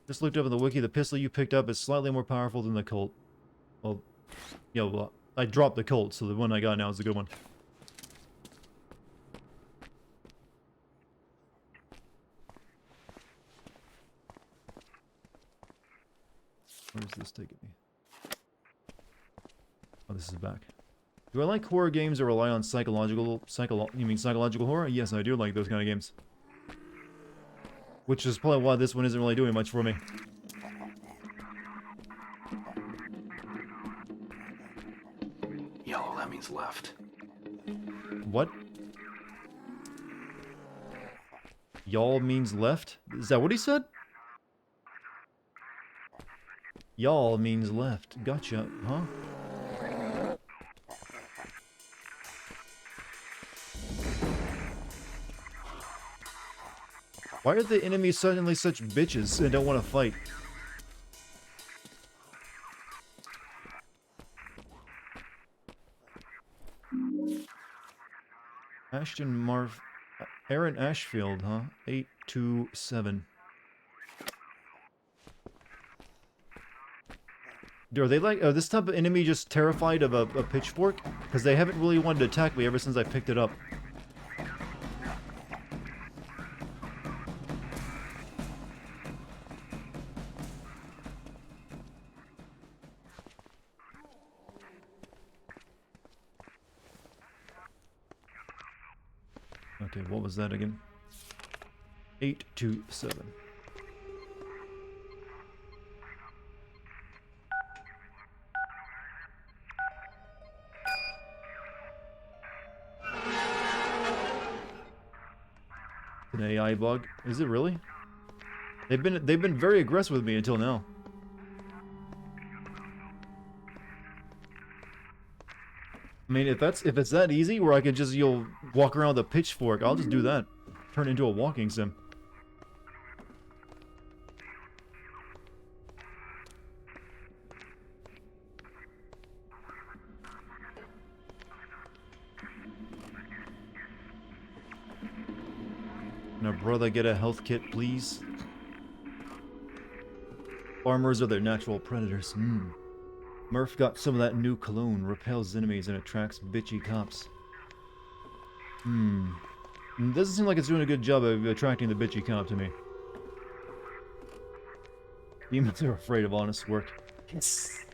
Just looked up in the wiki, the pistol you picked up is slightly more powerful than the Colt. Well, yeah, well, I dropped the Colt, so the one I got now is a good one. Where does this take me? Oh, this is back. Do I like horror games that rely on psychological horror? Yes, I do like those kind of games. Which is probably why this one isn't really doing much for me. Yellow, that means left. What? Y'all means left? Is that what he said? Y'all means left. Gotcha, huh? Why are the enemies suddenly such bitches and don't want to fight? Aaron Ashfield, huh? 827. Dude, are they like, this type of enemy just terrified of a pitchfork? Because they haven't really wanted to attack me ever since I picked it up. Okay, what was that again? 827. An AI bug? Is it really? They've been very aggressive with me until now. I mean, if it's that easy, where I can just walk around with a pitchfork, I'll just do that. Turn into a walking sim. Can our brother get a health kit, please? Farmers are their natural predators. Murph got some of that new cologne, repels enemies and attracts bitchy cops. It doesn't seem like it's doing a good job of attracting the bitchy count to me. Demons are afraid of honest work. Yes.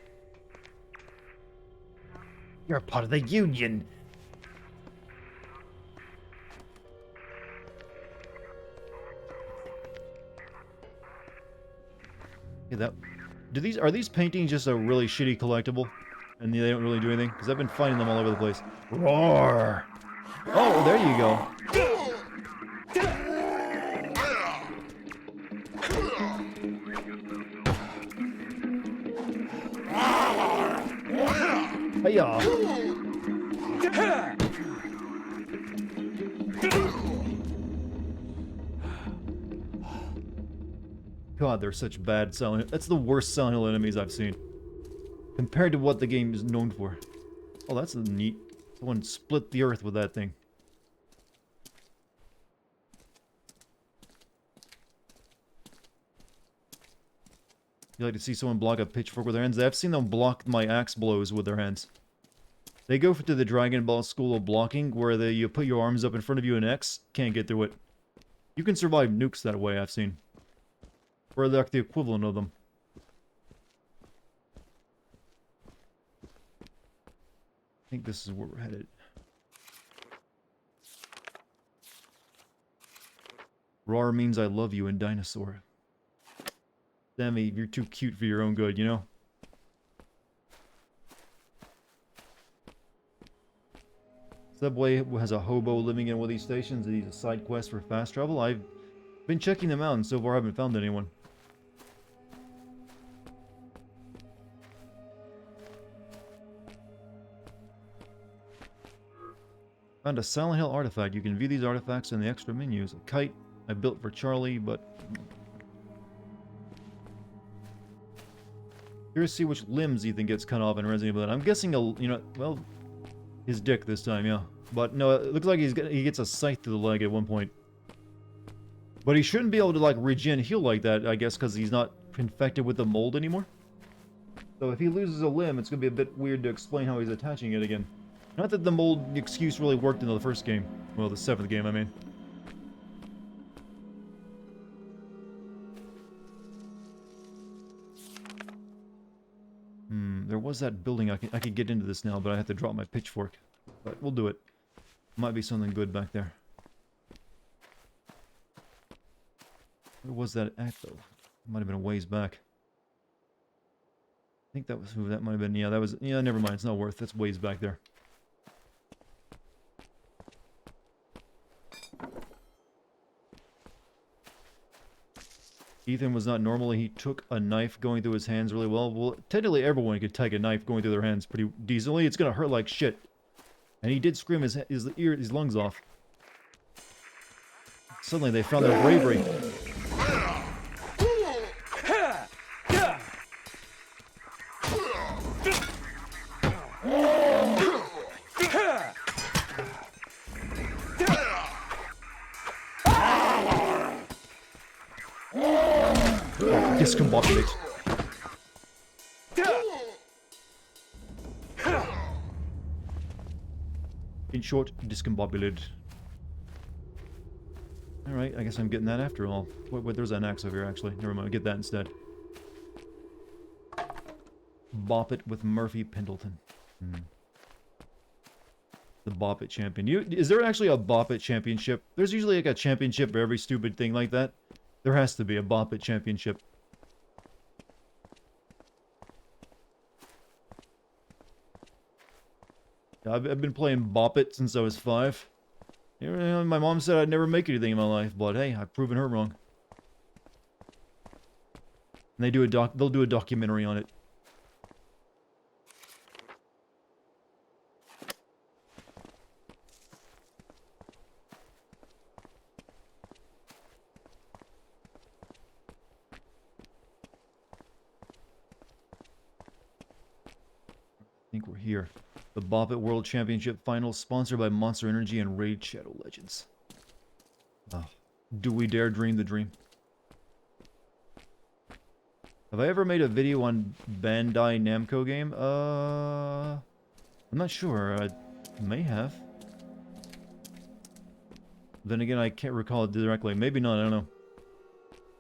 You're a part of the union. Okay, that. Are these paintings just a really shitty collectible, and they don't really do anything? Because I've been finding them all over the place. Roar! Oh, there you go. Hiya! God, they're such bad Silent Hill. That's the worst Silent Hill enemies I've seen. Compared to what the game is known for. Oh, that's neat. Someone split the earth with that thing. You like to see someone block a pitchfork with their hands? I've seen them block my axe blows with their hands. They go to the Dragon Ball school of blocking, where you put your arms up in front of you and X, can't get through it. You can survive nukes that way, I've seen. Or like the equivalent of them. I think this is where we're headed. Roar means I love you in Dinosaur. Sammy, you're too cute for your own good, you know? Subway has a hobo living in one of these stations, and he's a side quest for fast travel. I've been checking them out, and so far I haven't found anyone. Found a Silent Hill artifact. You can view these artifacts in the extra menus. A kite I built for Charlie, but... Curious to see which limbs Ethan gets cut off in Resident Evil. I'm guessing well, his dick this time, yeah. But no, it looks like he gets a scythe to the leg at one point. But he shouldn't be able to like regen heal like that, I guess, because he's not infected with the mold anymore. So if he loses a limb, it's gonna be a bit weird to explain how he's attaching it again. Not that the mold excuse really worked in the first game. Well, the 7th game, I mean. There was that building. I could get into this now, but I have to drop my pitchfork. But we'll do it. Might be something good back there. Where was that at, though? It might have been a ways back. I think that might have been, yeah, that was, yeah, never mind, it's not worth, that's ways back there. Ethan was not normal. He took a knife going through his hands really well. Well, technically everyone could take a knife going through their hands pretty decently. It's gonna hurt like shit. And he did scream his lungs off. Suddenly they found their bravery. Discombobulate. In short, discombobulated. Alright, I guess I'm getting that after all. Wait, there's an axe over here, actually. Never mind, I'll get that instead. Bop it with Murphy Pendleton. The Bop It Champion. Is there actually a Bop It Championship? There's usually like a championship for every stupid thing like that. There has to be a Bop It Championship. I've been playing Bop It since I was 5. You know, my mom said I'd never make anything in my life, but hey, I've proven her wrong. And they'll do a documentary on it. I think we're here. The Bop It World Championship Finals, sponsored by Monster Energy and Raid Shadow Legends. Oh, do we dare dream the dream? Have I ever made a video on Bandai Namco game? I'm not sure. I may have. Then again, I can't recall it directly. Maybe not, I don't know.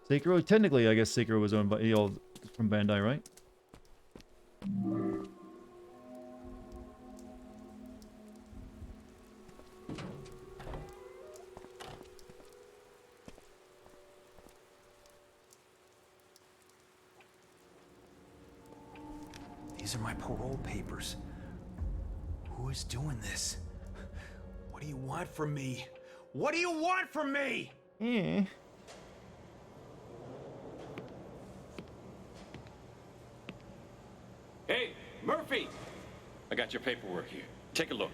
Sekiro? Technically, I guess Sekiro was owned by, you know, from Bandai, right? These are my parole papers. Who is doing this? What do you want from me? What do you want from me? Eh. Hey, Murphy! I got your paperwork here. Take a look.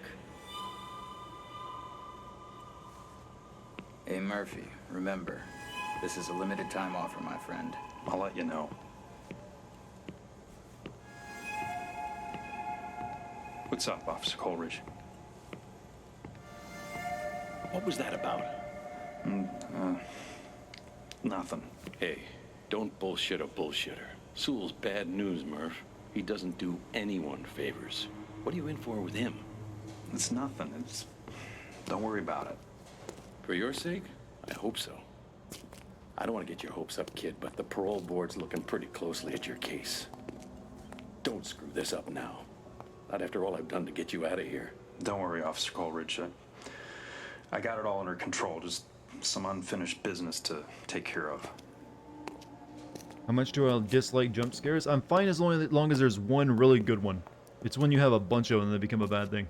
Hey, Murphy, remember, this is a limited time offer, my friend. I'll let you know. What's up, Officer Coleridge? What was that about? Nothing. Hey, don't bullshit a bullshitter. Sewell's bad news, Murph. He doesn't do anyone favors. What are you in for with him? It's nothing. It's... Don't worry about it. For your sake? I hope so. I don't want to get your hopes up, kid, but the parole board's looking pretty closely at your case. Don't screw this up now. Not after all I've done to get you out of here. Don't worry, Officer Coleridge. I got it all under control. Just some unfinished business to take care of. How much do I dislike jump scares? I'm fine as long as there's one really good one. It's when you have a bunch of them that become a bad thing.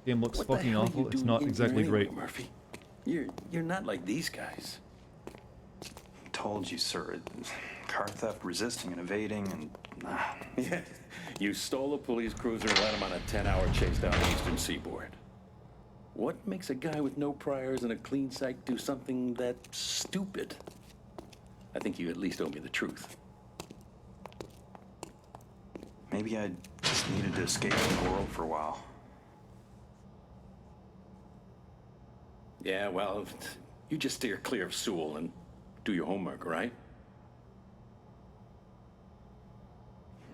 Game looks What the fucking hell are you awful. It's doing not in exactly here anyway, great. Murphy. You're not like these guys. Told you, sir. Car theft, resisting and evading, and... Yeah, you stole a police cruiser and led him on a 10-hour chase down the eastern seaboard. What makes a guy with no priors and a clean psych do something that stupid? I think you at least owe me the truth. Maybe I just needed to escape from the world for a while. Yeah, well, you just steer clear of Sewell and do your homework, right?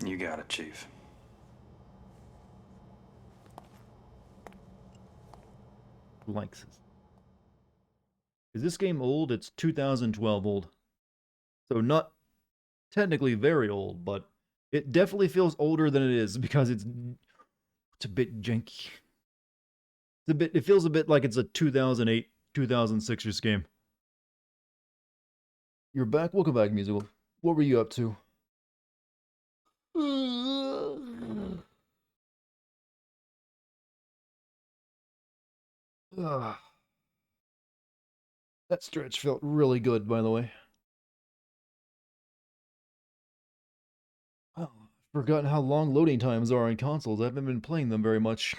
You got it, Chief. Likes it. Is this game old? It's 2012 old. So not technically very old, but it definitely feels older than it is because it's a bit janky. It feels a bit like it's a 2008, 2006 game. You're back. Welcome back, Musical. What were you up to? That stretch felt really good, by the way. Oh, I've forgotten how long loading times are on consoles. I haven't been playing them very much.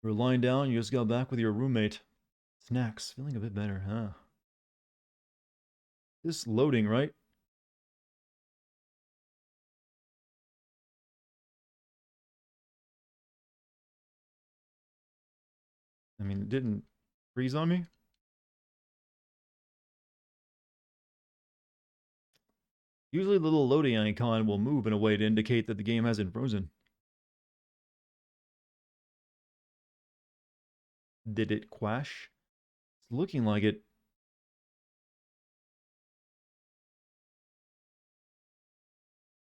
You're lying down, you just got back with your roommate. Snacks, feeling a bit better, huh? This loading, right? I mean, it didn't freeze on me. Usually the little loading icon will move in a way to indicate that the game hasn't frozen. Did it quash? It's looking like it.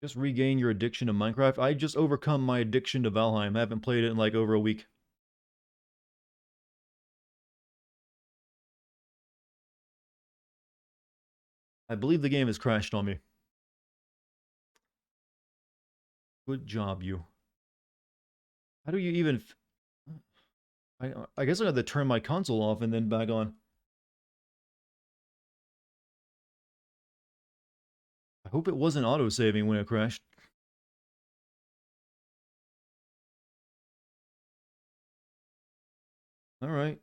Just regain your addiction to Minecraft. I just overcome my addiction to Valheim. I haven't played it in like over a week. I believe the game has crashed on me. Good job, you. How do you even... I guess I have to turn my console off and then back on. I hope it wasn't auto-saving when it crashed. Alright.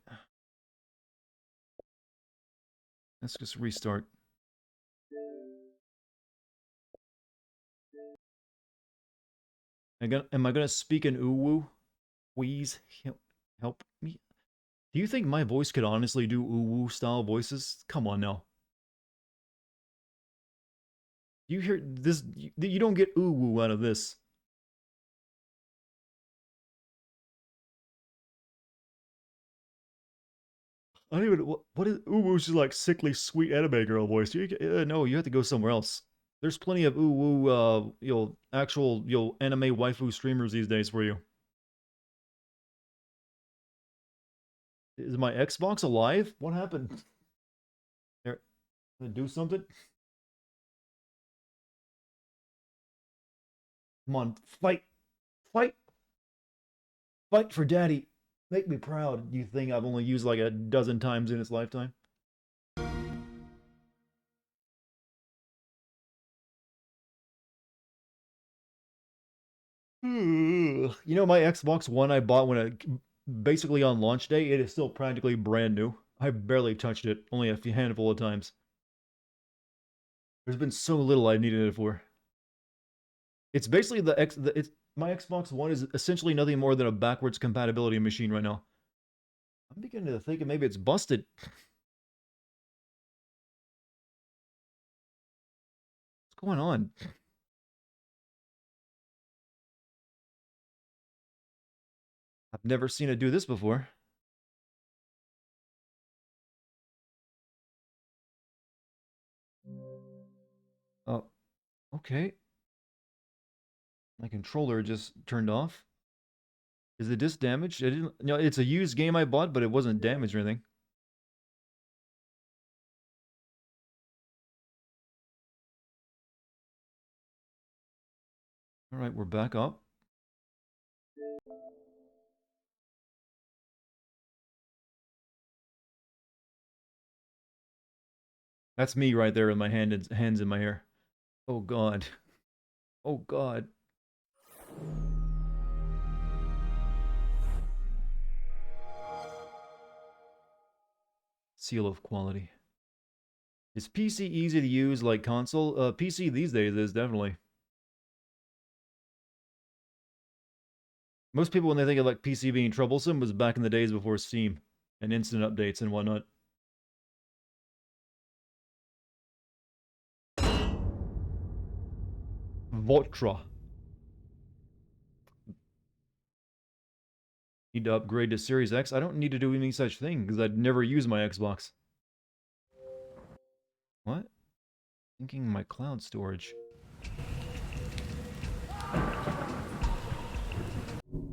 Let's just restart. Am I gonna speak in uwu? Please help me. Do you think my voice could honestly do uwu style voices? Come on now. You hear this? You don't get ooh woo out of this. I don't even. What is ooh woo's just like sickly sweet anime girl voice? No, you have to go somewhere else. There's plenty of ooh woo, actual, anime waifu streamers these days for you. Is my Xbox alive? What happened? There, did it do something? Come on, fight, fight, fight for daddy. Make me proud. You think I've only used like a dozen times in its lifetime? You know, my Xbox One I bought when it basically on launch day, it is still practically brand new. I've barely touched it, only a handful of times. There's been so little I've needed it for. It's basically my Xbox One is essentially nothing more than a backwards compatibility machine right now. I'm beginning to think maybe it's busted. What's going on? I've never seen it do this before. Oh, okay. My controller just turned off. Is the disc damaged? I didn't. No, it's a used game I bought, but it wasn't damaged or anything. All right, we're back up. That's me right there with my hands in my hair. Oh God. Oh God. Seal of quality. Is PC easy to use like console? PC these days is definitely. Most people when they think of like PC being troublesome was back in the days before Steam and instant updates and whatnot. Votra. Need to upgrade to Series X? I don't need to do any such thing because I'd never use my Xbox. What? Thinking my cloud storage.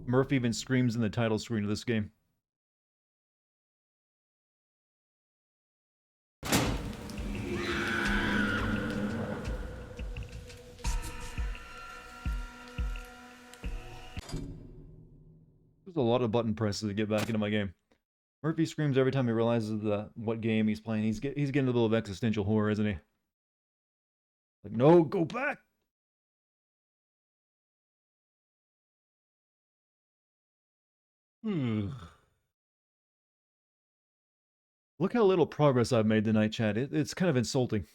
Murphy even screams in the title screen of this game. There's a lot of button presses to get back into my game. Murphy screams every time he realizes what game he's playing. He's getting a little bit of existential horror, isn't he? Like, no, go back! Look how little progress I've made tonight, chat. It's kind of insulting.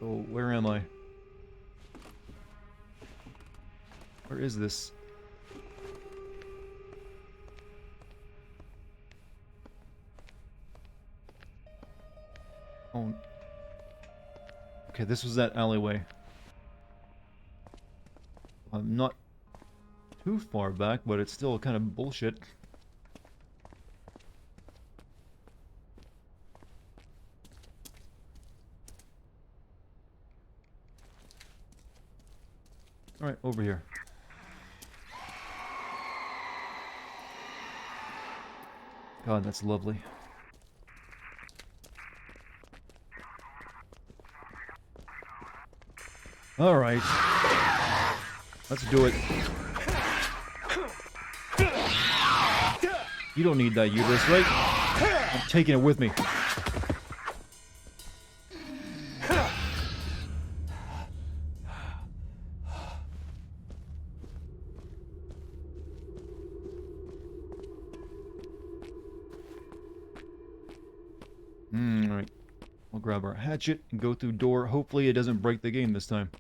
Oh, where am I? Where is this? Oh. Okay, this was that alleyway. I'm not too far back, but it's still kind of bullshit. Alright, over here. God, that's lovely. Alright. Let's do it. You don't need that uterus, right? I'm taking it with me. Alright. We'll grab our hatchet and go through door. Hopefully it doesn't break the game this time.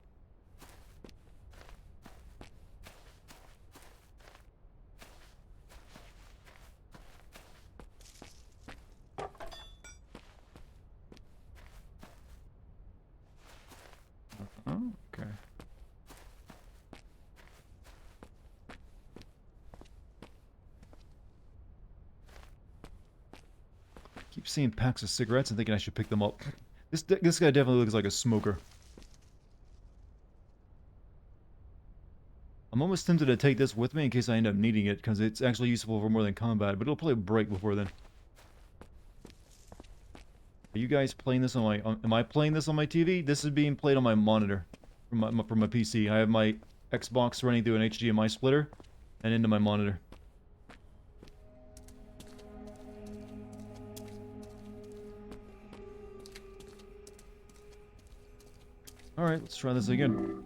keep seeing packs of cigarettes and thinking I should pick them up. This guy definitely looks like a smoker. I'm almost tempted to take this with me in case I end up needing it, because it's actually useful for more than combat, but it'll probably break before then. Are you guys playing this on my... am I playing this on my TV? This is being played on my monitor from my PC. I have my Xbox running through an HDMI splitter and into my monitor. Alright, let's try this again.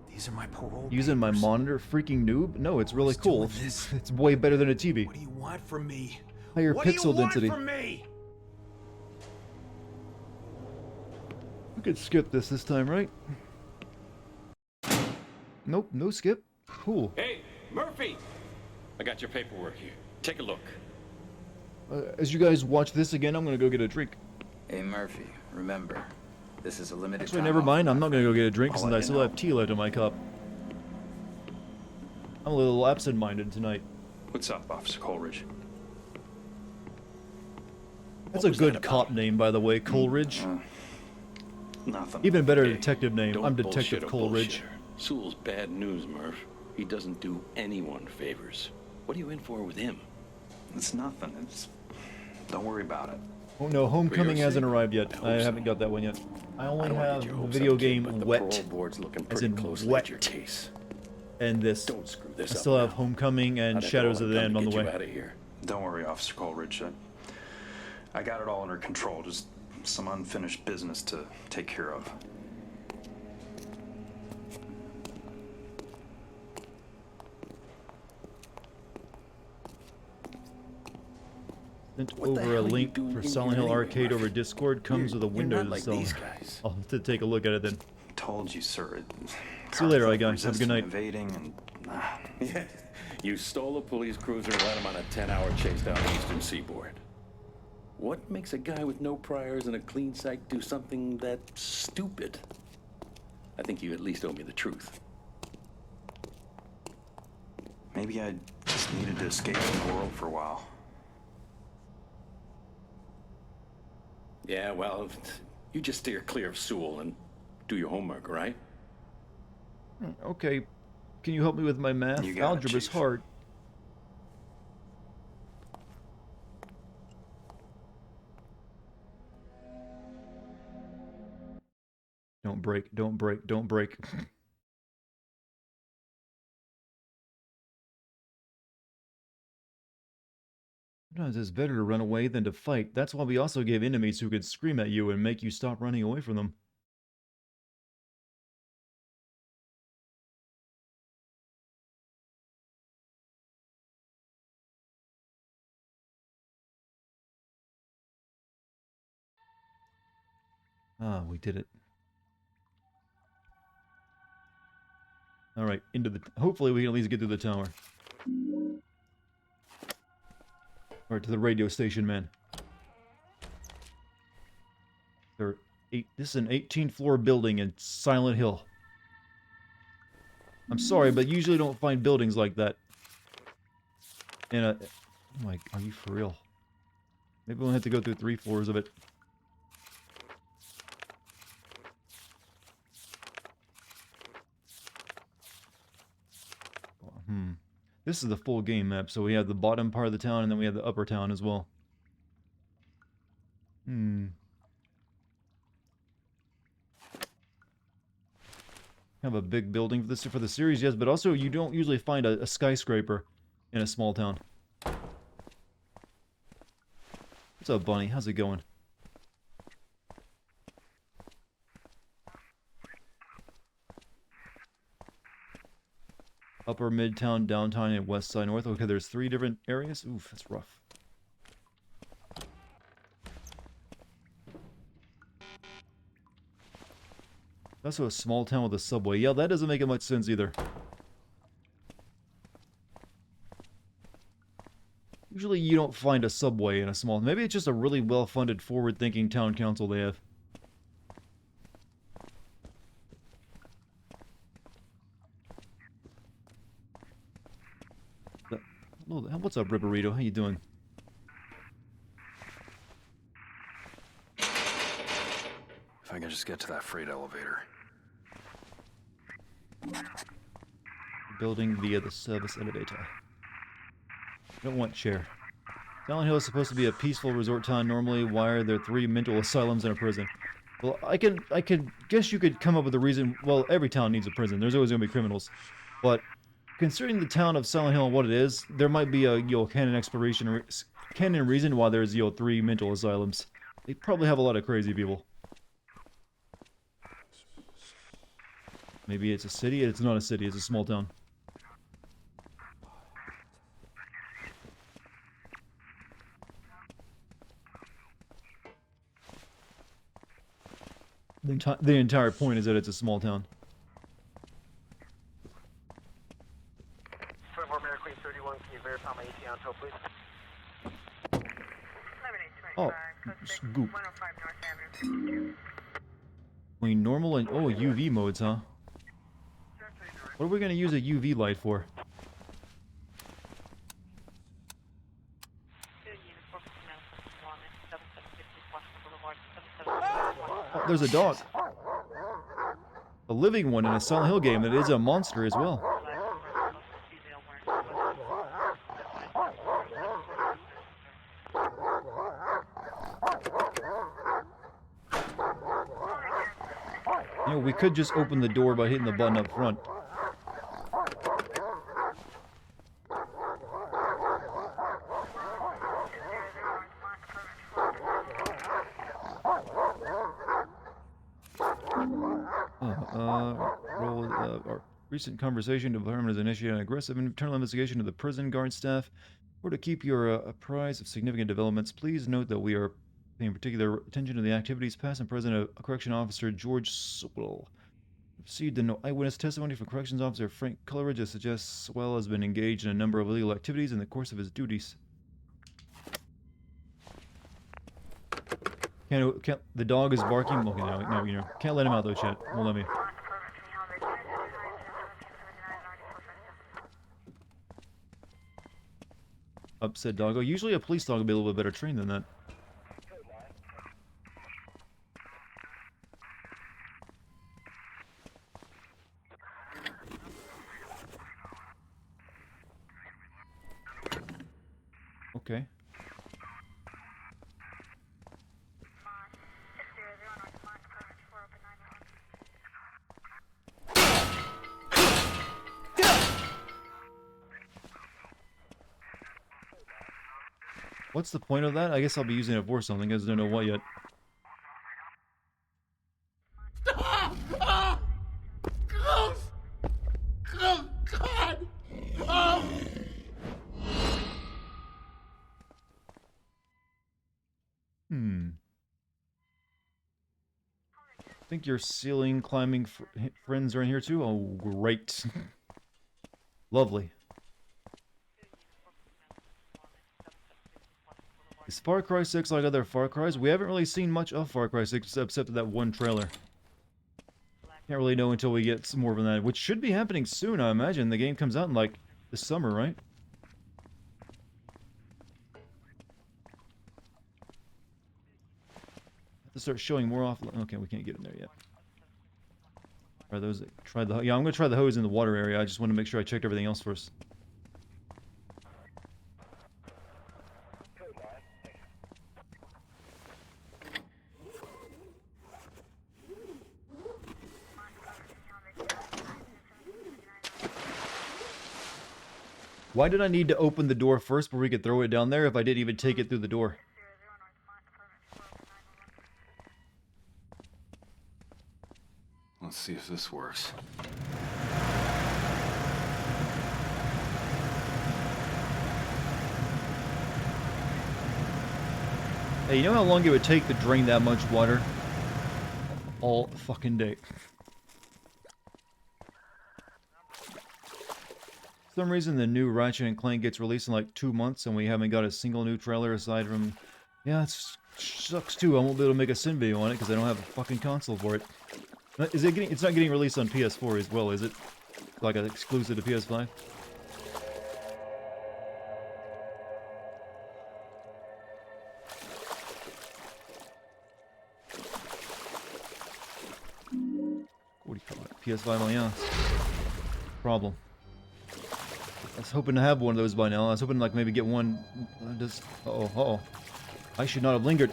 These are my parole Using my papers. monitor, freaking noob? No, it's really Who's cool. doing this? It's way better than a TV. What do you want from me? Higher What do you pixel want density. from me? We could skip this time, right? Nope, no skip. Cool. Hey, Murphy! I got your paperwork here. Take a look. As you guys watch this again, I'm gonna go get a drink. Hey, Murphy, remember, this is a limited Actually, time never offer, mind. my I'm not gonna go friend. get a drink I'll since let I you still know. have tea left in my cup. I'm a little absent-minded tonight. What's up, Officer Coleridge? That's What a was that good about? cop name, by the way, Coleridge. Nothing. Even better Hey, detective name. don't I'm bullshit Detective a Coleridge. bullshitter. Sewell's bad news, Murph. He doesn't do anyone favors. What are you in for with him? It's nothing. It's... Don't worry about it. Oh no, Homecoming your hasn't sake, arrived yet. I hope I so. haven't got that one yet. I only I don't want to have get your the hopes video up, kid, game but the Wet parole board's looking as pretty in closely wet. at your case. and this. Don't screw I this up. still have now. Homecoming and I'd have Shadows to of the come End to on the get you way. out of here. Don't worry, Officer Coleridge. I got it all under control. Just some unfinished business to take care of. Sent What the over a hell are you link doing for in Silent here Hill anyway, Arcade over Murphy? Discord. Comes with a You're Windows not like install. these guys. I'll have to take a look at it then. Told you, sir. See you later, guys. Have a good night. Evading and... Yeah, you stole a police cruiser and led him on a 10-hour chase down the eastern seaboard. What makes a guy with no priors and a clean psych do something that stupid? I think you at least owe me the truth. Maybe I just needed to escape from the world for a while. Yeah, well, you just steer clear of Sewell and do your homework, right? Okay, can you help me with my math? You got it, Algebra's Chief. hard. Don't break, don't break, don't break. Sometimes it's better to run away than to fight. That's why we also gave enemies who could scream at you and make you stop running away from them. Ah, we did it. Alright, into the... Hopefully we can at least get through the tower. Or to the radio station, man. This is an 18th-floor building in Silent Hill. I'm sorry, but usually don't find buildings like that. In a... Oh my... Are you for real? Maybe we'll have to go through 3 floors of it. This is the full game map, so we have the bottom part of the town, and then we have the upper town as well. Have a big building for the series, yes, but also you don't usually find a skyscraper in a small town. What's up, Bunny? How's it going? Upper Midtown, Downtown, and West Side North. Okay, there's 3 different areas. Oof, that's rough. Also a small town with a subway. Yeah, that doesn't make much sense either. Usually you don't find a subway in a small... Maybe it's just a really well-funded, forward-thinking town council they have. Oh, what's up, Ripperito? How you doing? If I can just get to that freight elevator. Building via the service elevator. Don't want chair. Silent Hill is supposed to be a peaceful resort town. Normally, why are there 3 mental asylums and a prison? Well, I could guess you could come up with a reason. Well, every town needs a prison. There's always going to be criminals. But considering the town of Silent Hill and what it is, there might be a canon reason why there's 3 mental asylums. They probably have a lot of crazy people. Maybe it's a city. It's not a city. It's a small town. The entire point is that it's a small town. 24 American 31, can you verify my ETA on tow, please? Oh, scoop. I mean, normal and UV modes, huh? What are we gonna use a UV light for? Oh, there's a dog. A living one in a Silent Hill game that is a monster as well. You know, we could just open the door by hitting the button up front. Our recent conversation, the department has initiated an aggressive internal investigation of the prison guard staff. Or to keep your apprised of significant developments, please note that we are paying particular attention to the activities past and present of Correction Officer George Sewell. Received an eyewitness testimony from Corrections Officer Frank Coleridge that suggests Sewell has been engaged in a number of illegal activities in the course of his duties. Can't the dog is barking? Okay, no, you know, can't let him out though, chat. Won't let me. Upset doggo. Usually a police dog would be a little bit better trained than that. Okay. What's the point of that? I guess I'll be using it for something. I just don't know what yet. Think your ceiling climbing friends are in here too? Oh, great. Lovely. Is Far Cry 6 like other Far Cries? We haven't really seen much of Far Cry 6 except that one trailer. Can't really know until we get some more of that, which should be happening soon, I imagine. The game comes out in, like, this summer, right? Have to start showing more off. Okay, we can't get in there yet. Are those... Try the... Yeah, I'm gonna try the hose in the water area. I just want to make sure I checked everything else first. Why did I need to open the door first before we could throw it down there if I didn't even take it through the door? Let's see if this works. Hey, you know how long it would take to drain that much water? All fucking day. For some reason, the new Ratchet and Clank gets released in like 2 months, and we haven't got a single new trailer aside from... Yeah, it sucks too. I won't be able to make a sim video on it because I don't have a fucking console for it. Is it getting? It's not getting released on PS4 as well, is it? Like an exclusive to PS5? PS5 on, yeah. Problem. I was hoping to have one of those by now. I was hoping like maybe get one. Just uh-oh. I should not have lingered.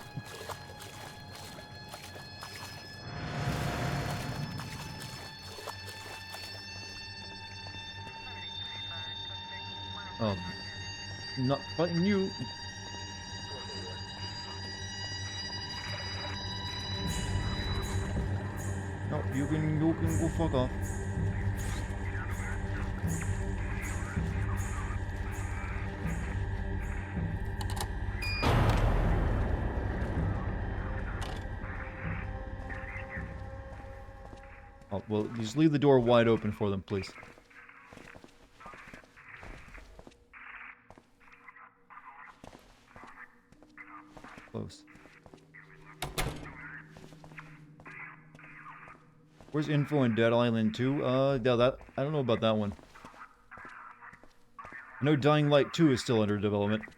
Not fighting you. No, you can go fuck off. Oh, well, just leave the door wide open for them, please. Close. Where's info in Dead Island 2? Yeah, that I don't know about that one. I know Dying Light 2 is still under development. DJ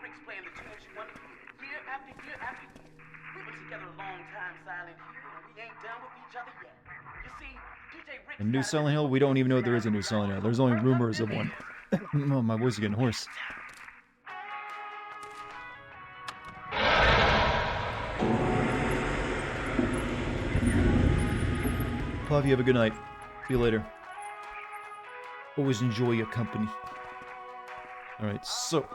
Rick's playing the tunes you want to hear, year after year after year. We've been together a long time, Silent Hill, and we ain't done with each other yet. You see, DJ Rick. And New Silent Hill, we don't even know there is a New Silent Hill. There's only rumors of one. Oh, my voice is getting hoarse. Puffy, have a good night. See you later. Always enjoy your company. Alright, so...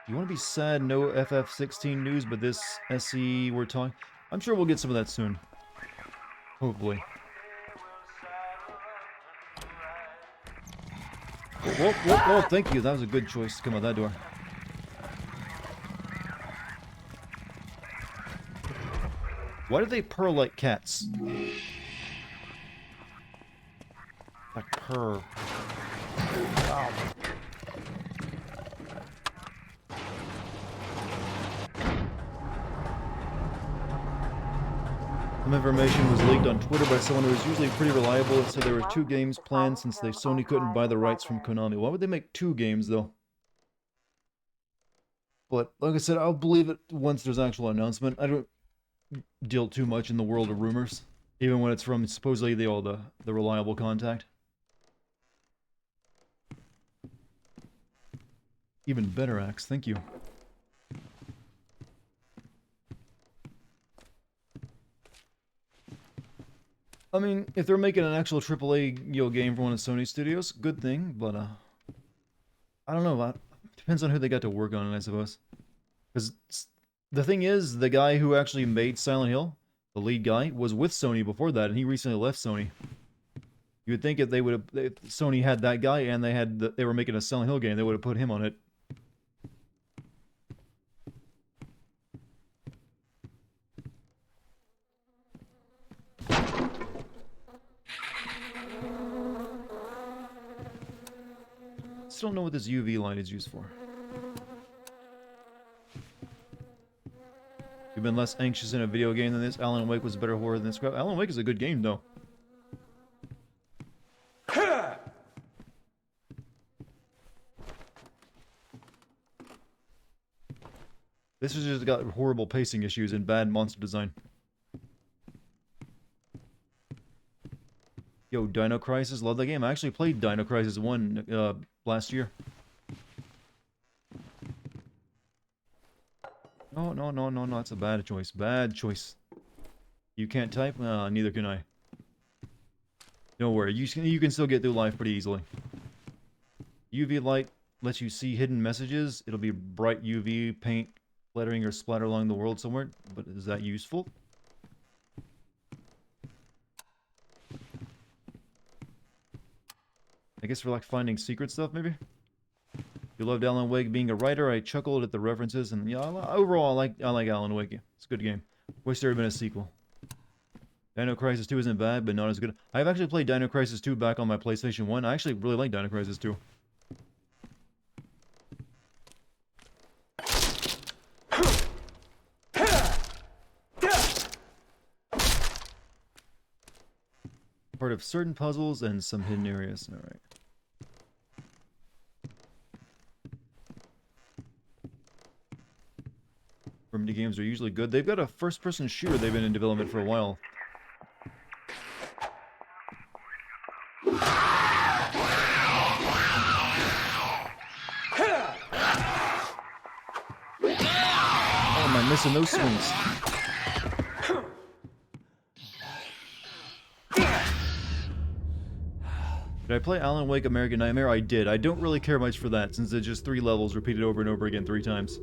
You wanna be sad, no FF16 news, but this SE we're talking... I'm sure we'll get some of that soon. Hopefully. Whoa, thank you. That was a good choice to come out that door. Why do they purr like cats? Like purr. Wow. Some information was leaked on Twitter by someone who was usually pretty reliable. It said there were 2 games planned since Sony couldn't buy the rights from Konami. Why would they make 2 games, though? But, like I said, I'll believe it once there's actual announcement. I don't deal too much in the world of rumors, even when it's from supposedly the reliable contact. Even better, Axe. Thank you. I mean, if they're making an actual AAA game for one of Sony studios, good thing, but I don't know, depends on who they got to work on it, I suppose. Because the thing is, the guy who actually made Silent Hill, the lead guy, was with Sony before that, and he recently left Sony. You would think if Sony had that guy and they were making a Silent Hill game, they would have put him on it. Still don't know what this UV light is used for. You've been less anxious in a video game than this. Alan Wake was a better horror than this crap. Alan Wake is a good game, though. This has just got horrible pacing issues and bad monster design. Yo, Dino Crisis, love that game. I actually played Dino Crisis 1 last year. No, that's a bad choice. Bad choice. You can't type? Neither can I. Don't worry, you can still get through life pretty easily. UV light lets you see hidden messages. It'll be bright UV paint, lettering, or splatter along the world somewhere. But is that useful? I guess for like finding secret stuff, maybe? You loved Alan Wake being a writer. I chuckled at the references, and yeah, overall, I like Alan Wake. It's a good game. Wish there had been a sequel. Dino Crisis 2 isn't bad, but not as good. I've actually played Dino Crisis 2 back on my PlayStation 1. I actually really like Dino Crisis 2. Part of certain puzzles and some hidden areas. Alright. Remedy games are usually good. They've got a first-person shooter they've been in development for a while. Oh, am I missing those swings? Did I play Alan Wake American Nightmare? I did. I don't really care much for that, since it's just 3 levels repeated over and over again 3 times.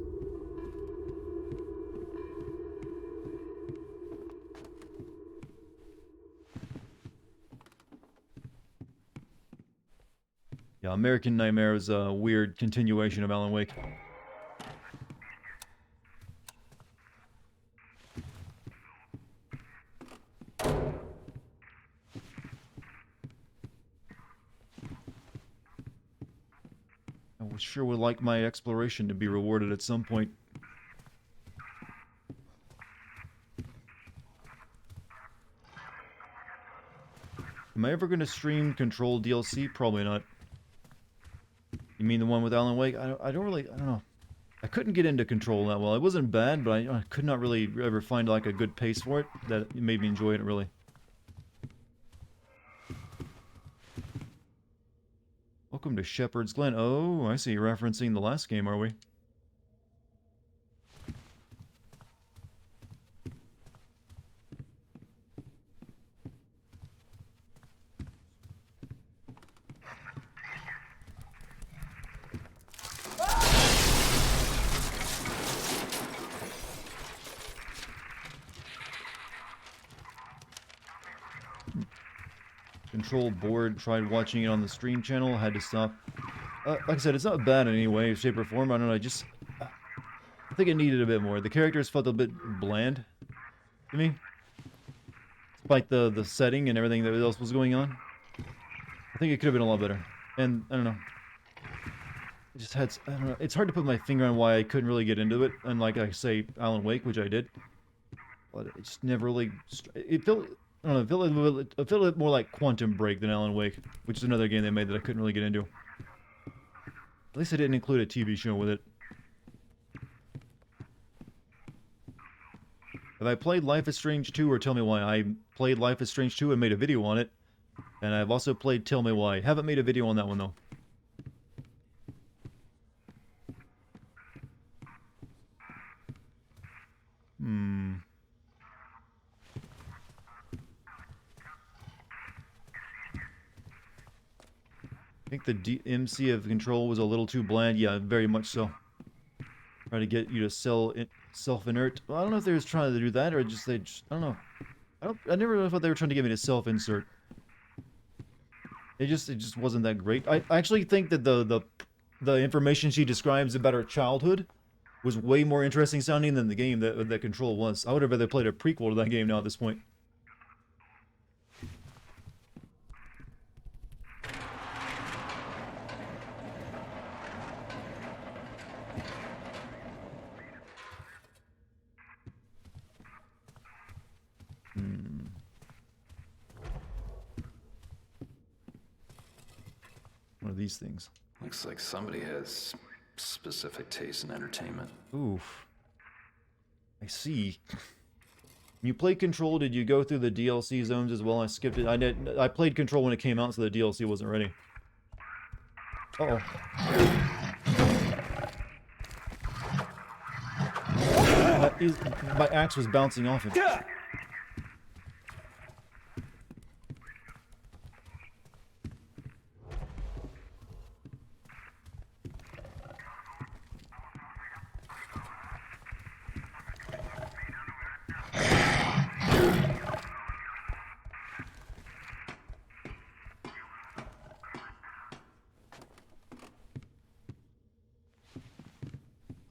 Yeah, American Nightmare is a weird continuation of Alan Wake. I sure would like my exploration to be rewarded at some point. Am I ever going to stream Control DLC? Probably not. You mean the one with Alan Wake? I don't know. I couldn't get into Control that well. It wasn't bad, but I could not really ever find like a good pace for it that made me enjoy it really. Welcome to Shepherd's Glen. Oh, I see you're referencing the last game, are we? Control board, tried watching it on the stream channel, had to stop. Like I said, it's not bad in any way, shape, or form. I don't know, I think it needed a bit more. The characters felt a bit bland to me. Despite the setting and everything that else was going on. I think it could have been a lot better. And, I don't know. It just had, I don't know, it's hard to put my finger on why I couldn't really get into it. Unlike, I say, Alan Wake, which I did. But it just never really, it felt... I don't know, it felt a bit more like Quantum Break than Alan Wake, which is another game they made that I couldn't really get into. At least I didn't include a TV show with it. Have I played Life is Strange 2 or Tell Me Why? I played Life is Strange 2 and made a video on it. And I've also played Tell Me Why. Haven't made a video on that one though. I think the DMC of Control was a little too bland. Yeah, very much so. Try to get you to self-inert. Well, I don't know if they was trying to do that or just I don't know. I never really thought they were trying to get me to self-insert. It just wasn't that great. I actually think that the information she describes about her childhood was way more interesting sounding than the game that Control was. I would have rather played a prequel to that game now at this point. One of these things. Looks like somebody has specific taste in entertainment. Oof. I see. When you played Control, did you go through the DLC zones as well? I skipped it. I played Control when it came out, so the DLC wasn't ready. Uh-oh. My axe was bouncing off it.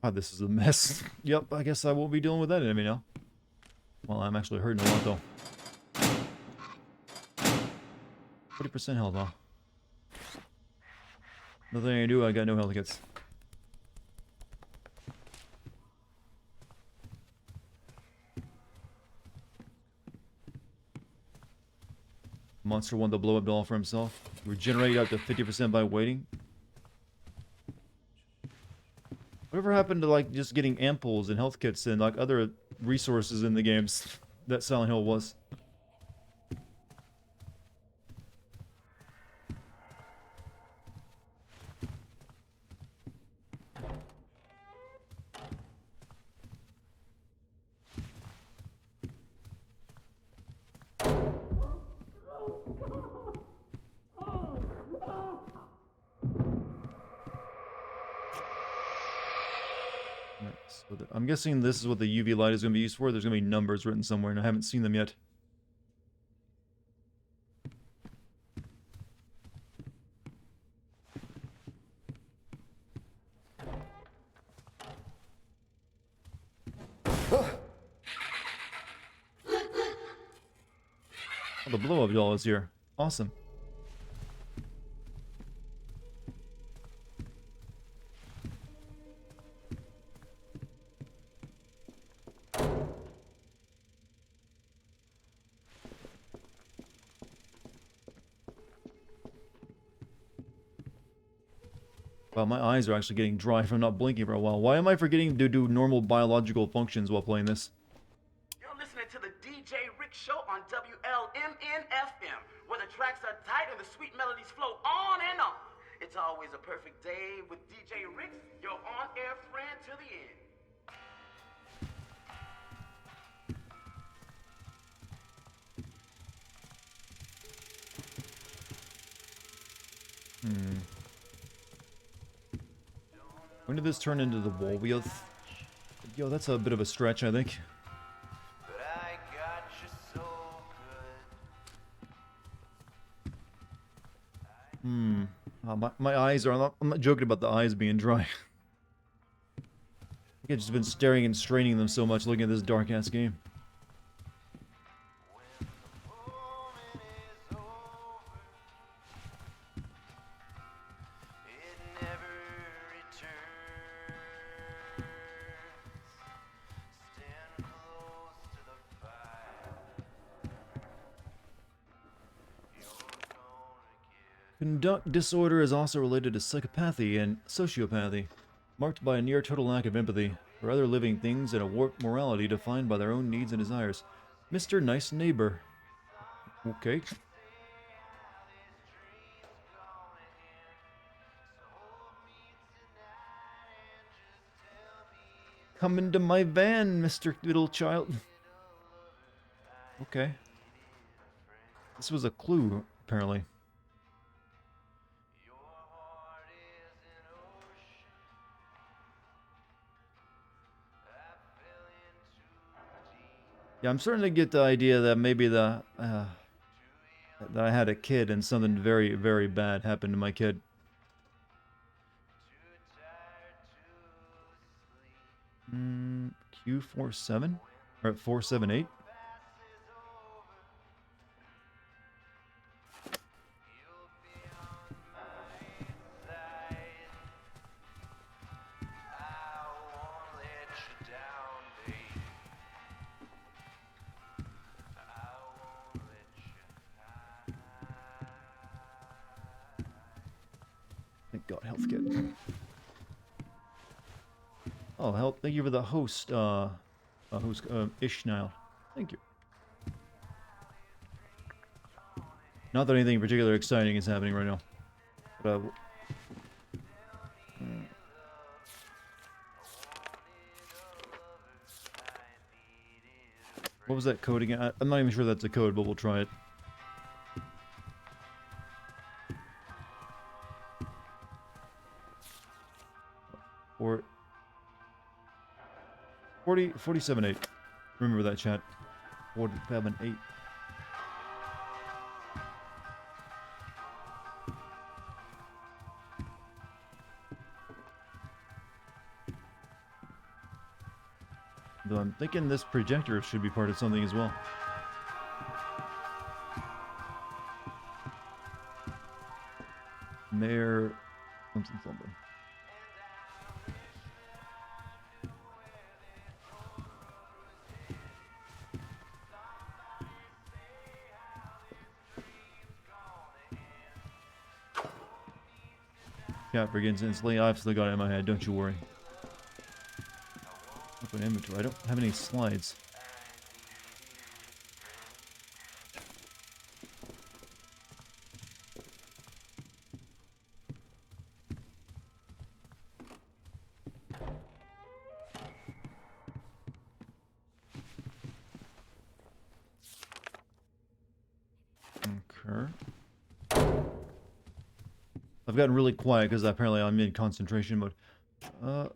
God, this is a mess. Yep, I guess I won't be dealing with that enemy now. Well, I'm actually hurting a lot, though. 40% health, huh? Nothing I can do, I got no health kits. Monster won the blow-up doll for himself. Regenerate up to 50% by waiting. Whatever happened to like just getting ampoules and health kits and like other resources in the games that Silent Hill was? So I'm guessing this is what the UV light is going to be used for. There's going to be numbers written somewhere, and I haven't seen them yet. Oh, the blow-up doll is here. Awesome. Wow, my eyes are actually getting dry from not blinking for a while. Why am I forgetting to do normal biological functions while playing this? You're listening to the DJ Rick Show on WLMN-FM, where the tracks are tight and the sweet melodies flow on and on. It's always a perfect day with DJ Rick, your on-air friend to the end. When did this turn into the wall wheel? Yo, that's a bit of a stretch, I think. My eyes are... I'm not joking about the eyes being dry. I think I've just been staring and straining them so much looking at this dark-ass game. Conduct disorder is also related to psychopathy and sociopathy, marked by a near-total lack of empathy for other living things and a warped morality defined by their own needs and desires. Mr. Nice Neighbor. Okay. Come into my van, Mr. Little Child. Okay. This was a clue, apparently. Yeah, I'm starting to get the idea that maybe that I had a kid and something very, very bad happened to my kid. Q47? Or 478? Thank God, health kit. Oh, help! Thank you for the host, Ishnail. Thank you. Not that anything particularly exciting is happening right now. But, what was that code again? I'm not even sure that's a code, but we'll try it. Or 47.8. Remember that, chat. 47.8. Though I'm thinking this projector should be part of something as well. Mayor something. Cat begins instantly. I've still got it in my head, don't you worry. Open inventory. I don't have any slides. Okay. I've gotten really quiet because apparently I'm in concentration mode. I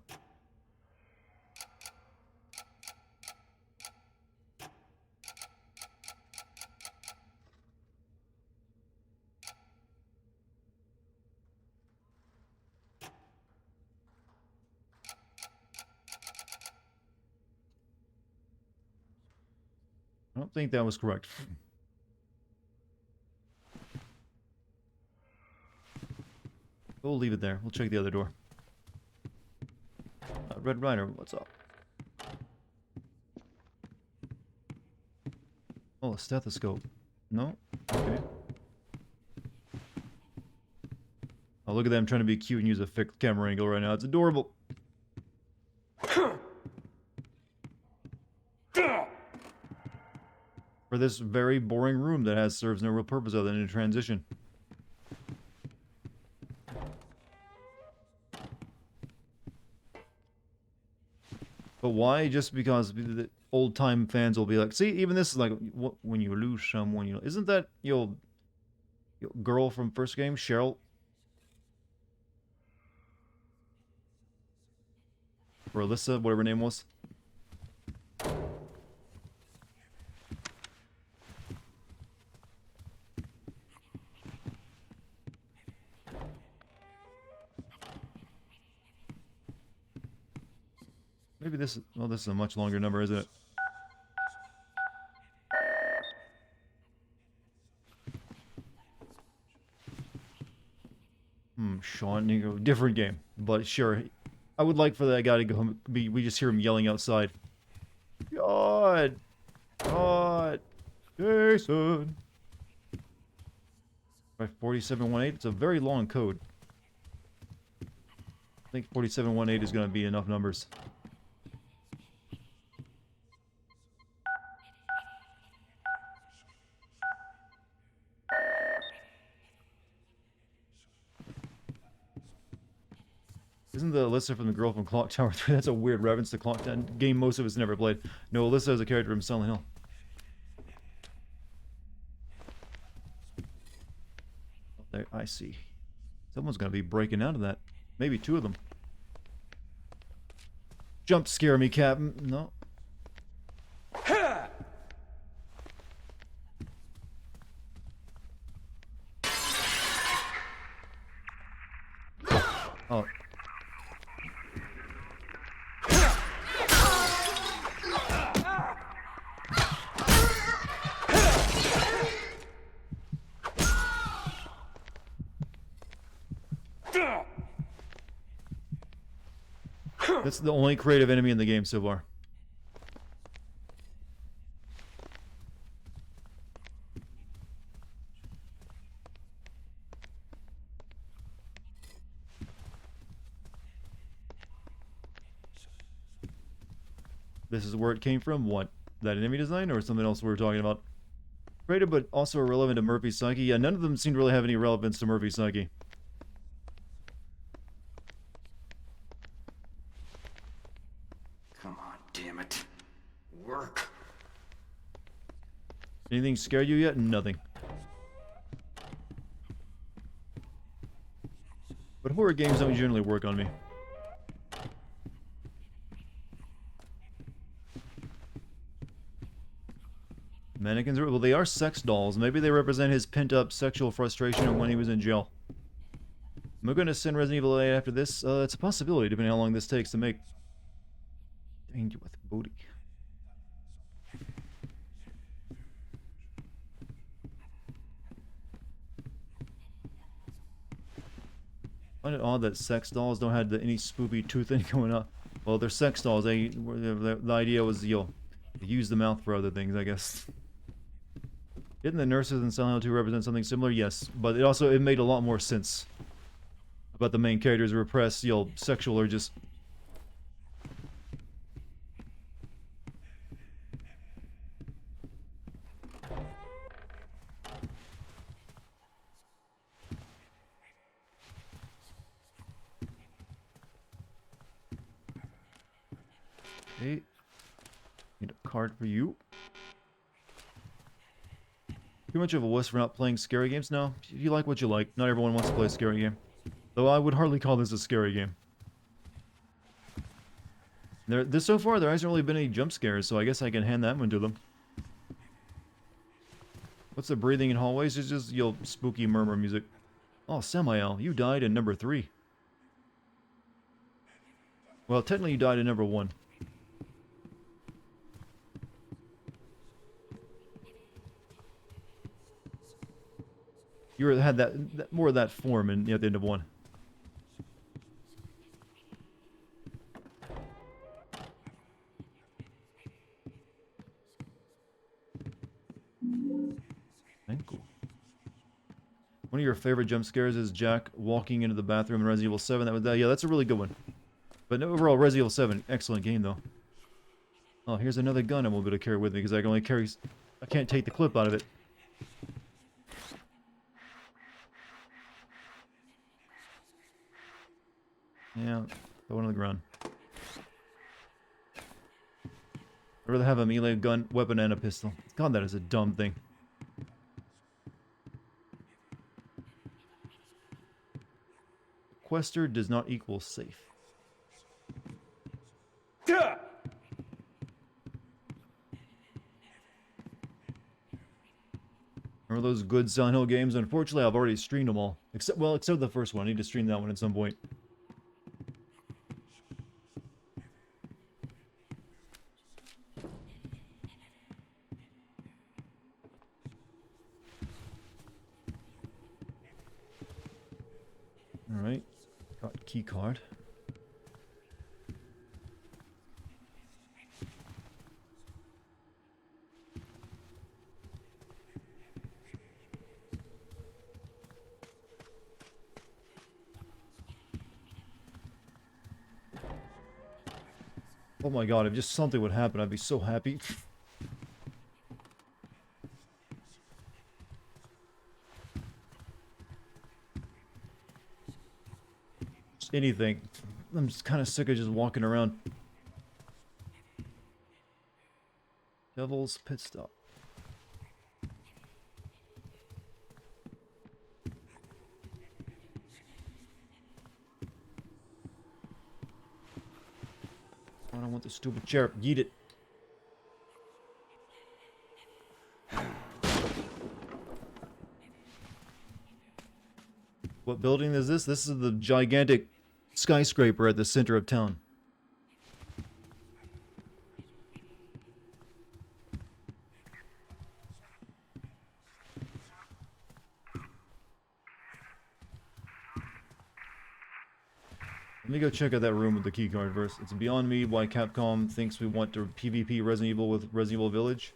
don't think that was correct. We'll leave it there. We'll check the other door. Red Rider, what's up? Oh, a stethoscope. No? Okay. Oh, look at them trying to be cute and use a fixed camera angle right now. It's adorable. For this very boring room that serves no real purpose other than a transition. But why? Just because the old-time fans will be like, see, even this is like, when you lose someone, you know, isn't that your girl from first game, Cheryl? Or Alyssa, whatever her name was. Maybe this is, well, this is a much longer number, isn't it? Sean, Nico, different game, but sure. I would like for that guy to go home, we just hear him yelling outside. God! God! Jason! By 4718, it's a very long code. I think 4718 is going to be enough numbers. Isn't the Alyssa from the girl from Clock Tower 3? That's a weird reference to Clock Tower. Game most of us never played. No, Alyssa is a character from Silent Hill. Oh, there, I see. Someone's gonna be breaking out of that. Maybe two of them. Jump scare me, Captain. No. Oh. That's the only creative enemy in the game so far. This is where it came from? What? That enemy design or something else we were talking about? Creative but also irrelevant to Murphy's psyche? Yeah, none of them seem to really have any relevance to Murphy's psyche. Come on, damn it. Work. Anything scare you yet? Nothing. But horror games don't generally work on me. Mannequins are, well, they are sex dolls. Maybe they represent his pent-up sexual frustration when he was in jail. Am I going to send Resident Evil 8 after this? It's a possibility, depending on how long this takes to make. Danger with booty. I find it odd that sex dolls don't have any spoopy tooth thing going on. Well, they're sex dolls. The idea was, use the mouth for other things, I guess. Didn't the nurses in Silent Hill 2 represent something similar? Yes, but it made a lot more sense. about the main character's repressed, sexual urges. Okay. Need a card for you. Too much of a wuss for not playing scary games? No, you like what you like. Not everyone wants to play a scary game. Though I would hardly call this a scary game. So far, there hasn't really been any jump scares, so I guess I can hand that one to them. What's the breathing in hallways? It's just, spooky murmur music. Oh, Samael, you died in number 3. Well, technically you died in number 1. You had that more of that form at the end of 1. Cool. One of your favorite jump scares is Jack walking into the bathroom in Resident Evil 7. Yeah, that's a really good one. But overall, Resident Evil 7, excellent game though. Oh, here's another gun I won't be able to carry with me because I can't take the clip out of it. Yeah, throw one on the ground. I'd rather have a melee weapon and a pistol. God, that is a dumb thing. Quester does not equal safe. Remember those good Silent Hill games? Unfortunately, I've already streamed them all. Except the first one. I need to stream that one at some point. Alright. Got key card. Oh my god, if just something would happen, I'd be so happy. Just anything. I'm just kind of sick of just walking around. Devil's Pit Stop. I don't want the stupid chair. Yeet it. What building is this? This is the gigantic skyscraper at the center of town. Let me go check out that room with the keycard first. It's beyond me why Capcom thinks we want to PvP Resident Evil with Resident Evil Village.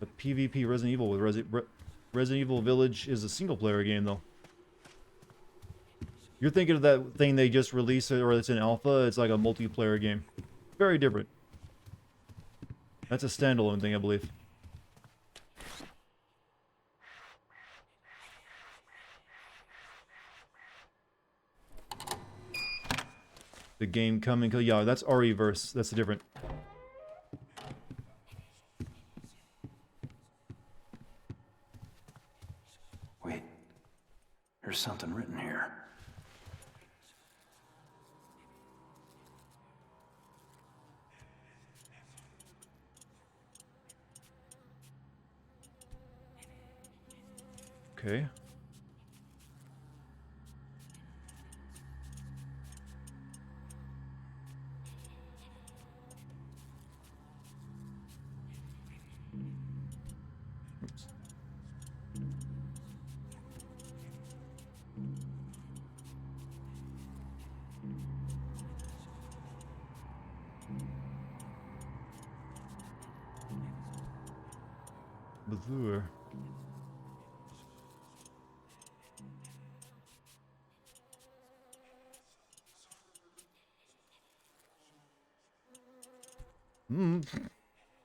But PvP Resident Evil with Resident Evil Village is a single-player game, though. You're thinking of that thing they just released, or it's in alpha. It's like a multiplayer game. Very different. That's a standalone thing, I believe. The game coming, yeah, that's RE-verse. That's different. Wait, there's something written here. Okay. Oops. Bazur.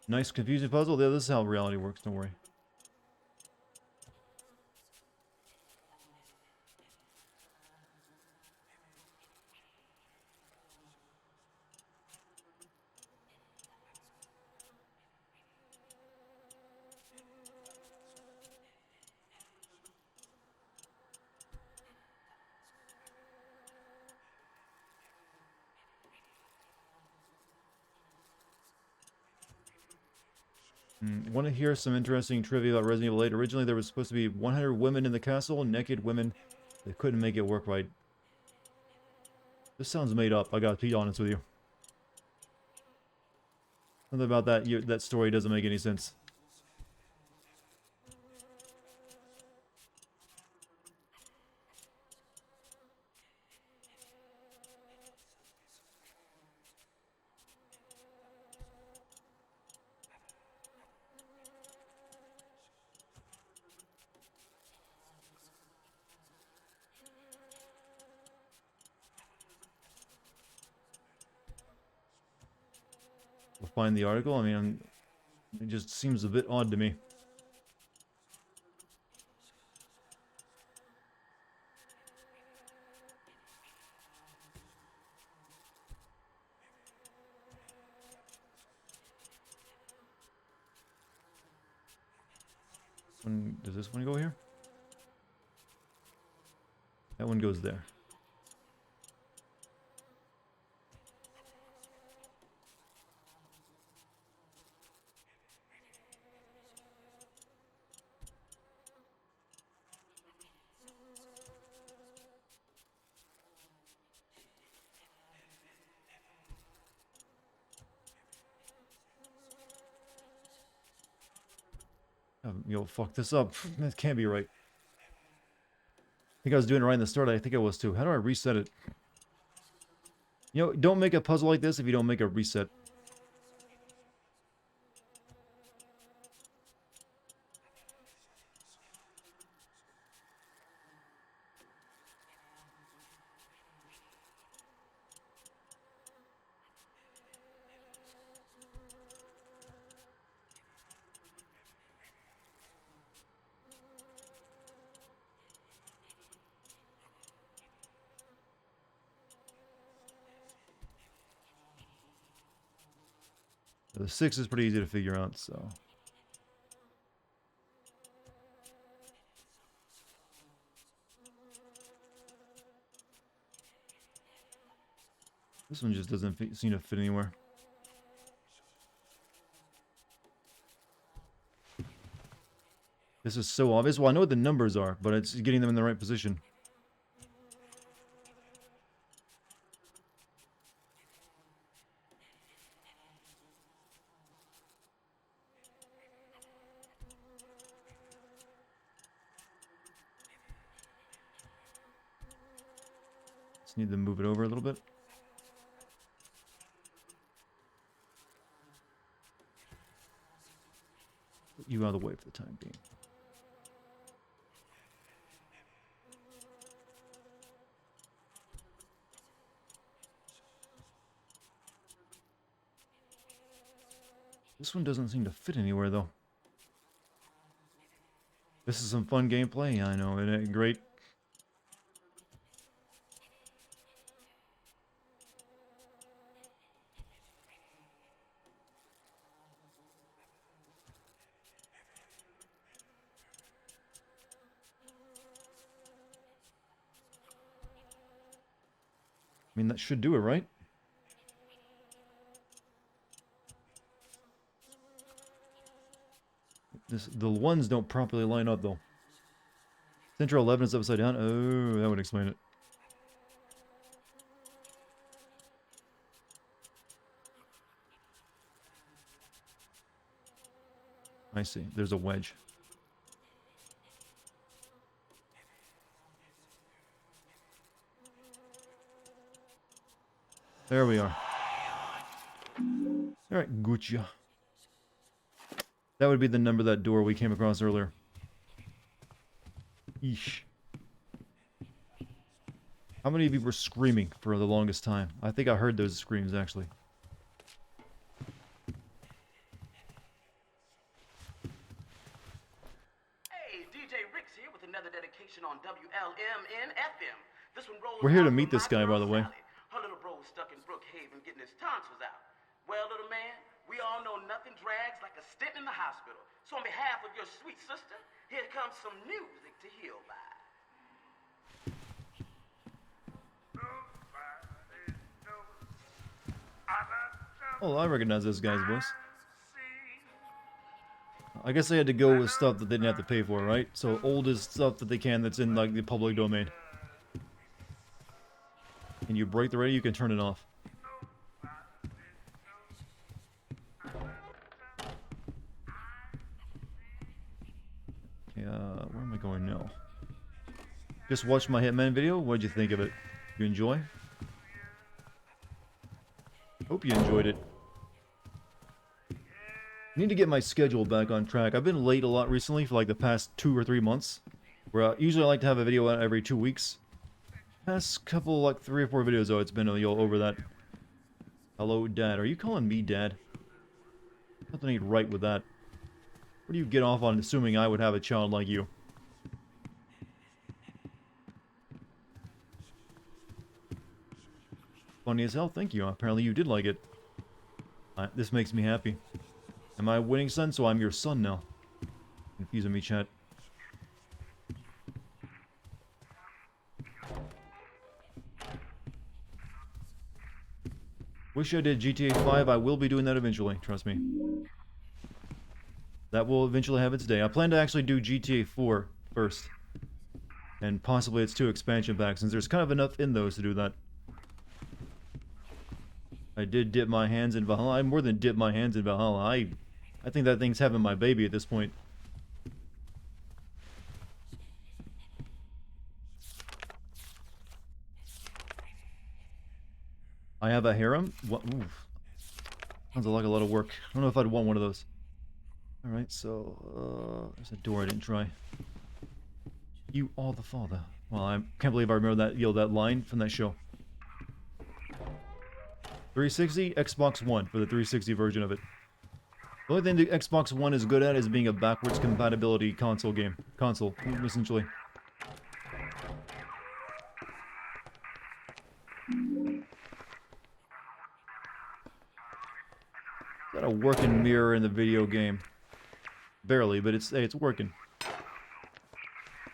Nice confusing puzzle. Yeah, this is how reality works, don't worry. Want to hear some interesting trivia about Resident Evil 8? Originally, there was supposed to be 100 women in the castle, naked women. They couldn't make it work right. This sounds made up, I gotta be honest with you. Something about that, that story doesn't make any sense. We'll find the article. I mean, it just seems a bit odd to me. Does this one go here? That one goes there. You'll fuck this up. That can't be right. I think I was doing it right in the start. I think I was too. How do I reset it? You know, don't make a puzzle like this if you don't make a reset. The 6 is pretty easy to figure out, so... This one just doesn't seem to fit anywhere. This is so obvious. Well, I know what the numbers are, but it's getting them in the right position. Just need to move it over a little bit. Put you out of the way for the time being. This one doesn't seem to fit anywhere, though. This is some fun gameplay. Yeah, I know. It ain't great. I mean, that should do it, right? The ones don't properly line up, though. Central 11 is upside down. Oh, that would explain it. I see. There's a wedge. There we are. Alright, Gucci. That would be the number of that door we came across earlier. Eesh. How many of you were screaming for the longest time? I think I heard those screams, actually. dedication on WLMN FM. This one rolls We're here to out meet from this my guy, by girl the way. Sally. Her little bro was stuck in Brookhaven getting his tonsils out. Well, little man, we all know nothing drags like a stint in the hospital. So on behalf of your sweet sister, here comes some music to heal by. Oh, I recognize this guy's voice. I guess they had to go with stuff that they didn't have to pay for, right? So oldest stuff that they can that's in like the public domain. Can you break the radio? You can turn it off. Okay, where am I going now? Just watched my Hitman video. What'd you think of it? You enjoy? Hope you enjoyed it. I need to get my schedule back on track. I've been late a lot recently for like the past 2 or 3 months. Where usually I like to have a video out every 2 weeks. Past couple, like 3 or 4 videos though, it's been over that. Hello, Dad. Are you calling me Dad? Nothing ain't right with that. Where do you get off on assuming I would have a child like you? Funny as hell, thank you. Apparently you did like it. This makes me happy. Am I a winning son? So I'm your son now. Confusing me, chat. Wish I did GTA 5. I will be doing that eventually. Trust me. That will eventually have its day. I plan to actually do GTA 4 first. And possibly its 2 expansion packs, since there's kind of enough in those to do that. I did dip my hands in Valhalla. I more than dipped my hands in Valhalla. I think that thing's having my baby at this point. I have a harem? What? Oof. Sounds like a lot of work. I don't know if I'd want one of those. Alright, so, there's a door I didn't try. You are the father. Well, I can't believe I remember that, that line from that show. 360, Xbox One for the 360 version of it. The only thing the Xbox One is good at is being a backwards compatibility console, essentially. Got a working mirror in the video game. Barely, but it's working.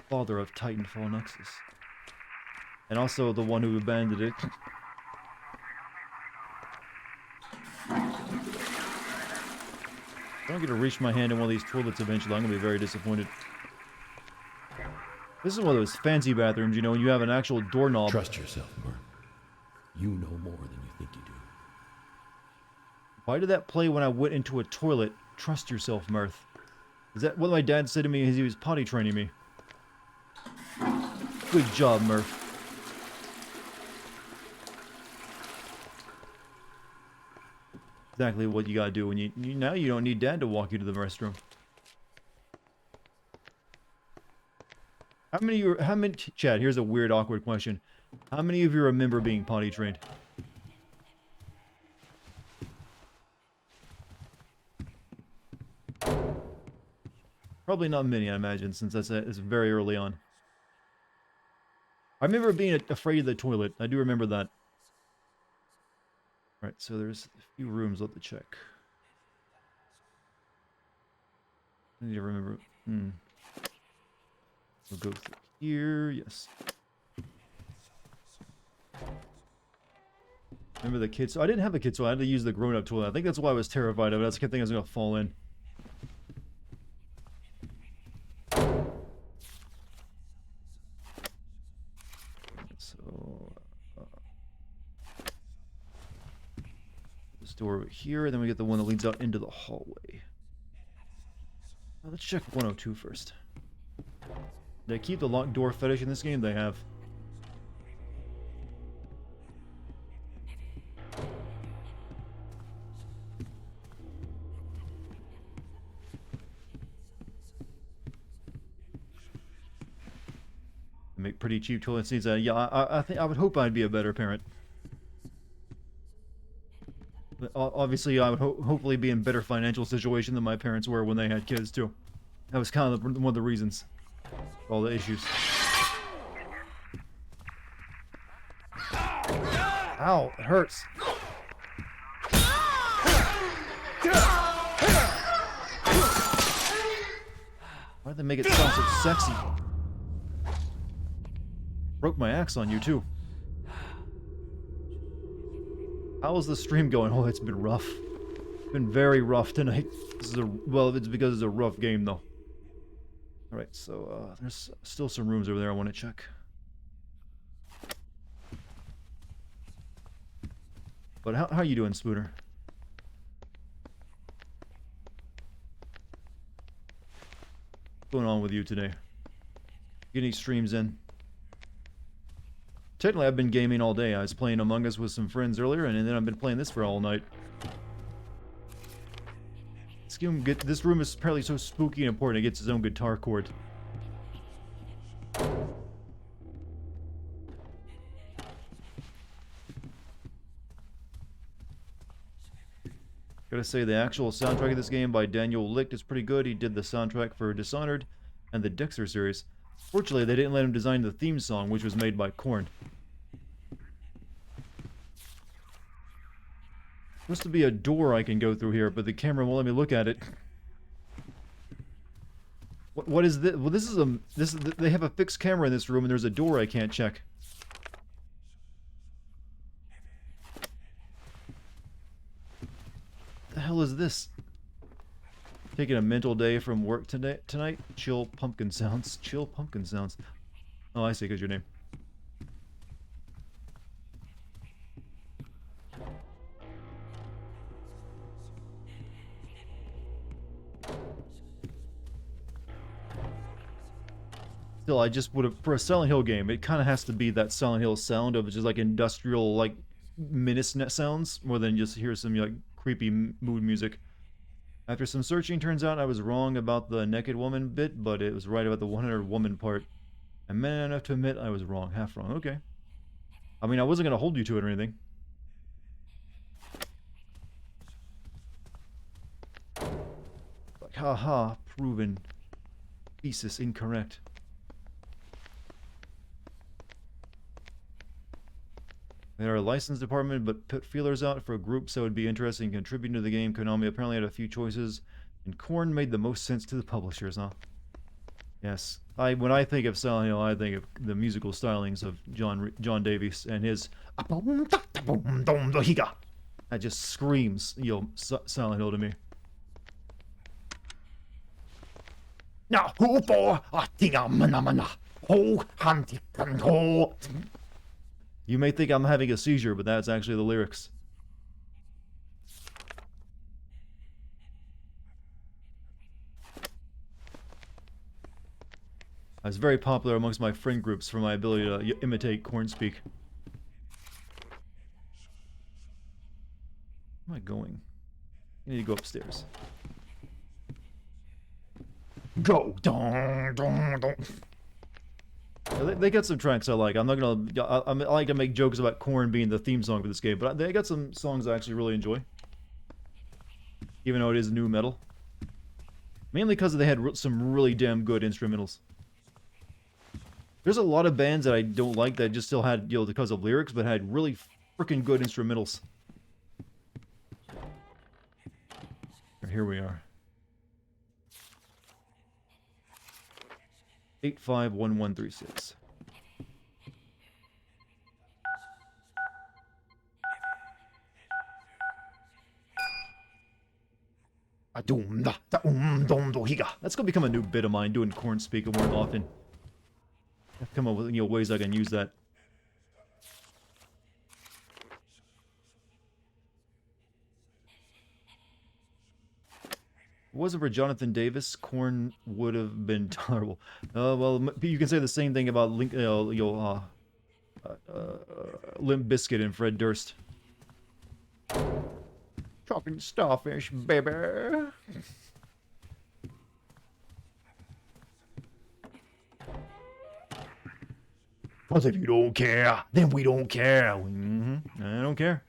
Father of Titanfall Nexus. And also the one who abandoned it. If I don't get to reach my hand in one of these toilets eventually, I'm going to be very disappointed. This is one of those fancy bathrooms, you know, when you have an actual doorknob. Trust yourself, Mark. You know more than you think you do. Why did that play when I went into a toilet? Trust yourself, Mirth. Is that what my dad said to me as he was potty training me? Good job, Murph. Exactly what you gotta do when now you don't need Dad to walk you to the restroom. How many, Chad, here's a weird, awkward question. How many of you remember being potty trained? Probably not many, I imagine, since it's very early on. I remember being afraid of the toilet. I do remember that. Alright, so there's a few rooms left to check. I need to remember. We'll go through here. Yes. Remember the kids? So I didn't have a kid, so I had to use the grown-up toilet. I think that's why I was terrified of it. I kept thinking I was going to fall in. So, this door over here, and then we get the one that leads out into the hallway. Let's check 102 first. They keep the locked door fetish in this game? They have. They make pretty cheap toilet seats. Yeah, I think I would hope I'd be a better parent. But obviously, I would hopefully be in better financial situation than my parents were when they had kids too. That was kind of one of the reasons. All the issues. Ow, it hurts. Why'd they make it sound so sexy? Broke my axe on you, too. How's the stream going? Oh, it's been rough. It's been very rough tonight. This is well, it's because it's a rough game, though. Alright, so, there's still some rooms over there I want to check. But how you doing, Spooner? What's going on with you today? Get any streams in? Technically, I've been gaming all day. I was playing Among Us with some friends earlier, and then I've been playing this for all night. This room is apparently so spooky and important, it gets its own guitar chord. Gotta say, the actual soundtrack of this game by Daniel Licht is pretty good. He did the soundtrack for Dishonored and the Dexter series. Fortunately, they didn't let him design the theme song, which was made by Korn. Supposed to be a door I can go through here, but the camera won't let me look at it. What is this? Well, they have a fixed camera in this room, and there's a door I can't check. What the hell is this? Taking a mental day from work tonight. Chill pumpkin sounds. Chill pumpkin sounds. Oh, I see, because your name. Still, I just would have, for a Silent Hill game, it kind of has to be that Silent Hill sound of just like industrial, like, menace sounds, more than just hear some, like, creepy mood music. After some searching, turns out I was wrong about the naked woman bit, but it was right about the 100 woman part. I'm man enough to admit I was wrong, half wrong. Okay. I mean, I wasn't going to hold you to it or anything. Like, haha, proven. Thesis incorrect. They're a licensed department, but put feelers out for groups that would be interested in contributing to the game. Konami apparently had a few choices, and Korn made the most sense to the publishers, huh? Yes. When I think of Silent Hill, I think of the musical stylings of John Davies and his... That just screams, Silent Hill to me. Now, who for a thing ho hunting control. You may think I'm having a seizure, but that's actually the lyrics. I was very popular amongst my friend groups for my ability to imitate Korn speak. Where am I going? I need to go upstairs. Go! Dong, dong, dong. They got some tracks I like. I'm not gonna. I like to make jokes about Korn being the theme song for this game, but they got some songs I actually really enjoy, even though it is new metal. Mainly because they had some really damn good instrumentals. There's a lot of bands that I don't like that just still had, because of lyrics, but had really freaking good instrumentals. Here we are. 851136. That's gonna become a new bit of mine, doing Korn speak more often. I've come up with ways I can use that. If it wasn't for Jonathan Davis, Korn would have been tolerable. Well, you can say the same thing about Limp Bizkit and Fred Durst. Talking starfish, baby. Because if you don't care, then we don't care. I don't care.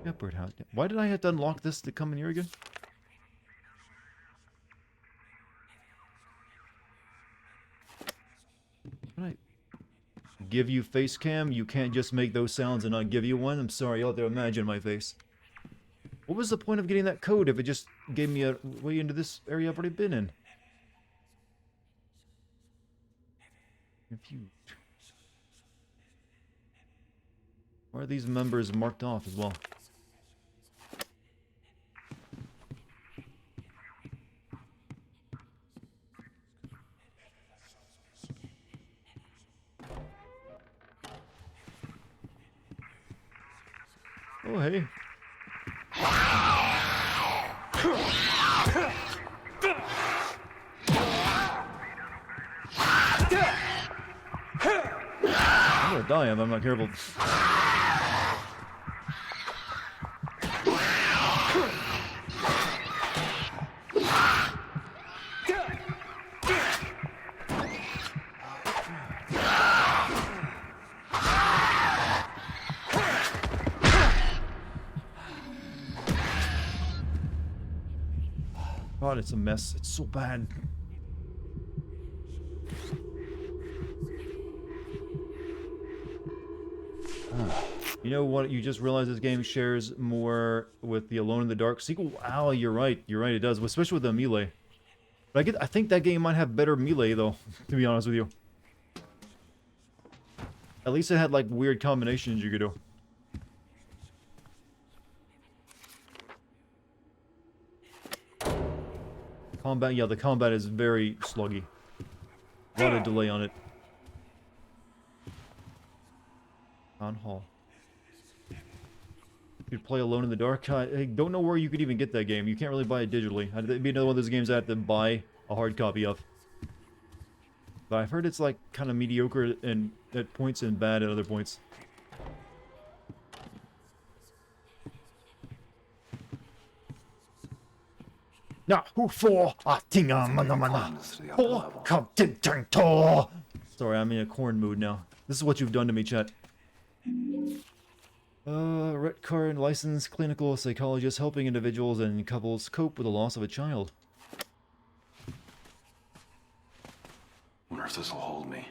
Yeah, birdhouse. Why did I have to unlock this to come in here again? Can I give you face cam? You can't just make those sounds and not give you one. I'm sorry, you'll have to imagine my face. What was the point of getting that code if it just gave me a way into this area I've already been in? Confused. Why are these members marked off as well? Oh, hey. I'm gonna die if I'm not careful. God, it's a mess. It's so bad. You know what? You just realized this game shares more with the Alone in the Dark sequel. Wow, you're right. You're right. It does, especially with the melee. But I think that game might have better melee though. To be honest with you. At least it had like weird combinations you could do. Combat, yeah, the combat is very sluggy. A lot of delay on it. Town Hall. You could play Alone in the Dark. I don't know where you could even get that game. You can't really buy it digitally. It'd be another one of those games I have to buy a hard copy of. But I've heard it's like kind of mediocre and at points and bad at other points. Now, who for a tinga mana mana? Sorry, I'm in a corn mood now. This is what you've done to me, chat. Ret card licensed clinical psychologist helping individuals and couples cope with the loss of a child. Wonder if this'll hold me.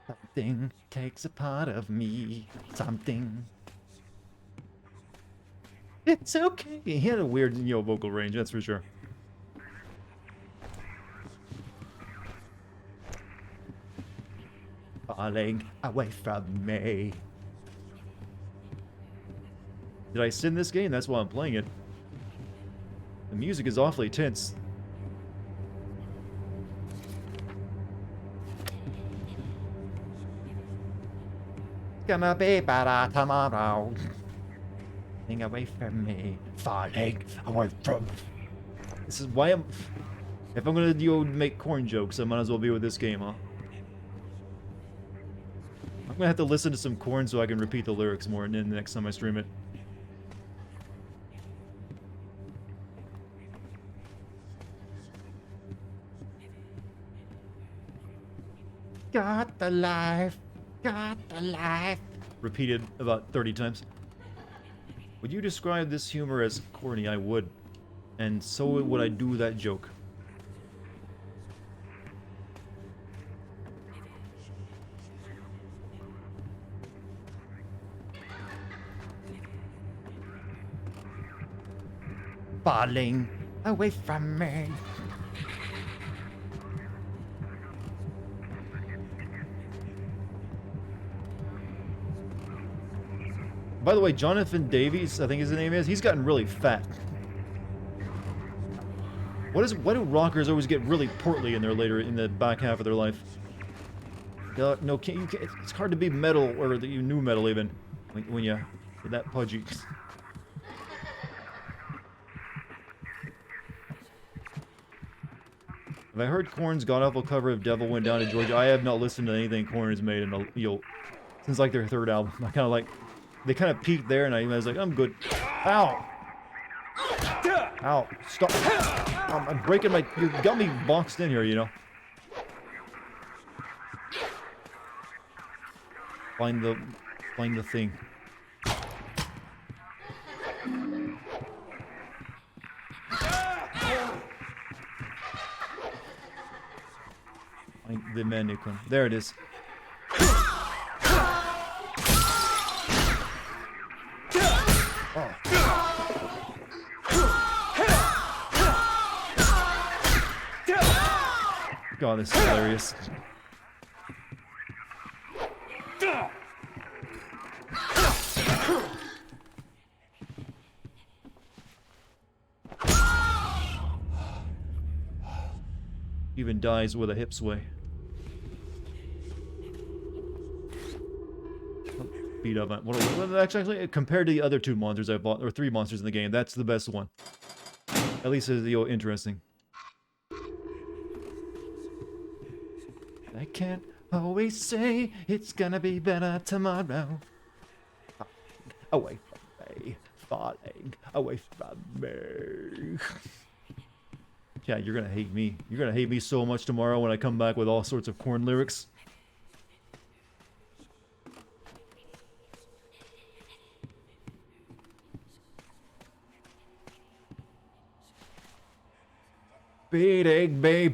Something takes a part of me. Something. It's okay. He had a weird, vocal range, that's for sure. Falling away from me. Did I sin this game? That's why I'm playing it. The music is awfully tense. Gonna be better tomorrow. Falling away from me. Falling away from. This is why I'm. If I'm gonna make corn jokes, I might as well be with this game, huh? I'm gonna have to listen to some corn so I can repeat the lyrics more, and then the next time I stream it. Got the life. Got the life. Repeated about 30 times. Would you describe this humor as corny? I would. And so would I do that joke. Falling away from me. By the way, Jonathan Davies, I think his name is, he's gotten really fat. Why do rockers always get really portly in the back half of their life? No, it's hard to be metal, or you new metal even, when you're that pudgy. Have I heard Korn's god-awful cover of Devil Went Down to Georgia? I have not listened to anything Korn has made since like their third album. I kind of like, they kind of peaked there, and I was like, I'm good. Ow! Ow! Stop! I'm breaking my. You got me boxed in here, you know. Find the thing. The mannequin. There it is. Oh. God, this is hilarious. Even dies with a hip sway. Beat up on what actually compared to the other 2 monsters I bought, or 3 monsters in the game, that's the best one. At least it's, you know, interesting. I can't always say it's gonna be better tomorrow. Away from me, falling away from me. Yeah, you're gonna hate me. You're gonna hate me so much tomorrow when I come back with all sorts of corn lyrics. Beating me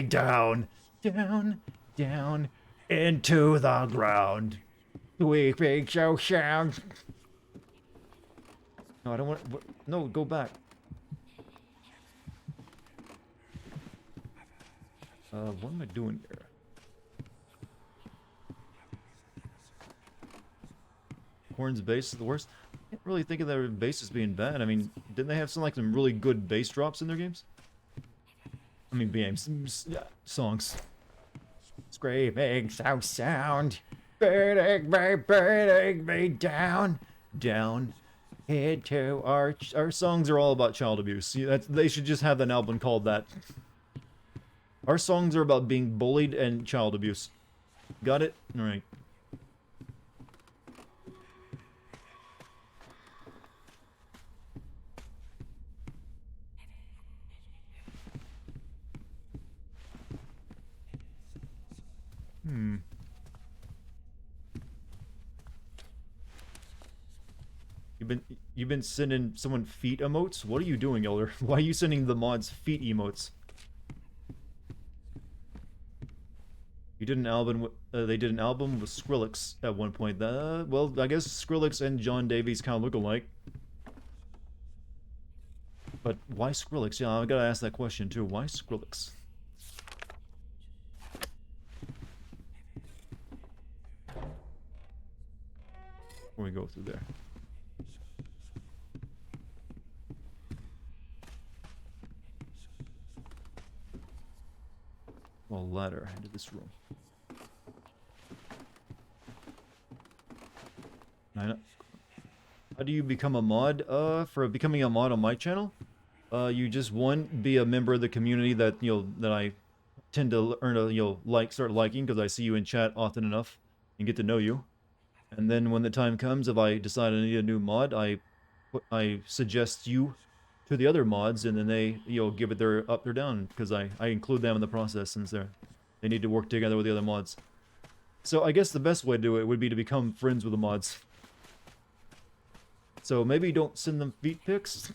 down, down, down, into the ground. Weeping so sound. No, I don't want. No, go back. What am I doing here? Horn's bass is the worst. I can't really think of their bass as being bad. I mean, didn't they have some really good bass drops in their games? I mean, games, yeah, songs. Screaming so sound, burning me down, down into our songs are all about child abuse. See, they should just have an album called that. Our songs are about being bullied and child abuse. Got it? All right. You've been sending someone feet emotes? What are you doing, Elder? Why are you sending the mods feet emotes? You did an album. They did an album with Skrillex at one point. Well, I guess Skrillex and John Davies kind of look alike. But why Skrillex? Yeah, I gotta ask that question too. Why Skrillex? Before we go through there. Well, ladder into this room. How do you become a mod? For becoming a mod on my channel, you just be a member of the community that that I tend to earn a start liking because I see you in chat often enough and get to know you. And then when the time comes, if I decide I need a new mod, I suggest you to the other mods, and then they give it their up or down because I include them in the process since they need to work together with the other mods. So I guess the best way to do it would be to become friends with the mods. So maybe don't send them feet pics.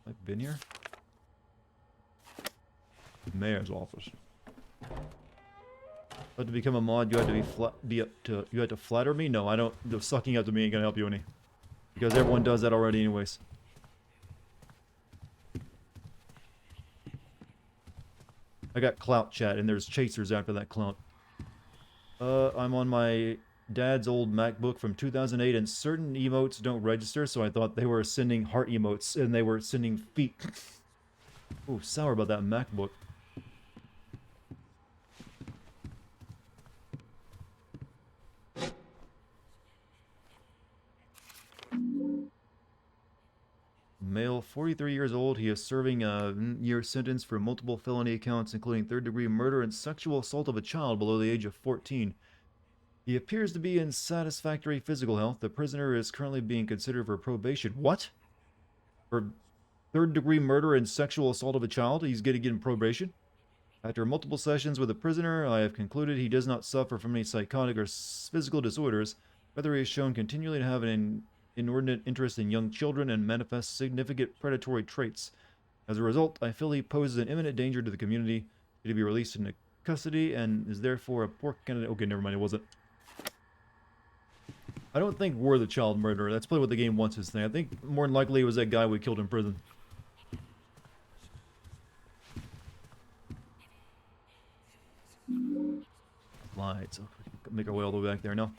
I've been here. The mayor's office. But to become a mod, you had to you had to flatter me? No, I don't. The sucking up to me ain't gonna help you any. Because everyone does that already anyways. I got clout chat, and there's chasers after that clout. I'm on my dad's old MacBook from 2008, and certain emotes don't register, so I thought they were sending heart emotes, and they were sending feet. Ooh, sour about that MacBook. Male, 43 years old. He is serving a year sentence for multiple felony counts, including third-degree murder and sexual assault of a child below the age of 14. He appears to be in satisfactory physical health. The prisoner is currently being considered for probation. What? For third-degree murder and sexual assault of a child. He's going to get probation. After multiple sessions with a prisoner, I have concluded he does not suffer from any psychotic or physical disorders. Rather, he is shown continually to have an inordinate interest in young children and manifests significant predatory traits. As a result, I feel he poses an imminent danger to the community. To be released into custody and is therefore a poor candidate. Okay, never mind, it wasn't. I don't think we're the child murderer. That's probably what the game wants us to think. I think more than likely it was that guy we killed in prison. Slides. So make our way all the way back there now.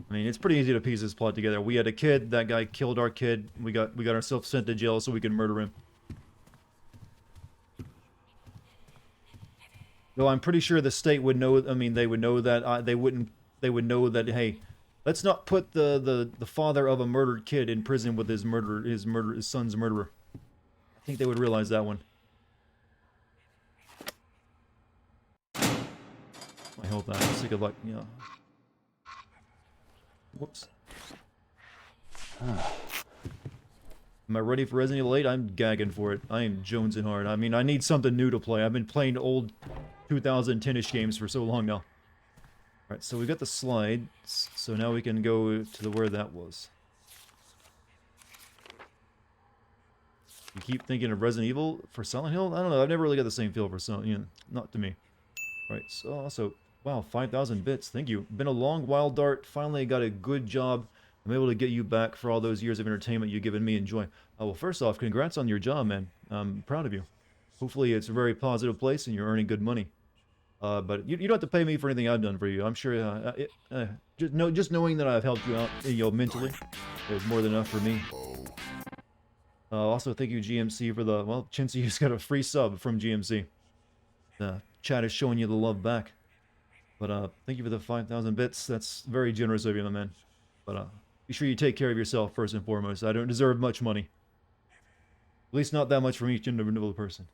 I mean, it's pretty easy to piece this plot together. We had a kid, that guy killed our kid. We got ourselves sent to jail so we could murder him. Though I'm pretty sure the state would know. I mean, they would know that they wouldn't. They would know that. Hey, let's not put the father of a murdered kid in prison with his son's murderer. I think they would realize that one. I hope that. Let's take a look. Yeah. Whoops. Am I ready for Resident Evil 8? I'm gagging for it. I am jonesing hard. I mean, I need something new to play. I've been playing old 2010-ish games for so long now. Alright, so we got the slide. So now we can go to where that was. You keep thinking of Resident Evil for Silent Hill? I don't know. I've never really got the same feel for Silent Hill. Not to me. Alright, so also... Wow, 5,000 bits. Thank you. Been a long while, Dart. Finally got a good job. I'm able to get you back for all those years of entertainment you've given me and joy. Well, first off, congrats on your job, man. I'm proud of you. Hopefully it's a very positive place and you're earning good money. But you don't have to pay me for anything I've done for you. I'm sure just knowing that I've helped you out mentally is more than enough for me. Also, thank you, GMC, for the... Well, Chinsey just got a free sub from GMC. The chat is showing you the love back. But thank you for the 5,000 bits. That's very generous of you, my man. But be sure you take care of yourself first and foremost. I don't deserve much money. At least not that much from each individual person.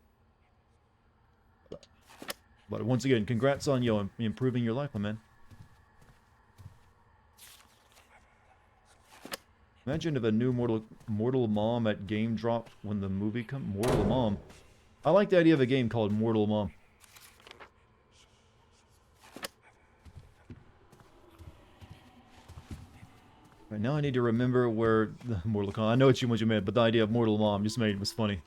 But once again, congrats on you improving your life, my man. Imagine if a new Mortal Mom at game dropped when the movie comes. Mortal Mom. I like the idea of a game called Mortal Mom. Right now I need to remember where the Mortal Kombat. I know what you meant, but the idea of Mortal Mom just made it was funny.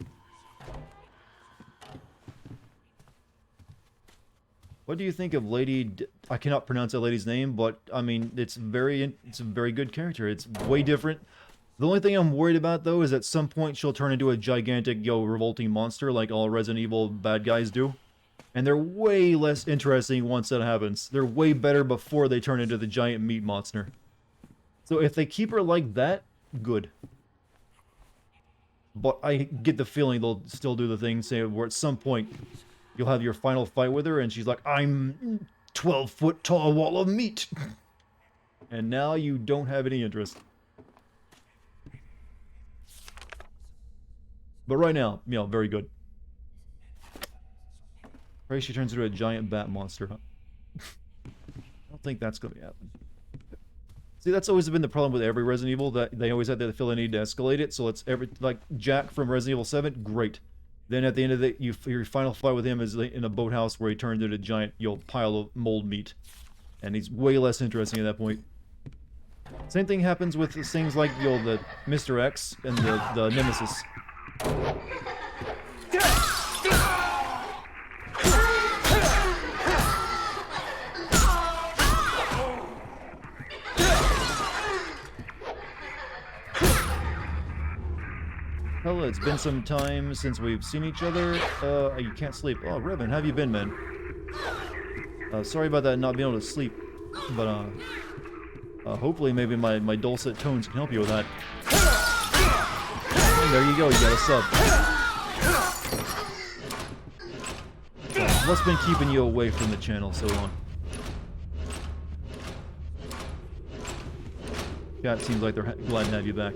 What do you think of Lady? I cannot pronounce that lady's name, but I mean it's a very good character. It's way different. The only thing I'm worried about though is at some point she'll turn into a gigantic, revolting monster like all Resident Evil bad guys do. And they're way less interesting once that happens. They're way better before they turn into the giant meat monster. So if they keep her like that, good. But I get the feeling they'll still do the thing, say where at some point you'll have your final fight with her and she's like, I'm 12-foot tall wall of meat. And now you don't have any interest. But right now, very good. Pray she turns into a giant bat monster, huh? I don't think that's going to happen. See, that's always been the problem with every Resident Evil, that they always had to feel the need to escalate it, so it's like Jack from Resident Evil 7, great. Then at the end of it, your final fight with him is in a boathouse where he turns into a giant pile of mold meat. And he's way less interesting at that point. Same thing happens with things like the Mr. X and the Nemesis. Hello, it's been some time since we've seen each other. You can't sleep. Oh, Revan, how have you been, man? Sorry about that, not being able to sleep. But, hopefully maybe my dulcet tones can help you with that. And there you go, you got a sub. What's been keeping you away from the channel so long? Chat seems like they're glad to have you back.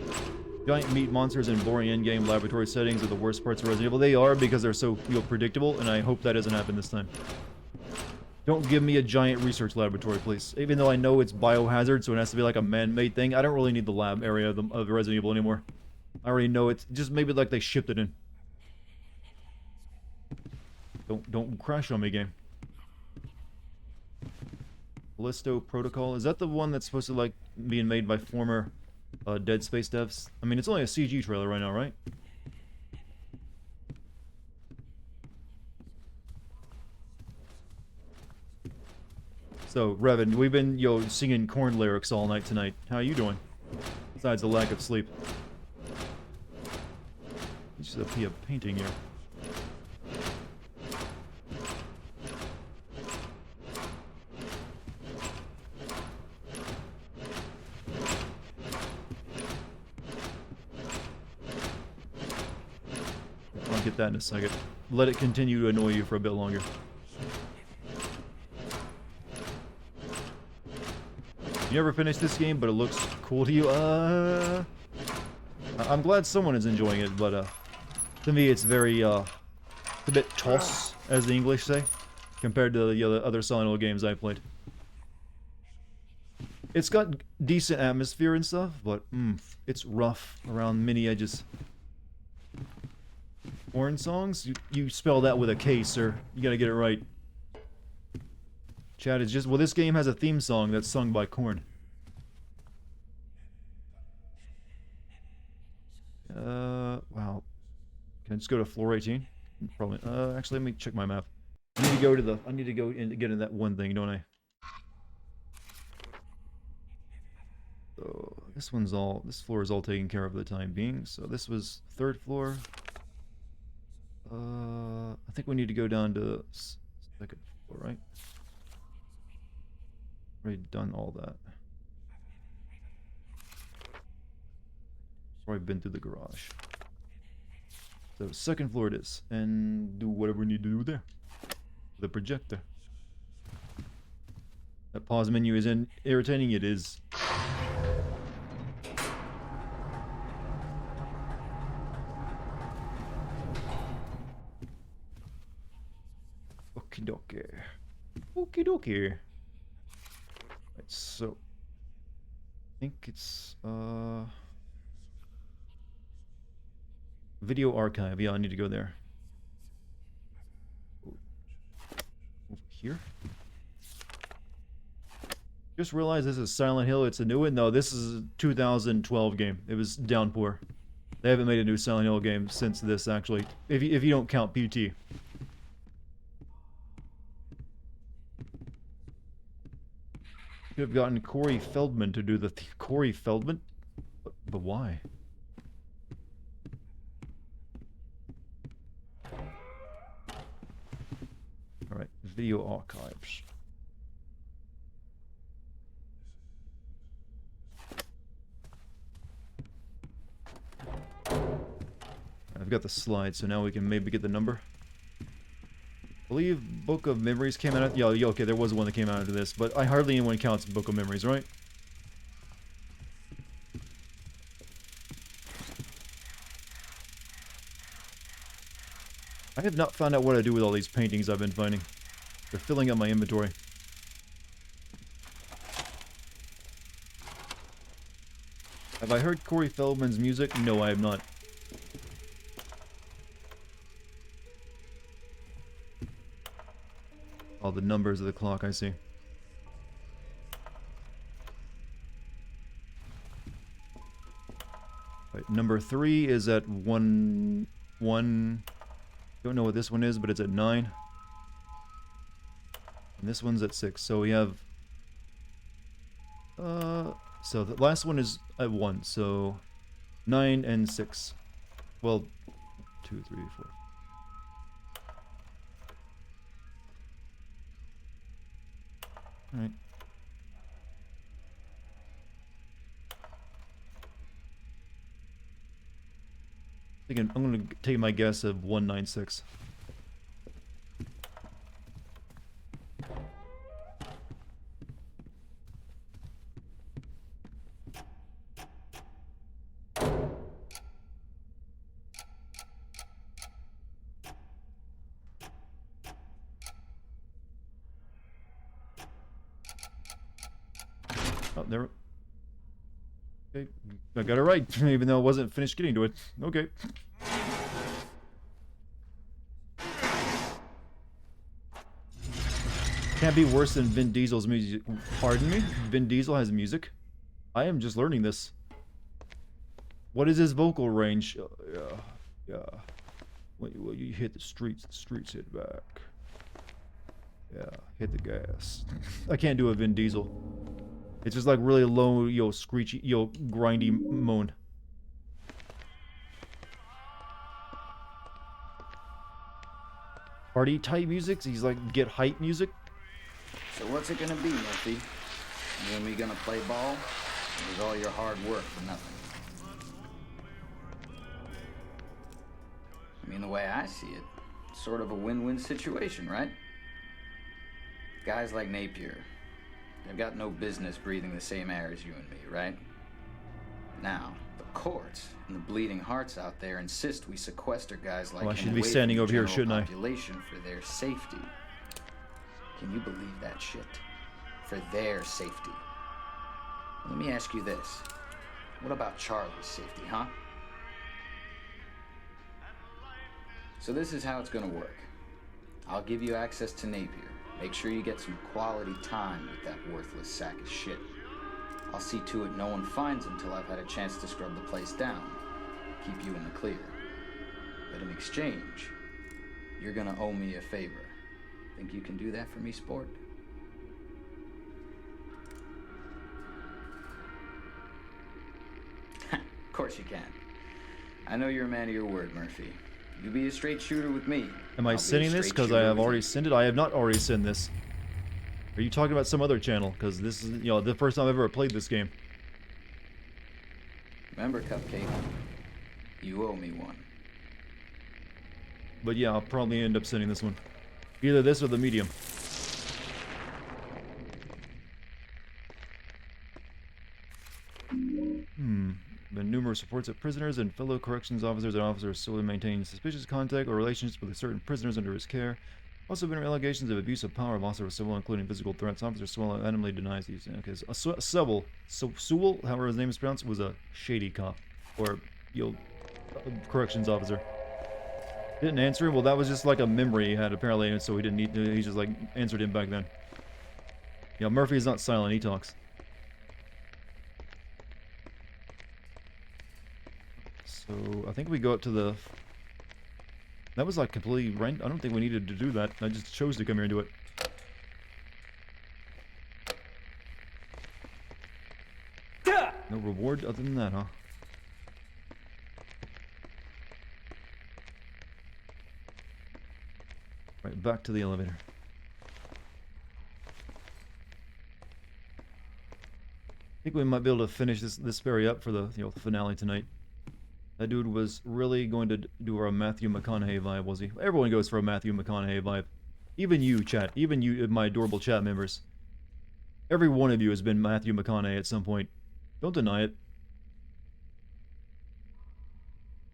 Giant meat monsters and boring endgame laboratory settings are the worst parts of Resident Evil. They are because they're so predictable, and I hope that doesn't happen this time. Don't give me a giant research laboratory, please. Even though I know it's biohazard, so it has to be like a man-made thing, I don't really need the lab area of Resident Evil anymore. I already know it's just maybe like they shipped it in. Don't crash on me, game. Callisto Protocol, is that the one that's supposed to like being made by former Dead Space devs? I mean, it's only a CG trailer right now, right? So, Revan, we've been, singing Korn lyrics all night tonight. How are you doing? Besides the lack of sleep. Just a painting here. I'll get that in a second. Let it continue to annoy you for a bit longer. You never finished this game, but it looks cool to you. I'm glad someone is enjoying it, but to me it's very it's a bit toss, as the English say, compared to the other Silent Hill games I played. It's got decent atmosphere and stuff, but it's rough around many edges. Korn songs? You spell that with a K, sir. You gotta get it right. Chat is just, well, this game has a theme song that's sung by Korn. Wow. Can I just go to floor 18? Probably. Actually, let me check my map. I need to go to the. I need to go in to get in that one thing, don't I? So this one's all. This floor is all taken care of for the time being. So this was third floor. I think we need to go down to second floor, right? Already done all that. Already been through the garage. So second floor it is, and do whatever we need to do there. The projector. That pause menu is irritating. It is. Okie dokie. Okie dokie. Right, so I think it's video archive. Yeah, I need to go there. Over here. Just realized this is Silent Hill. It's a new one. No, this is a 2012 game. It was Downpour. They haven't made a new Silent Hill game since this, actually. If you don't count PT. Could have gotten Corey Feldman to do the Corey Feldman? But why? Alright, video archives. I've got the slide, so now we can maybe get the number. I believe Book of Memories came out. Yeah, okay, there was one that came out after this, but hardly anyone counts Book of Memories, right? I have not found out what I do with all these paintings I've been finding. They're filling up my inventory. Have I heard Corey Feldman's music? No, I have not. All the numbers of the clock, I see. Right, number 3 is at 1. Don't know what this one is, but it's at 9. And this one's at 6. So we have. So the last one is at 1. So 9 and 6. Well, 2, 3, 4. Alright. I'm gonna take my guess of 196. never. Okay, I got it right, even though I wasn't finished getting to it. Okay. Can't be worse than Vin Diesel's music. Pardon me? Vin Diesel has music? I am just learning this. What is his vocal range? Yeah. When you hit the streets hit back. Yeah, hit the gas. I can't do a Vin Diesel. It's just like really low, screechy, grindy moan. Party type music? He's like, get hype music? So what's it gonna be, Murphy? You and me gonna play ball? Or is all your hard work for nothing? I mean, the way I see it, it's sort of a win-win situation, right? Guys like Napier, they've got no business breathing the same air as you and me, right? Now, the courts and the bleeding hearts out there insist we sequester guys like him I should be away standing from over the here, general shouldn't I? population for their safety. Can you believe that shit? For their safety. Let me ask you this. What about Charlie's safety, huh? So this is how it's gonna work. I'll give you access to Napier. Make sure you get some quality time with that worthless sack of shit. I'll see to it no one finds him till I've had a chance to scrub the place down. Keep you in the clear. But in exchange, you're gonna owe me a favor. Think you can do that for me, sport? Of course you can. I know you're a man of your word, Murphy. You be a straight shooter with me. Am I sinning this because I have already sinned it? I have not already sinned this. Are you talking about some other channel? Because this is, the first time I've ever played this game. Remember, Cupcake? You owe me one. But yeah, I'll probably end up sending this one. Either this or the medium. Been numerous reports that prisoners and fellow corrections officers and officers solely maintain suspicious contact or relationships with certain prisoners under his care. Also been allegations of abuse of power of Officer Sewell, including physical threats. Officer Sewell adamantly denies these. Because Sewell, however his name is pronounced, was a shady cop. Or, corrections officer. Didn't answer him? Well, that was just like a memory he had, apparently, and so he didn't need to, he just, like, answered him back then. Murphy's not silent, he talks. So, I think we go up to the... That was, like, completely random. I don't think we needed to do that. I just chose to come here and do it. No reward other than that, huh? Right, back to the elevator. I think we might be able to finish this ferry up for the finale tonight. That dude was really going to do a Matthew McConaughey vibe, was he? Everyone goes for a Matthew McConaughey vibe. Even you, chat. Even you, my adorable chat members. Every one of you has been Matthew McConaughey at some point. Don't deny it.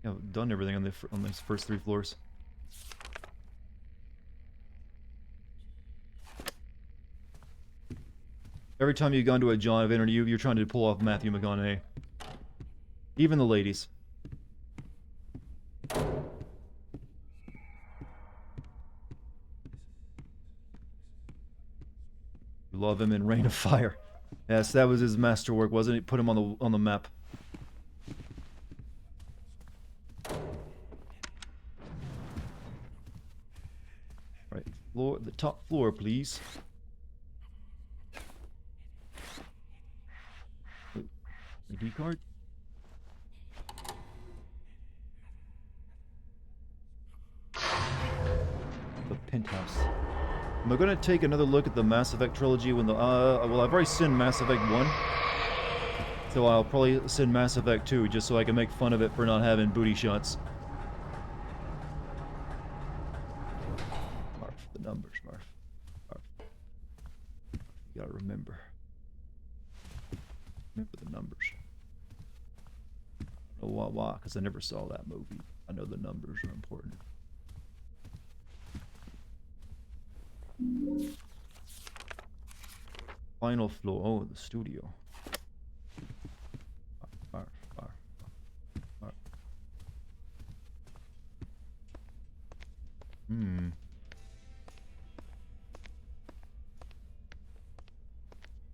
I've done everything on these first 3 floors. Every time you've gone to a job interview, you're trying to pull off Matthew McConaughey. Even the ladies. You love him in Rain of Fire. Yes, that was his masterwork, wasn't it? Put him on the map. Right, the top floor, please. ID card. The penthouse. Am I gonna take another look at the Mass Effect trilogy when the well, I've already seen Mass Effect 1, so I'll probably send Mass Effect 2 just so I can make fun of it for not having booty shots. Marf, the numbers, Marf. You gotta remember. Remember the numbers. I don't know why, because I never saw that movie. I know the numbers are important. Final floor. Oh, the studio.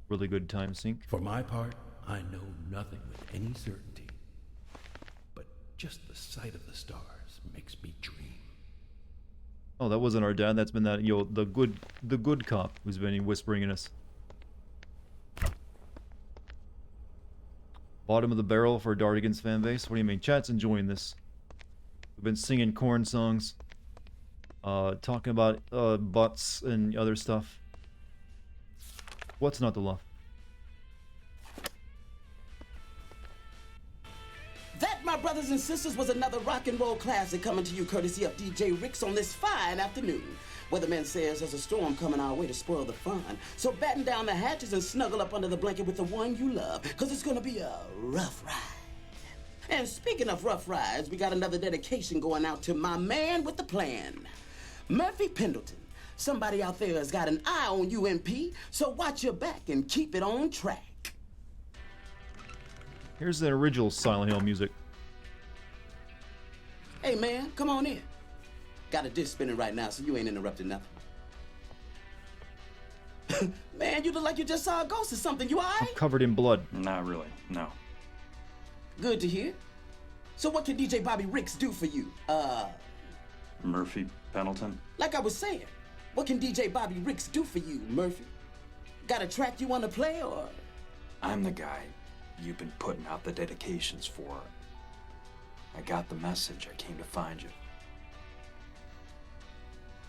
Really good time sync. For my part, I know nothing with any certainty. But just the sight of the stars makes me dream. Oh, that wasn't our dad. That's been that, the good cop who's been whispering in us. Bottom of the barrel for Dartigan's fan base. What do you mean? Chat's enjoying this. We've been singing corn songs, talking about butts and other stuff. What's not to love? That, my brothers and sisters, was another rock and roll classic coming to you courtesy of DJ Ricks on this fine afternoon. Weatherman says there's a storm coming our way to spoil the fun. So batten down the hatches and snuggle up under the blanket with the one you love, because it's going to be a rough ride. And speaking of rough rides, we got another dedication going out to my man with the plan, Murphy Pendleton. Somebody out there has got an eye on you, MP, so watch your back and keep it on track. Here's the original Silent Hill music. Hey, man, come on in. Got a disc spinning right now, so you ain't interrupting nothing. Man, you look like you just saw a ghost or something. You all right? I'm covered in blood. Not really, no. Good to hear. So what can DJ Bobby Ricks do for you? Murphy Pendleton? Like I was saying, what can DJ Bobby Ricks do for you, Murphy? Got a track you want to play, or? I'm the guy you've been putting out the dedications for. I got the message. I came to find you.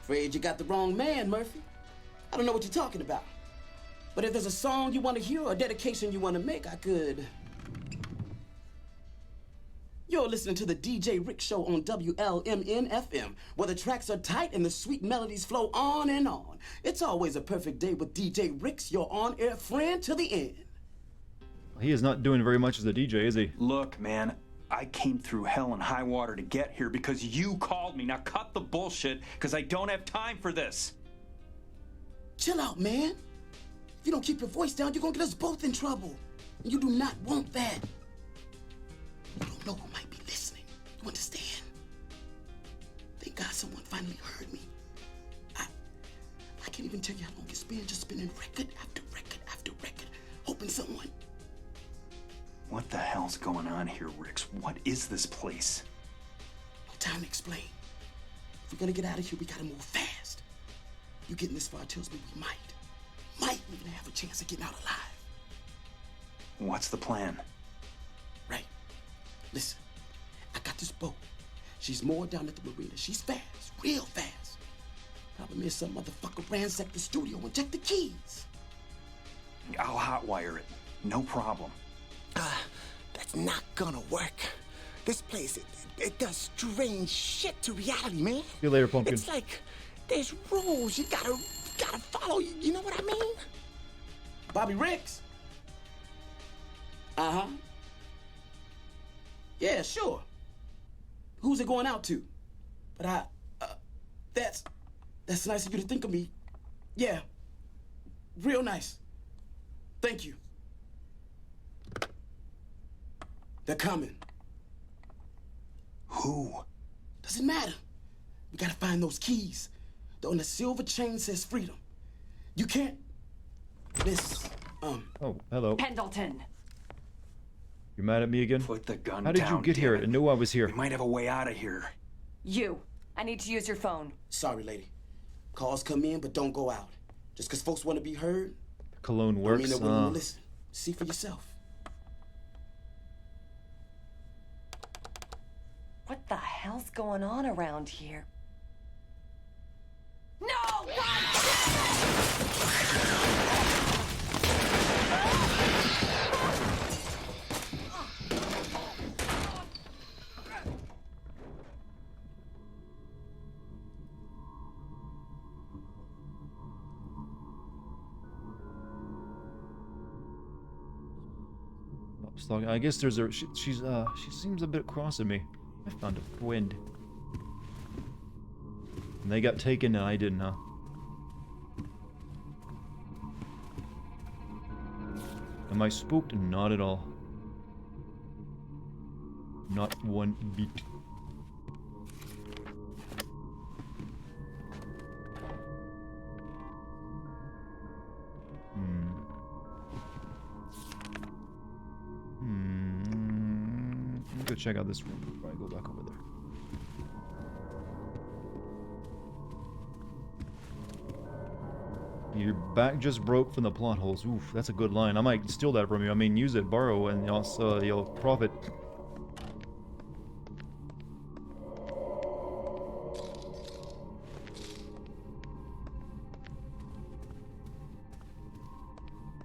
Afraid you got the wrong man, Murphy. I don't know what you're talking about. But if there's a song you want to hear or a dedication you want to make, I could. You're listening to the DJ Rick Show on WLMN FM, where the tracks are tight and the sweet melodies flow on and on. It's always a perfect day with DJ Ricks, your on-air friend to the end. He is not doing very much as a DJ, is he? Look, man, I came through hell and high water to get here because you called me. Now cut the bullshit, because I don't have time for this. Chill out, man. If you don't keep your voice down, you're gonna get us both in trouble. And you do not want that. You don't know who might be listening. You understand? Thank God someone finally heard me. I can't even tell you how long it's been just spinning record after record after record, hoping someone. What the hell's going on here, Ricks? What is this place? No time to explain. If we're gonna get out of here, we gotta move fast. You getting this far tells me we might even have a chance of getting out alive. What's the plan? Right. Listen, I got this boat. She's moored down at the marina. She's fast, real fast. Problem is some motherfucker ransacked the studio and took the keys. I'll hotwire it. No problem. That's not gonna work. This place, it does strange shit to reality, man. See you later, Pumpkin. It's like there's rules you gotta follow. You know what I mean? Bobby Ricks? Uh-huh. Yeah, sure. Who's it going out to? But that's nice of you to think of me. Yeah. Real nice. Thank you. They're coming. Who? Doesn't matter. We gotta find those keys. On the silver chain says freedom. You can't. Oh, hello. Pendleton. You're mad at me again? Put the gun down. How did you get here and know I was here? We might have a way out of here. You. I need to use your phone. Sorry, lady. Calls come in, but don't go out. Just because folks want to be heard. Cologne works. I mean, they're willing to listen. See for yourself. What the hell's going on around here? No! I guess there's a she seems a bit cross at me. I found a friend. And they got taken and I didn't, huh? Am I spooked? Not at all. Not one bit. go check out this room before I go back over there. Your back just broke from the plot holes. Oof, that's a good line. I might steal that from you. I mean, use it, borrow, and also you'll profit.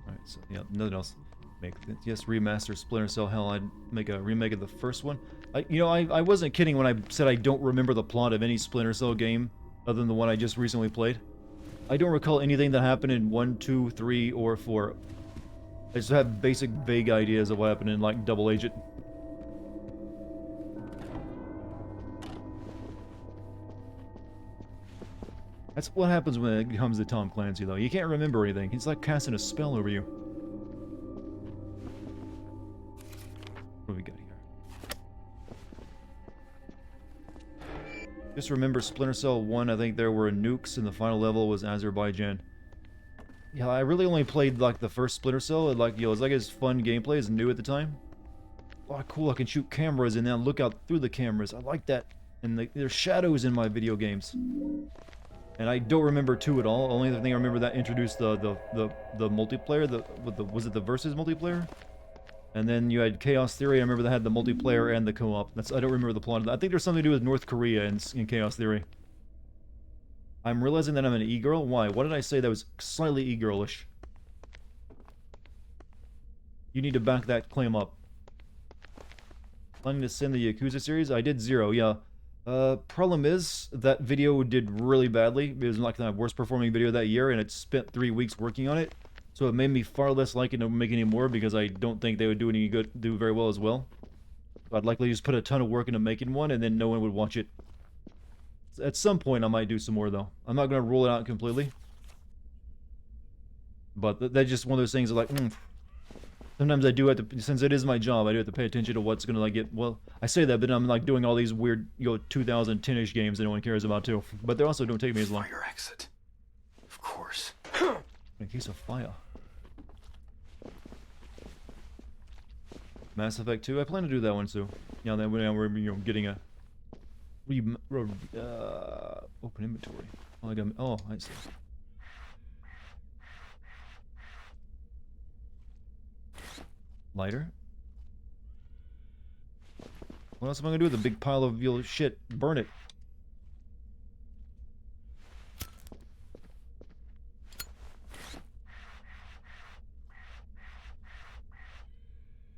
Alright, so yeah, nothing else. Yes, remaster Splinter Cell. Hell, I'd make a remake of the first one. I wasn't kidding when I said I don't remember the plot of any Splinter Cell game other than the one I just recently played. I don't recall anything that happened in 1, 2, 3, or 4. I just have basic, vague ideas of what happened in, like, Double Agent. That's what happens when it comes to Tom Clancy, though. You can't remember anything. It's like casting a spell over you. What do we got here? Just remember Splinter Cell 1, I think there were nukes, and the final level was Azerbaijan. Yeah, I really only played, like, the first Splinter Cell, and, like, it was like as fun gameplay as new at the time. Oh, cool, I can shoot cameras and then look out through the cameras. I like that. And there's shadows in my video games. And I don't remember 2 at all. Only the thing I remember that introduced the multiplayer, was it the Versus multiplayer? And then you had Chaos Theory. I remember that had the multiplayer and the co-op. I don't remember the plot of that. I think there's something to do with North Korea in Chaos Theory. I'm realizing that I'm an e-girl. Why? What did I say that was slightly e-girlish? You need to back that claim up. Planning to send the Yakuza series? I did 0, yeah. Problem is, that video did really badly. It was like the worst performing video that year, and it spent 3 weeks working on it. So it made me far less likely to make any more because I don't think they would do very well as well. So I'd likely just put a ton of work into making one and then no one would watch it. At some point I might do some more though. I'm not going to rule it out completely. But that's just one of those things that, like, sometimes I do have to, since it is my job, I do have to pay attention to what's going to, like, get, well, I say that, but I'm, like, doing all these weird, 2010-ish games that no one cares about too. But they also don't take me as long. Fire exit. Of course. In case of fire. Mass Effect 2, I plan to do that one too. Yeah, then we're getting a open inventory. Oh, I see. Lighter. What else am I gonna do with a big pile of shit? Burn it.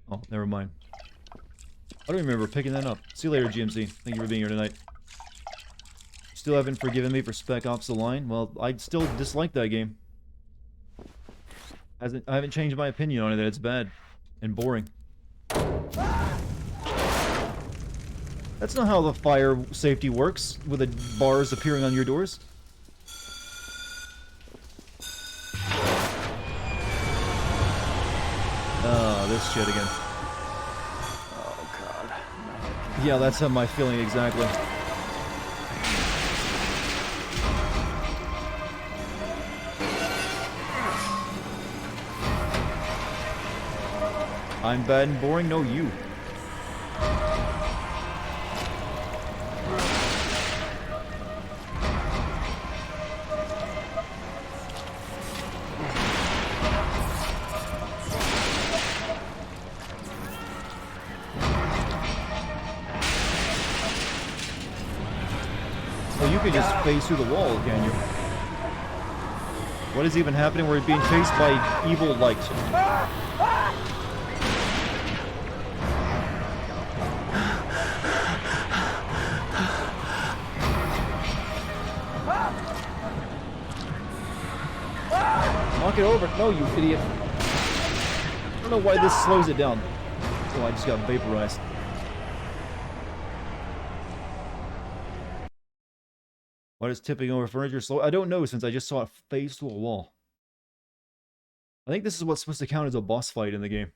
Oh, never mind. I don't remember picking that up. See you later, GMC. Thank you for being here tonight. Still haven't forgiven me for Spec Ops: The Line? Well, I still dislike that game. I haven't changed my opinion on it that it's bad and boring. That's not how the fire safety works, with the bars appearing on your doors. Oh, this shit again. Oh, God. Yeah, that's how my feeling exactly. I'm bad and boring? No, you. Well, you can just phase through the wall, can you? What is even happening? We're being chased by evil light. Knock it over. No, you idiot. I don't know why this slows it down. Oh, I just got vaporized. Why is tipping over furniture slow? I don't know, since I just saw it phase through a wall. I think this is what's supposed to count as a boss fight in the game.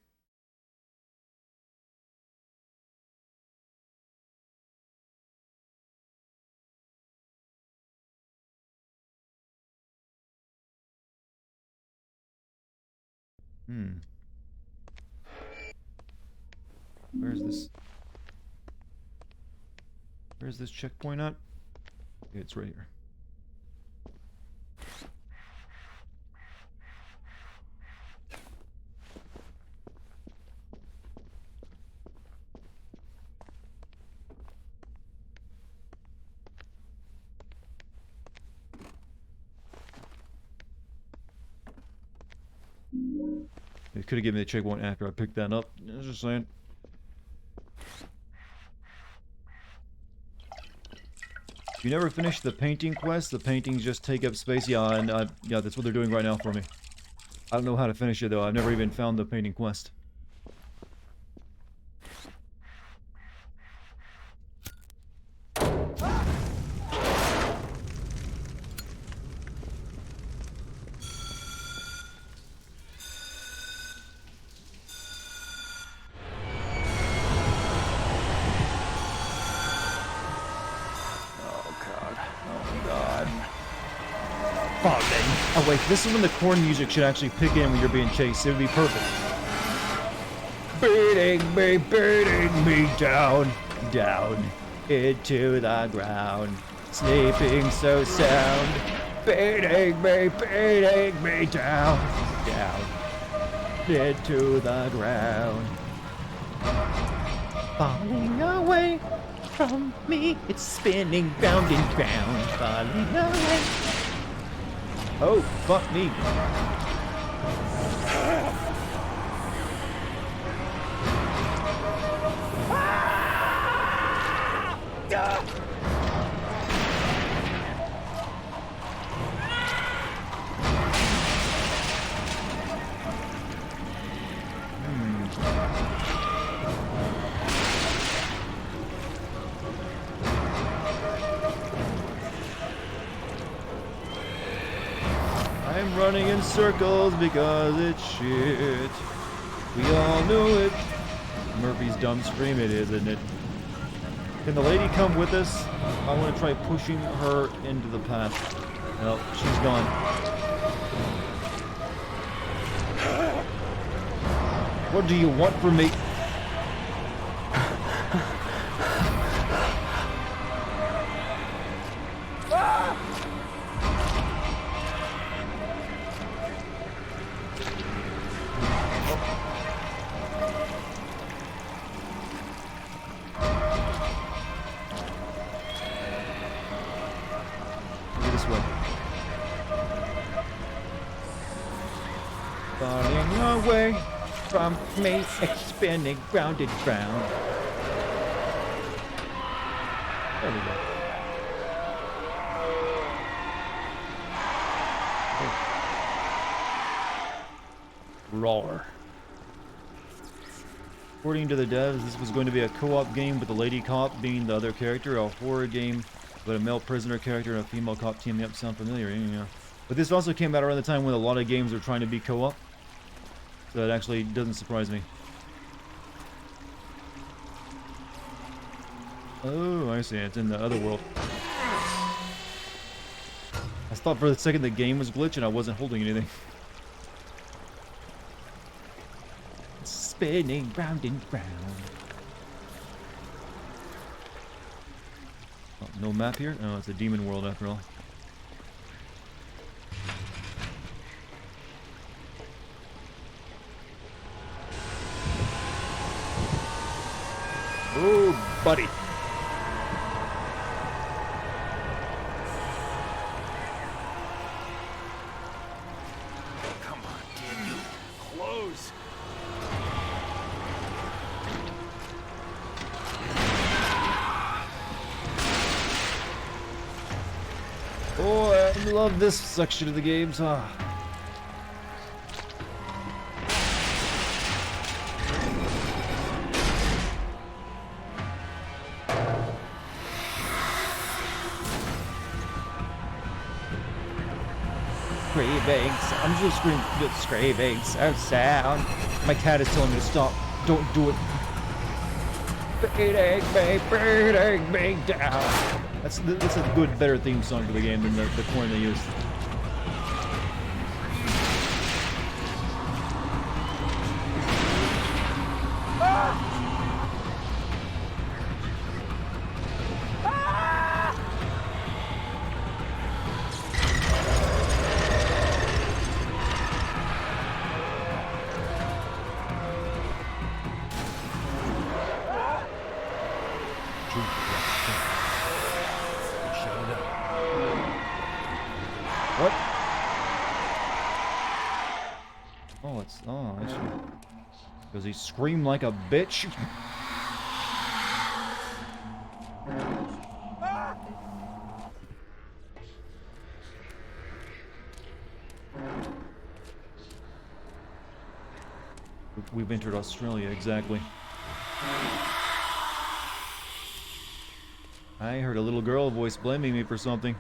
Where's this? Where's this checkpoint at? It's right here. It could have given me the checkpoint after I picked that up. I was just saying. If you never finish the painting quest, the paintings just take up space. Yeah, and yeah, that's what they're doing right now for me. I don't know how to finish it though. I've never even found the painting quest. Oh wait, this is when the corn music should actually pick in when you're being chased. It would be perfect. Beating me down, down into the ground. Sleeping so sound. Beating me down, down into the ground. Falling away from me, it's spinning round and round. Falling away. Oh, fuck me. I'm running in circles because it's shit. We all know it. Murphy's dumb scream it is, isn't it? Can the lady come with us? I want to try pushing her into the path. No, she's gone. What do you want from me? Falling away from me, it's spinning round and round. There we go. Oh. Roar. According to the devs, this was going to be a co-op game with the lady cop being the other character, a horror game but a male prisoner character and a female cop teaming up. Sound familiar? Yeah. But this also came out around the time when a lot of games are trying to be co-op. So it actually doesn't surprise me. Oh, I see. It's in the other world. I thought for a second the game was glitched and I wasn't holding anything. Spinning round and round. Oh, no map here? Oh, it's a demon world after all. Oh, buddy. Come on, damn you. Close. Oh, I love this section of the games. Ah. Screaming, I'm just screaming so sound. My cat is telling me to stop. Don't do it. Beating me down. That's a good, better theme song for the game than the corn they used. Ah! What? Oh, it's... Oh, I see. Does he scream like a bitch? We've entered Australia, exactly. I heard a little girl voice blaming me for something.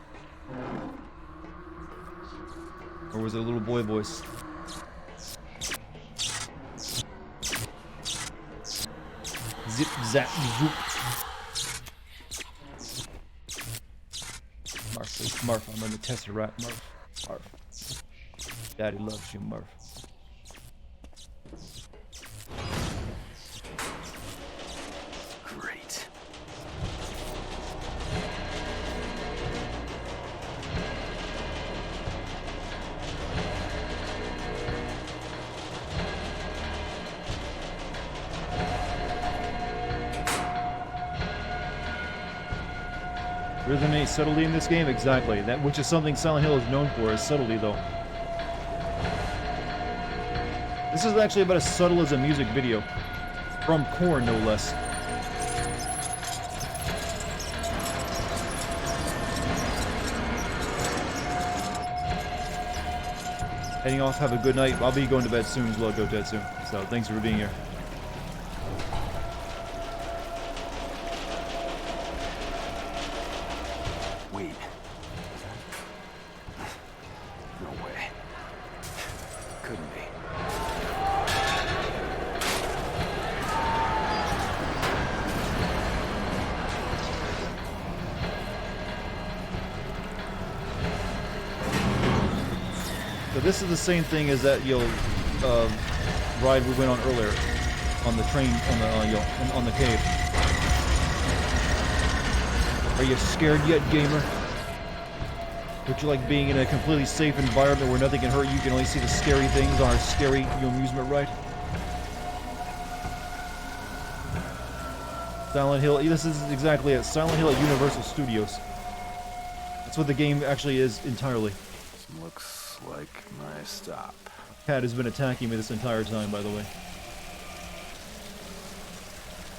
Or was it a little boy voice? Zip, zap, zoop. Murph, I'm in the Tesseract, Murph. Daddy loves you, Murph. Great. There isn't any subtlety in this game? Exactly. That, which is something Silent Hill is known for, is subtlety, though. This is actually about as subtle as a music video. From Korn, no less. Heading off, have a good night. I'll be going to bed soon as well, go to bed soon. So, thanks for being here. Wait. No way. Couldn't be. So this is the same thing as that ride we went on earlier, on the train, on the cave. Are you scared yet, gamer? Would you like being in a completely safe environment where nothing can hurt you? You can only see the scary things on a scary amusement ride. Silent Hill. This is exactly it. Silent Hill at Universal Studios. That's what the game actually is entirely. Looks like my stop. Cat has been attacking me this entire time, by the way.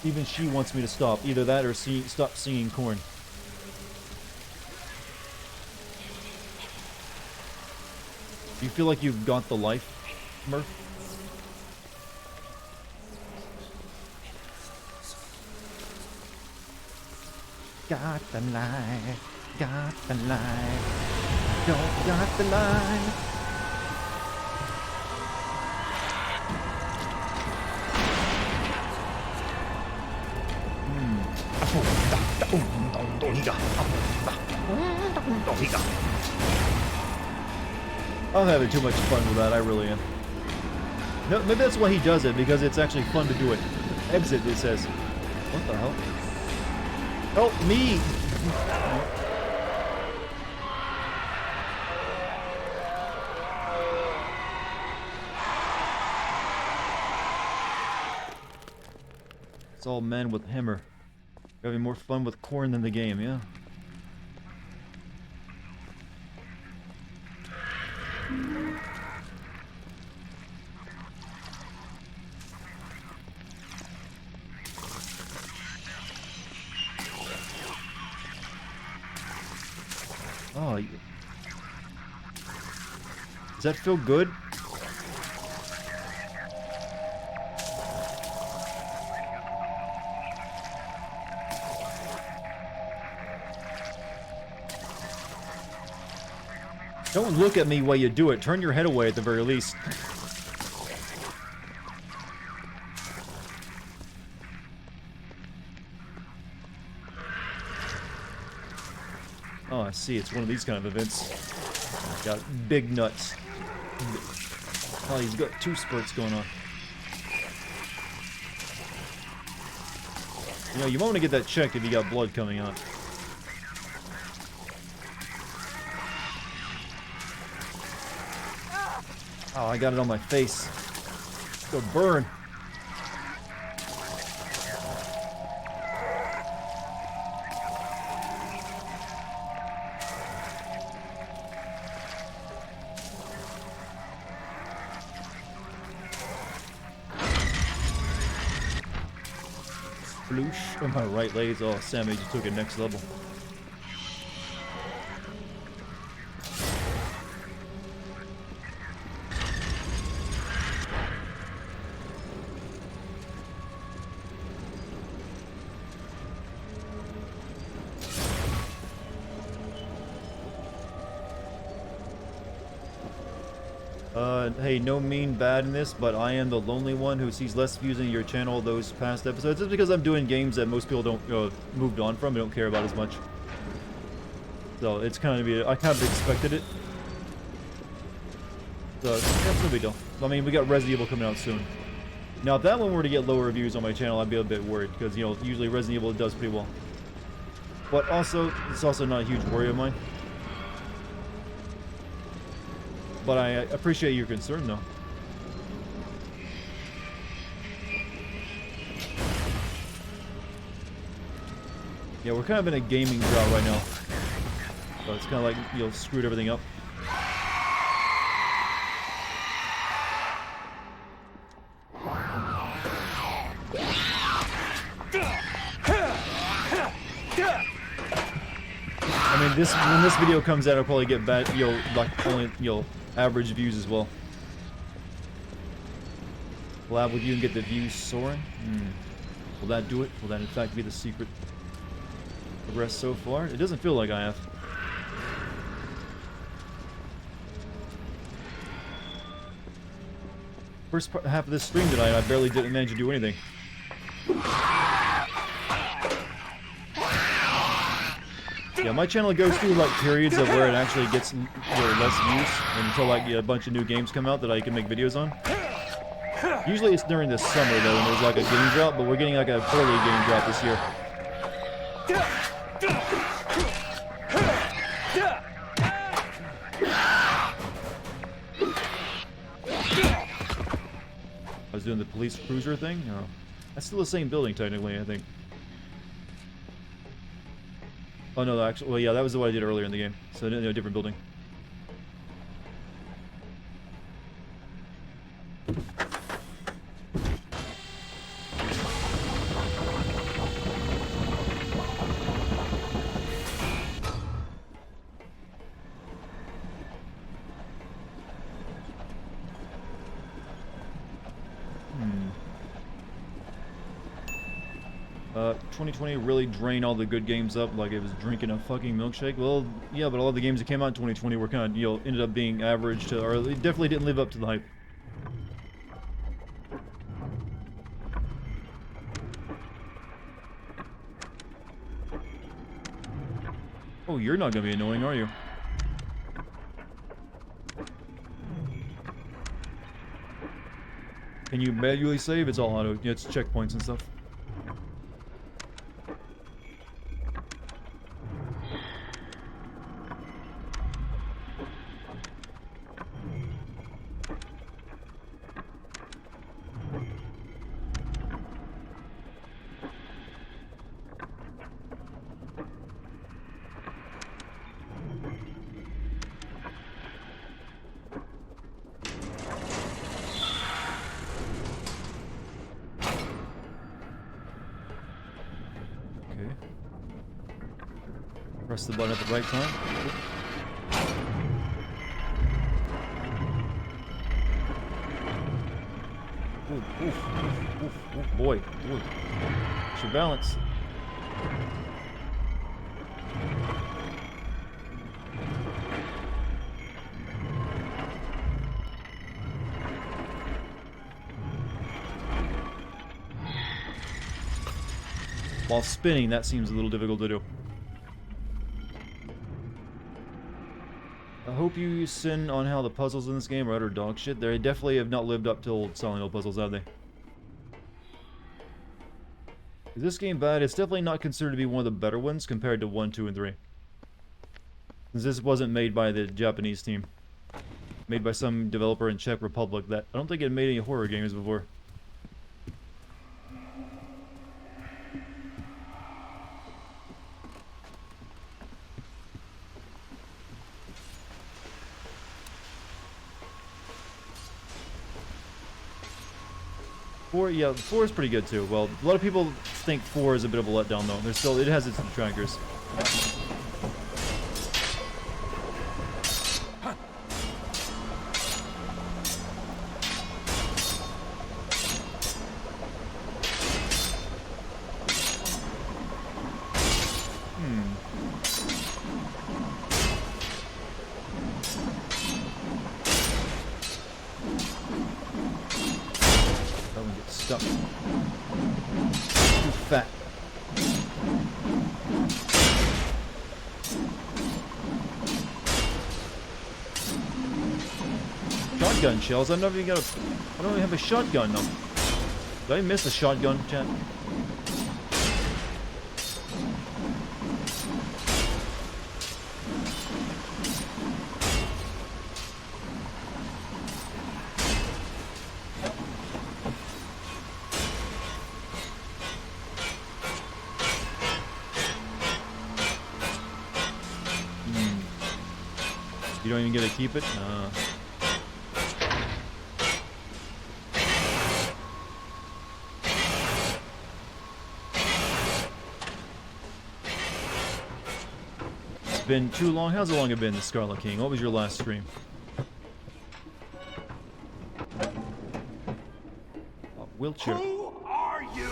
Even she wants me to stop. Either that or stop singing Korn. Do you feel like you've got the life, Murph? Got the life, got the life, don't got the life. I'm having too much fun with that, I really am. No, maybe that's why he does it, because it's actually fun to do it. Exit, it says. What the hell? Help me! It's all men with hammer. You're having more fun with Korn than the game, yeah? Oh, does that feel good? Don't look at me while you do it. Turn your head away at the very least. Oh, I see. It's one of these kind of events. Got big nuts. Oh, he's got 2 spurts going on. You know, you want to get that checked if you got blood coming out. Oh, I got it on my face. Go burn. Floosh. On my right legs. Oh, Sammy just took it next level. Hey, no mean bad in this, but I am the lonely one who sees less views in your channel those past episodes. It's because I'm doing games that most people don't moved on from, don't care about as much. So it's kind of I kind of expected it. So that's no big deal. I mean, we got Resident Evil coming out soon. Now, if that one were to get lower reviews on my channel, I'd be a bit worried because you know usually Resident Evil does pretty well. But also, it's also not a huge worry of mine. But I appreciate your concern, though. Yeah, we're kind of in a gaming drought right now. So it's kind of like, you know, screwed everything up. I mean, when this video comes out, I'll probably get bad, you know, like only, you know, average views as well. Collab with you and get the views soaring? Will that do it? Will that in fact be the secret? Progress so far? It doesn't feel like I have. First half of this stream tonight, I barely didn't manage to do anything. Yeah, my channel goes through like periods of where it actually gets less views until like a bunch of new games come out that I can make videos on. Usually it's during the summer though, when there's like a game drought, but we're getting like a early game drought this year. I was doing the police cruiser thing? Oh. That's still the same building technically, I think. Oh no, actually, well yeah, that was what I did earlier in the game. So in a different building. Hmm. 2020 really drained all the good games up like it was drinking a fucking milkshake. Well, yeah, but all of the games that came out in 2020 were kind of, you know, ended up being average to, or they definitely didn't live up to the hype. Oh, you're not gonna be annoying, are you? Can you manually save? It's all auto. Yeah, it's checkpoints and stuff. Press the button at the right time. Ooh, oof, oof, oof, oof, boy. Ooh. Should balance. While spinning, that seems a little difficult to do. I hope you sin on how the puzzles in this game are utter dog shit. They definitely have not lived up to old Silent Hill puzzles, have they? Is this game bad? It's definitely not considered to be one of the better ones compared to 1, 2, and 3. Since this wasn't made by the Japanese team. Made by some developer in Czech Republic that I don't think had made any horror games before. 4, yeah, 4 is pretty good too. Well, a lot of people think 4 is a bit of a letdown though. There's still, it has its detractors. Shotgun shells? I've never even got a... I don't even have a shotgun though. Did I miss a shotgun, chat? You don't even get to keep it? It's been too long. How's it long it been, the Scarlet King? What was your last stream? Wheelchair. Who are you?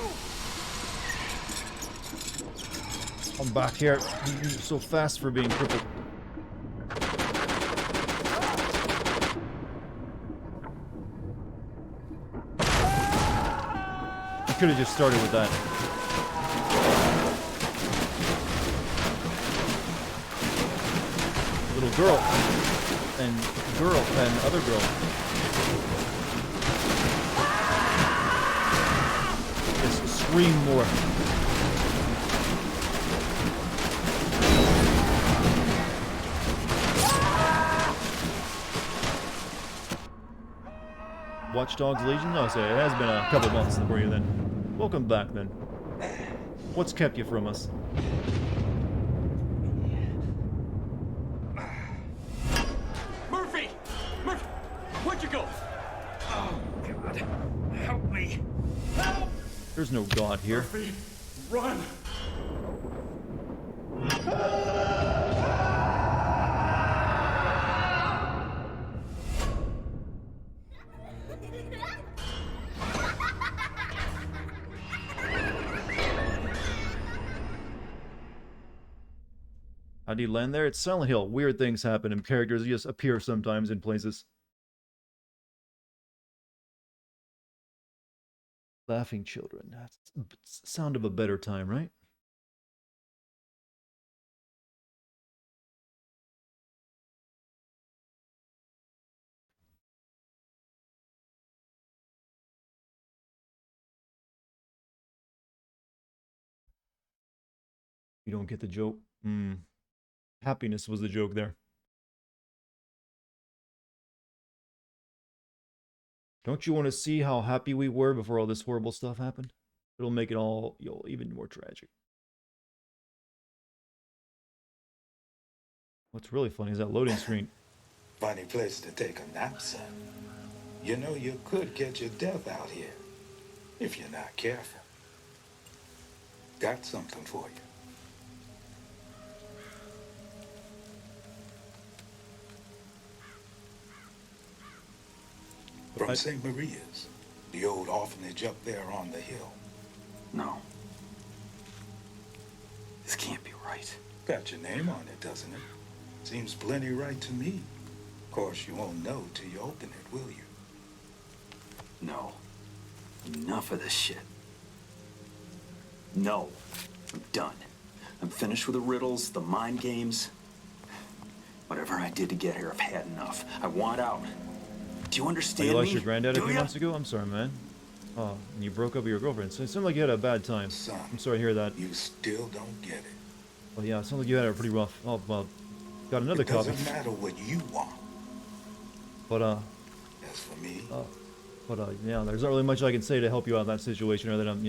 I'm back here. You're so fast for being crippled. You could have just started with that. Little girl. And other girl. Just scream more. Watch Dogs Legion? No, so it has been a couple months for you then. Welcome back then. What's kept you from us? Murphy! Murphy! Where'd you go? Oh, God. Help me. Help! There's no God here. Murphy, run! How do you land there? It's Silent Hill. Weird things happen and characters just appear sometimes in places. Laughing children. That's the sound of a better time, right? You don't get the joke? Happiness was the joke there. Don't you want to see how happy we were before all this horrible stuff happened? It'll make it all, even more tragic. What's really funny is that loading screen. Funny place to take a nap, son. You know you could get your death out here if you're not careful. Got something for you. From St. Maria's, the old orphanage up there on the hill. No. This can't be right. Got your name on it, doesn't it? Seems plenty right to me. Of course, you won't know till you open it, will you? No. Enough of this shit. No. I'm done. I'm finished with the riddles, the mind games. Whatever I did to get here, I've had enough. I want out. Do you understand you lost me? your granddad a few months ago? I'm sorry, man. Oh, and you broke up with your girlfriend. So it sounded like you had a bad time. Son, I'm sorry to hear that. You still don't get it. Well, yeah, it sounds like you had a pretty rough... Oh, well, got another copy. It doesn't matter what you want. But, as for me... yeah, there's not really much I can say to help you out in that situation, or that I'm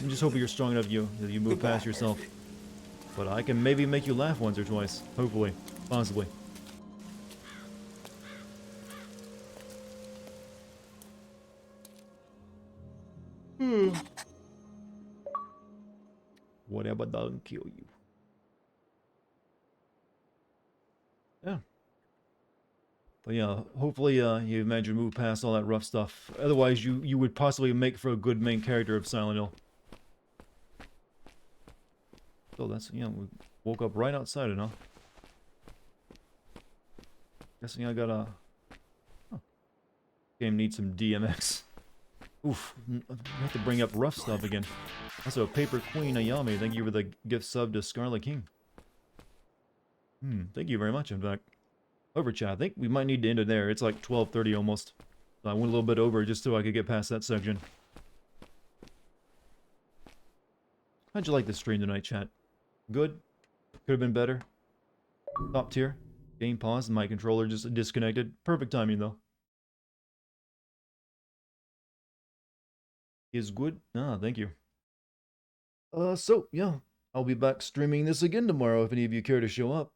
just hoping you're strong enough, that you move past yourself. Murphy. But I can maybe make you laugh once or twice. Hopefully. Possibly. Whatever doesn't kill you. Yeah. But yeah, hopefully you managed to move past all that rough stuff. Otherwise, you would possibly make for a good main character of Silent Hill. So that's, you know, we woke up right outside it, huh? Guessing I gotta... Huh. Game needs some DMX. Oof, I have to bring up rough stuff again. Also, Paper Queen Ayame, thank you for the gift sub to Scarlet King. Thank you very much, in fact. Over chat, I think we might need to end it there. It's like 12:30 almost. So I went a little bit over just so I could get past that section. How'd you like the stream tonight, chat? Good? Could have been better? Top tier? Game paused, my controller just disconnected. Perfect timing, though. Is good? Ah, thank you. So, yeah. I'll be back streaming this again tomorrow if any of you care to show up.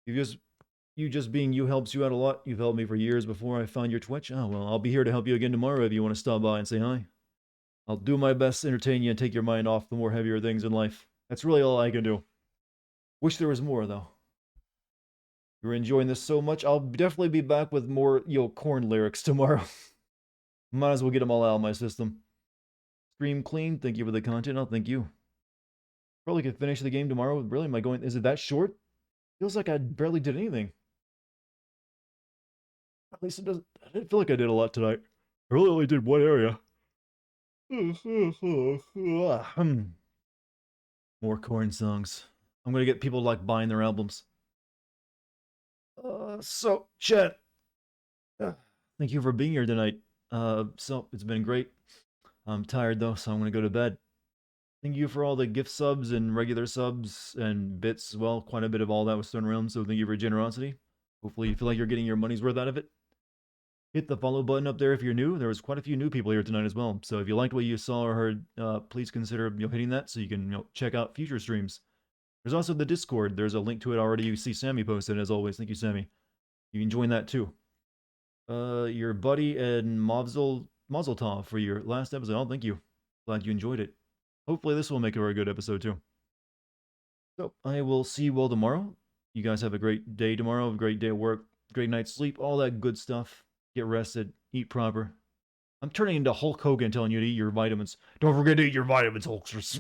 You just being you helps you out a lot. You've helped me for years before I found your Twitch. Oh, well, I'll be here to help you again tomorrow if you want to stop by and say hi. I'll do my best to entertain you and take your mind off the more heavier things in life. That's really all I can do. Wish there was more, though. You're enjoying this so much. I'll definitely be back with more, Korn lyrics tomorrow. Might as well get them all out of my system. Stream clean. Thank you for the content. Oh, thank you. Probably could finish the game tomorrow. Really? Am I going... Is it that short? Feels like I barely did anything. At least it doesn't... I didn't feel like I did a lot tonight. I really only did one area. More Korn songs. I'm gonna get people like buying their albums. So, chat. Thank you for being here tonight. So, it's been great. I'm tired though, so I'm gonna go to bed. Thank you for all the gift subs and regular subs and bits as well. Quite a bit of all that was thrown around, so thank you for your generosity. Hopefully you feel like you're getting your money's worth out of it. Hit the follow button up there if you're new. There was quite a few new people here tonight as well. So if you liked what you saw or heard, please consider hitting that so you can check out future streams. There's also the Discord. There's a link to it already. You see Sammy posted as always. Thank you, Sammy. You can join that too. Your buddy and Mazel Tov for your last episode. Oh, thank you. Glad you enjoyed it. Hopefully this will make a very good episode too. So I will see you all tomorrow. You guys have a great day tomorrow, a great day at work, great night's sleep, all that good stuff. Get rested, eat proper. I'm turning into Hulk Hogan telling you to eat your vitamins. Don't forget to eat your vitamins, Hulksters.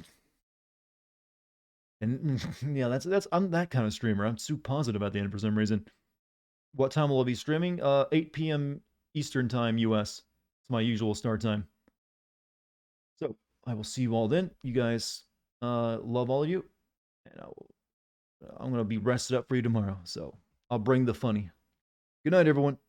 And yeah, that's I'm that kind of streamer. I'm super positive at the end for some reason. What time will I be streaming? 8 p.m. Eastern time, US. It's my usual start time. So I will see you all then. You guys, love all of you, and I'm gonna be rested up for you tomorrow. So I'll bring the funny. Good night, everyone.